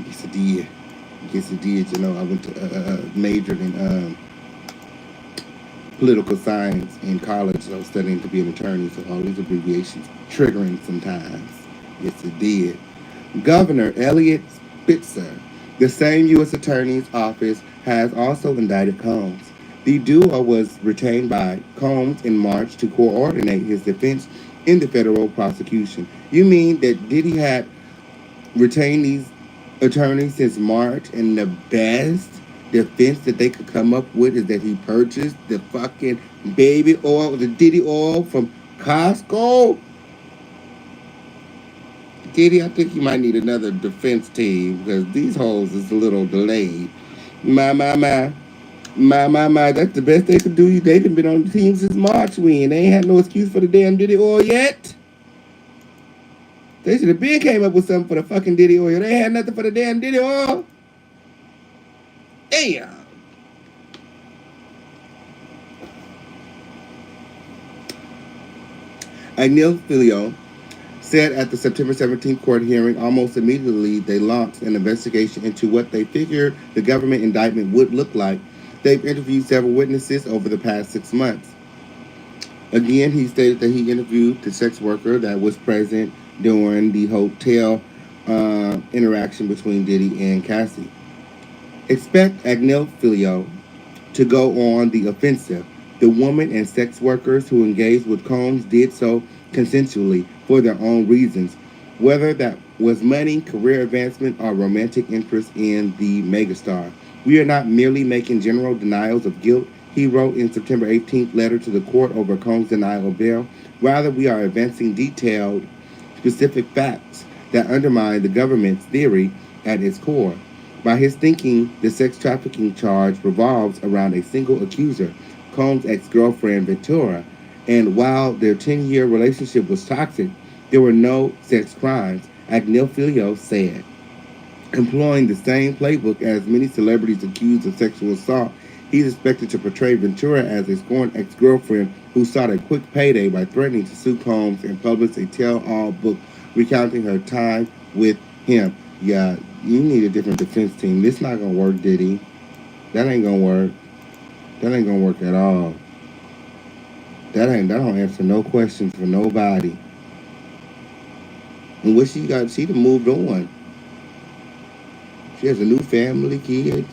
Yes, it did. You know, I went to majored in political science in college. So I was studying to be an attorney, so all these abbreviations triggering sometimes. Yes, it did. Governor Elliot Spitzer, the same U.S. Attorney's Office, has also indicted Combs. The duo was retained by Combs in March to coordinate his defense in the federal prosecution. You mean that Diddy had retained these attorneys since March, and the best defense that they could come up with is that he purchased the fucking baby oil, the Diddy oil from Costco? Diddy, I think you might need another defense team because these hoes is a little delayed. My. That's the best they could do. They've been on the team since March when. They ain't had no excuse for the damn Diddy oil yet. They should have been came up with something for the fucking Diddy oil. They ain't had nothing for the damn Diddy oil. Damn. Agnifilio said at the September 17th court hearing, almost immediately they launched an investigation into what they figured the government indictment would look like. They've interviewed several witnesses over the past 6 months. Again, he stated that he interviewed the sex worker that was present during the hotel interaction between Diddy and Cassie. Expect Agnifilio to go on the offensive. The woman and sex workers who engaged with Combs did so consensually for their own reasons, whether that was money, career advancement, or romantic interest in the megastar. We are not merely making general denials of guilt, he wrote in September 18th letter to the court over Combs' denial of bail. Rather, we are advancing detailed, specific facts that undermine the government's theory at its core. By his thinking, the sex trafficking charge revolves around a single accuser, Combs' ex-girlfriend Ventura, and while their 10-year relationship was toxic, there were no sex crimes, Agnifilio said. Employing the same playbook as many celebrities accused of sexual assault, he's expected to portray Ventura as a scorned ex-girlfriend who sought a quick payday by threatening to sue Combs and publish a tell-all book recounting her time with him. Yeah, you need a different defense team. This not gonna work, Diddy. That ain't gonna work. That ain't gonna work at all. That don't answer no questions for nobody. And what she got, she done moved on. She has a new family, kids.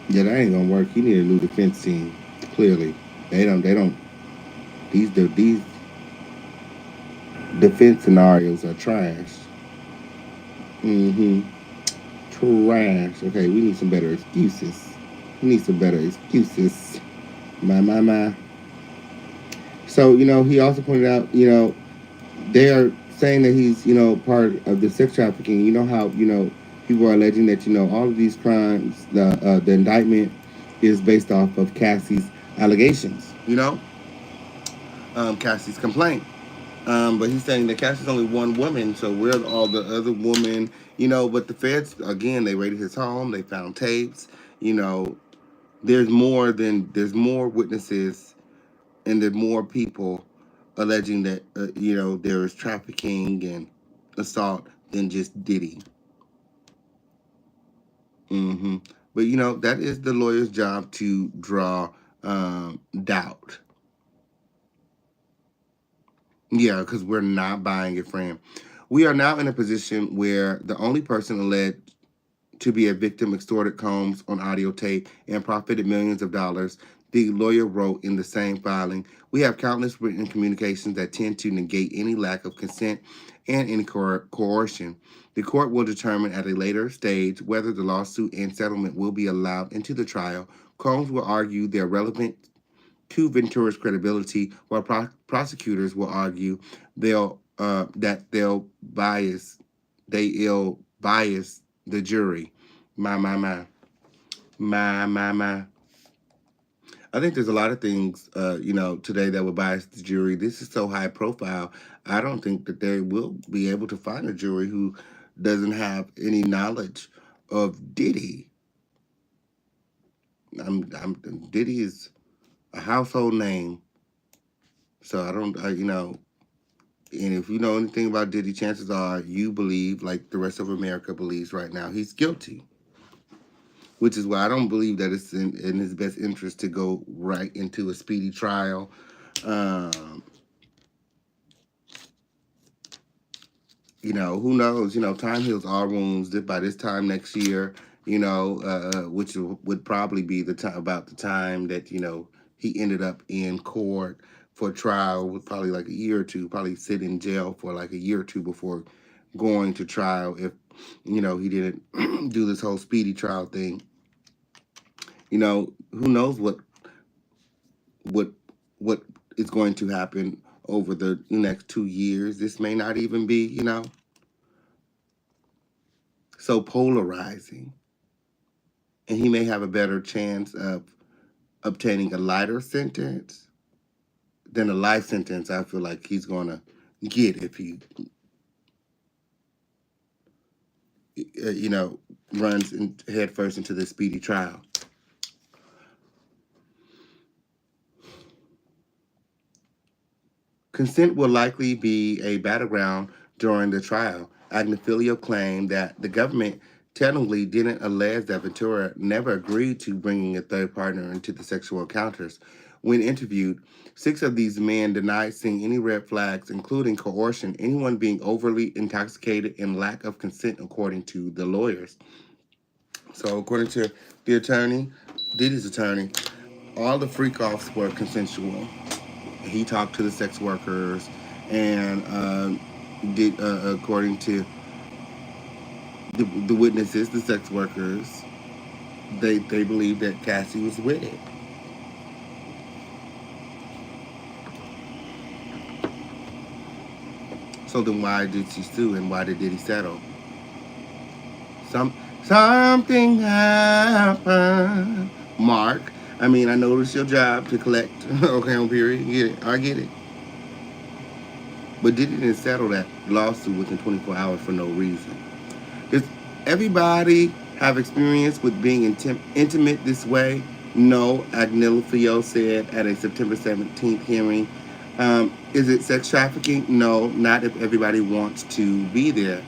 Yeah, that ain't gonna work. You need a new defense team. Clearly. They don't these defense scenarios are trash. Trash. Okay, we need some better excuses. My. So, he also pointed out, they are saying that he's, part of the sex trafficking. You know how, people are alleging that, all of these crimes, the indictment is based off of Cassie's allegations, Cassie's complaint. But he's saying that Cassie's only one woman, so where's all the other women, but the feds, again, they raided his home, they found tapes, there's more witnesses and there's more people alleging that, there is trafficking and assault than just Diddy. But, that is the lawyer's job to draw doubt. Yeah, because we're not buying it, friend. We are now in a position where the only person alleged to be a victim extorted Combs on audio tape and profited millions of dollars, the lawyer wrote in the same filing. We have countless written communications that tend to negate any lack of consent and any coercion. The court will determine at a later stage whether the lawsuit and settlement will be allowed into the trial. Combs will argue they're relevant to Ventura's credibility, while prosecutors will argue they'll bias the jury. My. I think there's a lot of things, today that would bias the jury. This is so high profile. I don't think that they will be able to find a jury who doesn't have any knowledge of Diddy. Diddy is a household name. So and if you know anything about Diddy, chances are you believe, like the rest of America believes right now, he's guilty. Which is why I don't believe that it's in his best interest to go right into a speedy trial. Who knows? Time heals all wounds. By this time next year, which would probably be about the time that, he ended up in court for trial, with probably like a year or two, probably sit in jail for like a year or two before going to trial if, he didn't do this whole speedy trial thing. Who knows what is going to happen over the next 2 years. This may not even be, so polarizing. And he may have a better chance of obtaining a lighter sentence than a life sentence I feel like he's going to get if he, runs headfirst into this speedy trial. Consent will likely be a battleground during the trial. Agnifilio claimed that the government technically didn't allege that Ventura never agreed to bringing a third partner into the sexual encounters. When interviewed, 6 of these men denied seeing any red flags, including coercion, anyone being overly intoxicated, and lack of consent, according to the lawyers. So according to the attorney, Diddy's attorney, all the freak-offs were consensual. He talked to the sex workers, and according to the witnesses, the sex workers, they believe that Cassie was with it. So then why did she sue, and why did Diddy settle? Something happened, Mark. I know it's your job to collect. Okay, on period. Get it. I get it. But Diddy didn't settle that lawsuit within 24 hours for no reason. Does everybody have experience with being intimate this way? No, Agnifilio said at a September 17th hearing. Is it sex trafficking? No, not if everybody wants to be there.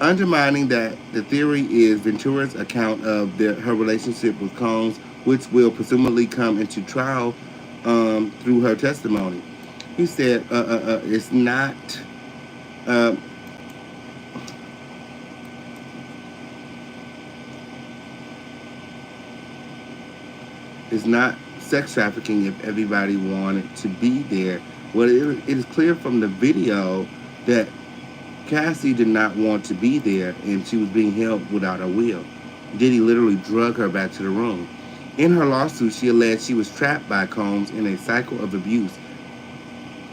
Undermining that, the theory is Ventura's account of her relationship with Combs, which will presumably come into trial through her testimony. He said it's not sex trafficking if everybody wanted to be there. Well, it is clear from the video that Cassie did not want to be there, and she was being held without her will. Diddy literally drug her back to the room. In her lawsuit, she alleged she was trapped by Combs in a cycle of abuse.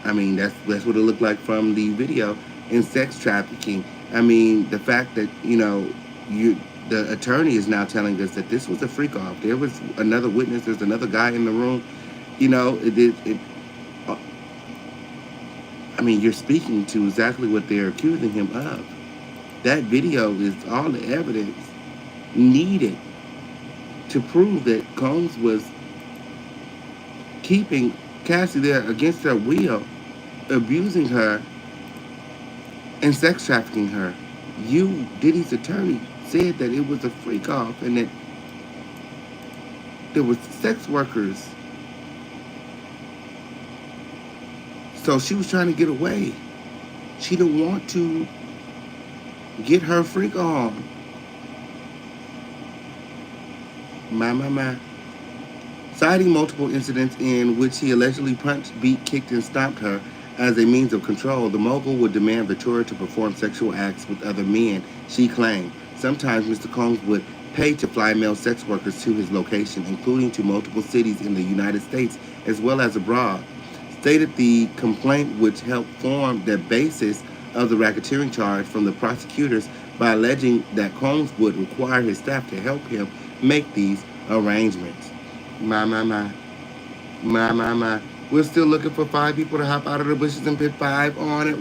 I mean, that's what it looked like from the video. In sex trafficking, I mean, the fact that the attorney is now telling us that this was a freak off. There was another witness. There's another guy in the room. Uh, I mean, you're speaking to exactly what they're accusing him of. That video is all the evidence needed to prove that Combs was keeping Cassie there against her will, abusing her and sex trafficking her. Diddy's attorney, said that it was a freak off and that there was sex workers. So she was trying to get away. She didn't want to get her freak on. My. Citing multiple incidents in which he allegedly punched, beat, kicked, and stomped her as a means of control, the mogul would demand Victoria to perform sexual acts with other men, she claimed. Sometimes Mr. Combs would pay to fly male sex workers to his location, including to multiple cities in the United States as well as abroad. Stated the complaint, which helped form the basis of the racketeering charge from the prosecutors, by alleging that Combs would require his staff to help him make these arrangements. My. We're still looking for 5 people to hop out of the bushes and put 5 on it.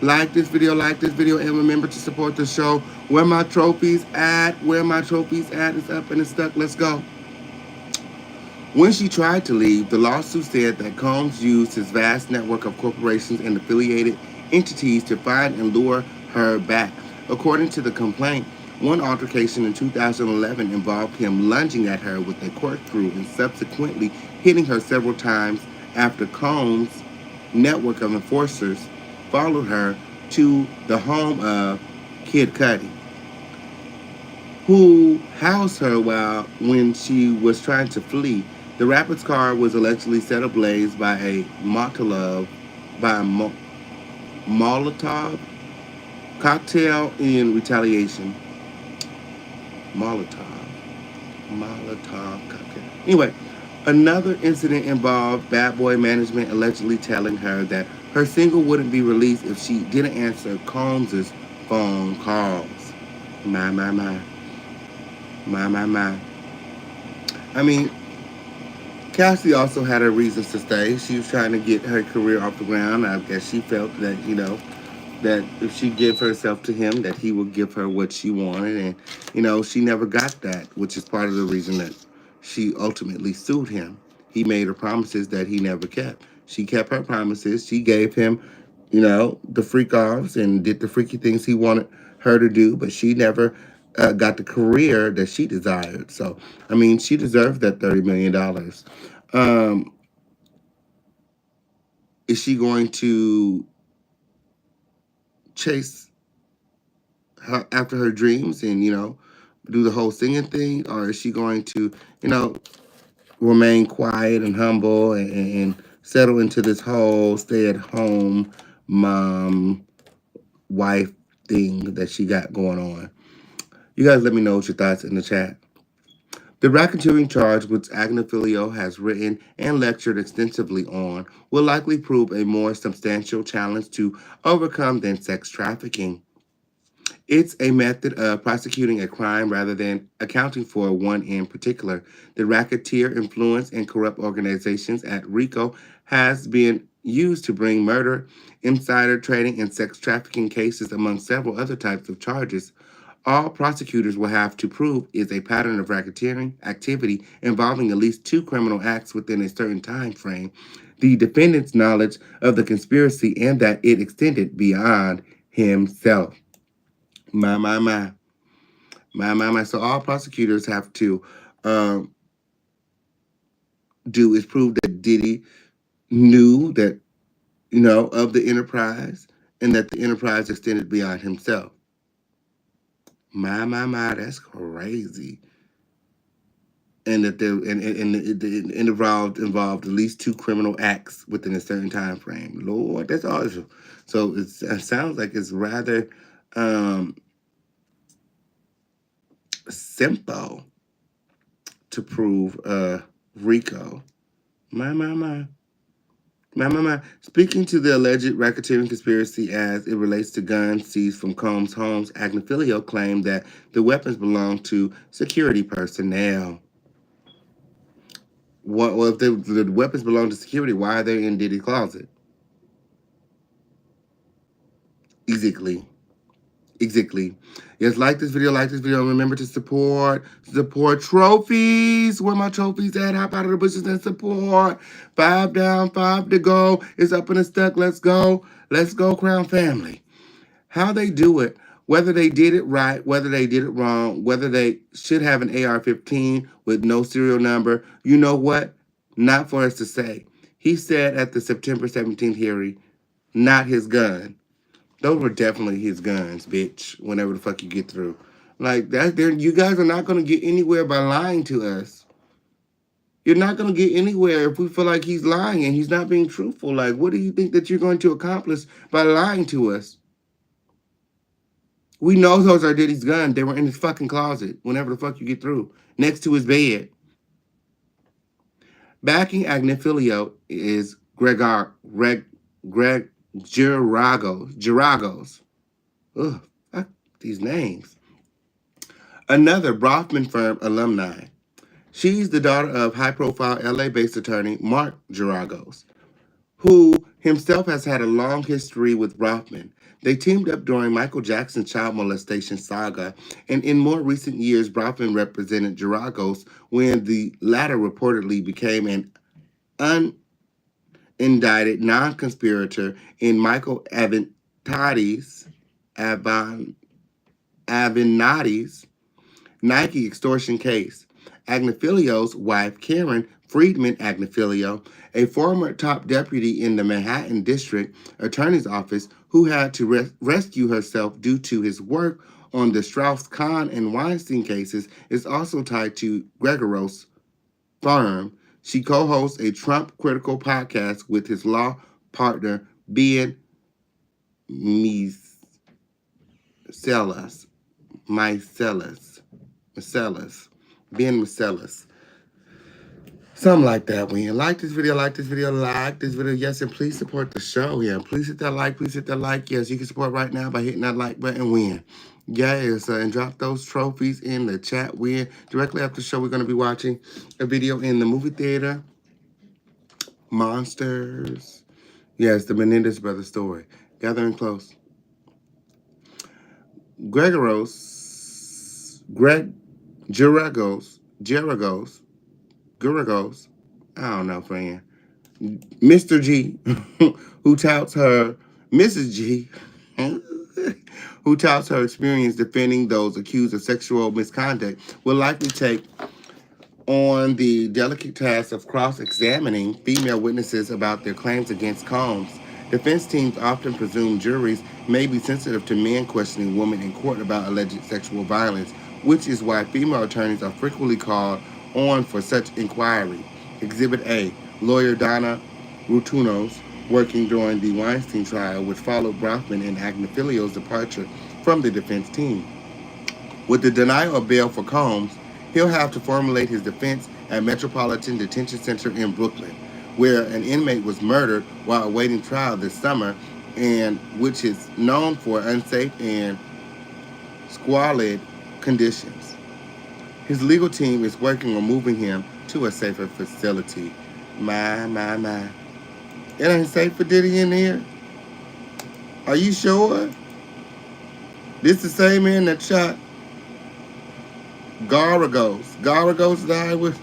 Like this video, and remember to support the show. Where my trophies at? It's up and it's stuck. Let's go. When she tried to leave, the lawsuit said that Combs used his vast network of corporations and affiliated entities to find and lure her back. According to the complaint, one altercation in 2011 involved him lunging at her with a corkscrew and subsequently hitting her several times after Combs' network of enforcers followed her to the home of Kid Cudi, who housed her when she was trying to flee. The rapper's car was allegedly set ablaze by a Molotov cocktail in retaliation. Molotov cocktail. Anyway, another incident involved Bad Boy management allegedly telling her that her single wouldn't be released if she didn't answer Combs' phone calls. My. I mean, Cassie also had her reasons to stay. She was trying to get her career off the ground. I guess she felt that, that if she gave herself to him, that he would give her what she wanted. And, she never got that, which is part of the reason that she ultimately sued him. He made her promises that he never kept. She kept her promises. She gave him, the freak offs and did the freaky things he wanted her to do, but she never got the career that she desired. So, I mean, she deserved that $30 million. Is she going to chase after her dreams and, do the whole singing thing? Or is she going to, remain quiet and humble and settle into this whole stay-at-home mom, wife thing that she got going on? You guys let me know what your thoughts in the chat. The racketeering charge, which Agnifilio has written and lectured extensively on, will likely prove a more substantial challenge to overcome than sex trafficking. It's a method of prosecuting a crime rather than accounting for one in particular. The racketeer influence and corrupt organizations at RICO has been used to bring murder, insider trading, and sex trafficking cases, among several other types of charges. All prosecutors will have to prove is a pattern of racketeering activity involving at least 2 criminal acts within a certain time frame, the defendant's knowledge of the conspiracy, and that it extended beyond himself. My. So all prosecutors have to do is prove that Diddy knew that, of the enterprise and that the enterprise extended beyond himself. My, that's crazy. And that it involved at least 2 criminal acts within a certain time frame. Lord, that's awesome. So it sounds like it's rather simple to prove RICO. My. Speaking to the alleged racketeering conspiracy as it relates to guns seized from Combs' homes, Agnifilio claimed that the weapons belonged to security personnel. Well, if the weapons belong to security, why are they in Diddy's closet? Exactly. Yes, like this video. Remember to support trophies. Where my trophies at? Hop out of the bushes and support. 5 down, 5 to go. It's up and it's stuck. Let's go, Crown Family. How they do it, whether they did it right, whether they did it wrong, whether they should have an AR-15 with no serial number, you know what? Not for us to say. He said at the September 17th hearing, not his gun. Those were definitely his guns, bitch, whenever the fuck you get through. Like, you guys are not going to get anywhere by lying to us. You're not going to get anywhere if we feel like he's lying and he's not being truthful. Like, what do you think that you're going to accomplish by lying to us? We know those are Diddy's guns. They were in his fucking closet whenever the fuck you get through, next to his bed. Backing Agnifilio is Greg Giragos. Ugh, fuck these names. Another Brofman firm alumni. She's the daughter of high-profile LA-based attorney Mark Giragos, who himself has had a long history with Brofman. They teamed up during Michael Jackson's child molestation saga, and in more recent years, Brofman represented Giragos when the latter reportedly became an unindicted non-conspirator in Michael Avenatti's Nike extortion case. Agnifilio's wife, Karen Friedman Agnifilio, a former top deputy in the Manhattan District Attorney's Office who had to rescue herself due to his work on the Strauss-Kahn and Weinstein cases, is also tied to Gregoros' firm. She co-hosts a Trump-critical podcast with his law partner, Ben Meiselas. Ben Meiselas. Something like that. When you like this video, yes, and please support the show. Yeah, please hit that like, Yes, you can support right now by hitting that like button. Win. Yes, and drop those trophies in the chat. Win. Directly after the show, we're going to be watching a video in the movie theater. Monsters. Yes, the Menendez brothers story. Gathering close. Giragos, I don't know, friend. Mr. G, who touts her, Mrs. G, who touts her experience defending those accused of sexual misconduct, will likely take on the delicate task of cross-examining female witnesses about their claims against Combs. Defense teams often presume juries may be sensitive to men questioning women in court about alleged sexual violence, which is why female attorneys are frequently called on for such inquiry. Exhibit A, lawyer Donna Rutunos, working during the Weinstein trial, which followed Brofman and Agnifilio's departure from the defense team. With the denial of bail for Combs, he'll have to formulate his defense at Metropolitan Detention Center in Brooklyn, where an inmate was murdered while awaiting trial this summer, and which is known for unsafe and squalid conditions. His legal team is working on moving him to a safer facility. My. It ain't safe for Diddy in here? Are you sure? This the same man that shot Giragos. Giragos died with.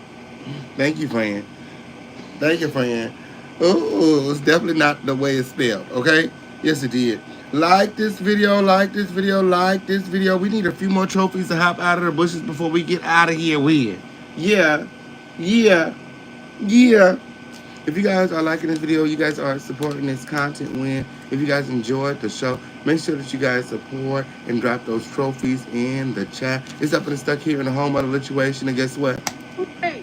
Thank you, friend. Oh, it's definitely not the way it's spelled, okay? Yes, it did. Like this video. We need a few more trophies to hop out of the bushes before we get out of here. Yeah. If you guys are liking this video, you guys are supporting this content. If you guys enjoyed the show, make sure that you guys support and drop those trophies in the chat. It's up and stuck here in the home of the situation, and guess what? Hey.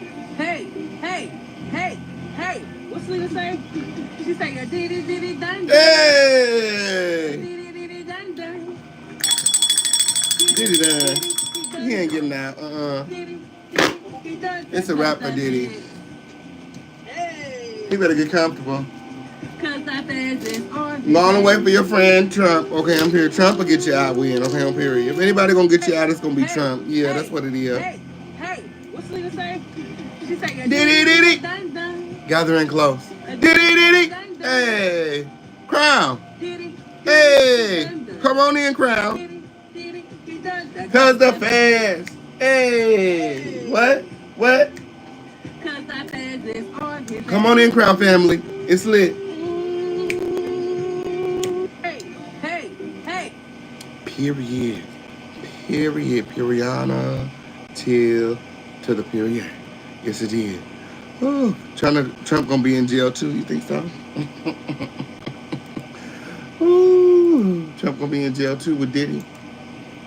What's Lena say? She say, diddy dun dun. Hey! Diddy dun dun. Diddy done. He ain't getting out. It's a wrap for Diddy. He better get comfortable. Cause I said this on. Go on and wait for your friend Trump. Okay, I'm here. Trump will get you out, win. Okay, on period. If anybody gonna get you out, it's gonna be Trump. Yeah, that's what it is. Hey, what's Selena say? She say, Diddy. dun dun. Gathering close. Diddy. Hey, Crown. Hey, come on in, Crown. Cause the fans. Hey, what? Cause I said this on. Come on in, Crown family. It's lit. Hey. Period. Periana. Till to the period. Yes, it is. Oh, Trump gonna be in jail too. You think so? Ooh, Trump gonna be in jail too with Diddy.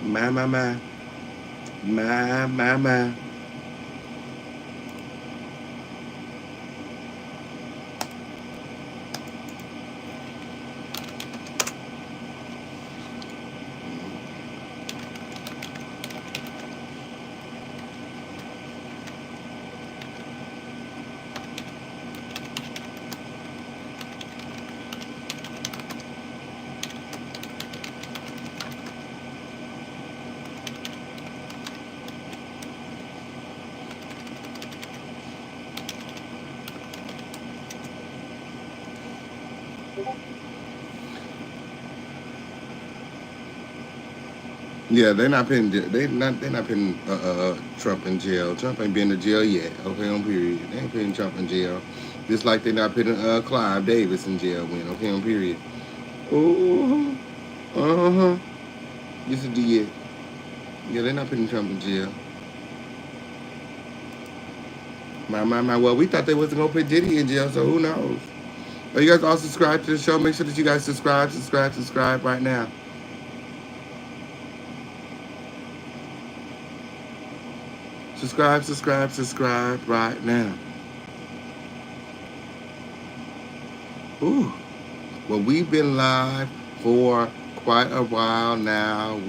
My. Yeah, they're not putting Trump in jail. Trump ain't been to jail yet. Okay, on period. They ain't putting Trump in jail. Just like they're not putting Clive Davis in jail. When okay, on period. Ooh, Yes, it did. Yeah, they're not putting Trump in jail. My. Well, we thought they wasn't gonna put Diddy in jail, so who knows? Oh, you guys all subscribe to the show. Make sure that you guys subscribe right now. Subscribe right now. Ooh. Well, we've been live for quite a while now.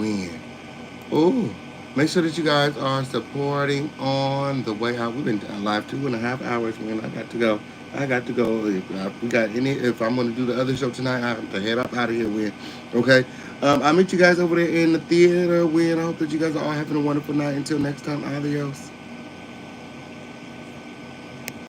Ooh. Make sure that you guys are supporting on the way out. We've been live 2.5 hours. When I got to go. If I'm going to do the other show tonight, I have to head up out of here. Okay. I'll meet you guys over there in the theater. I hope that you guys are all having a wonderful night. Until next time, adios.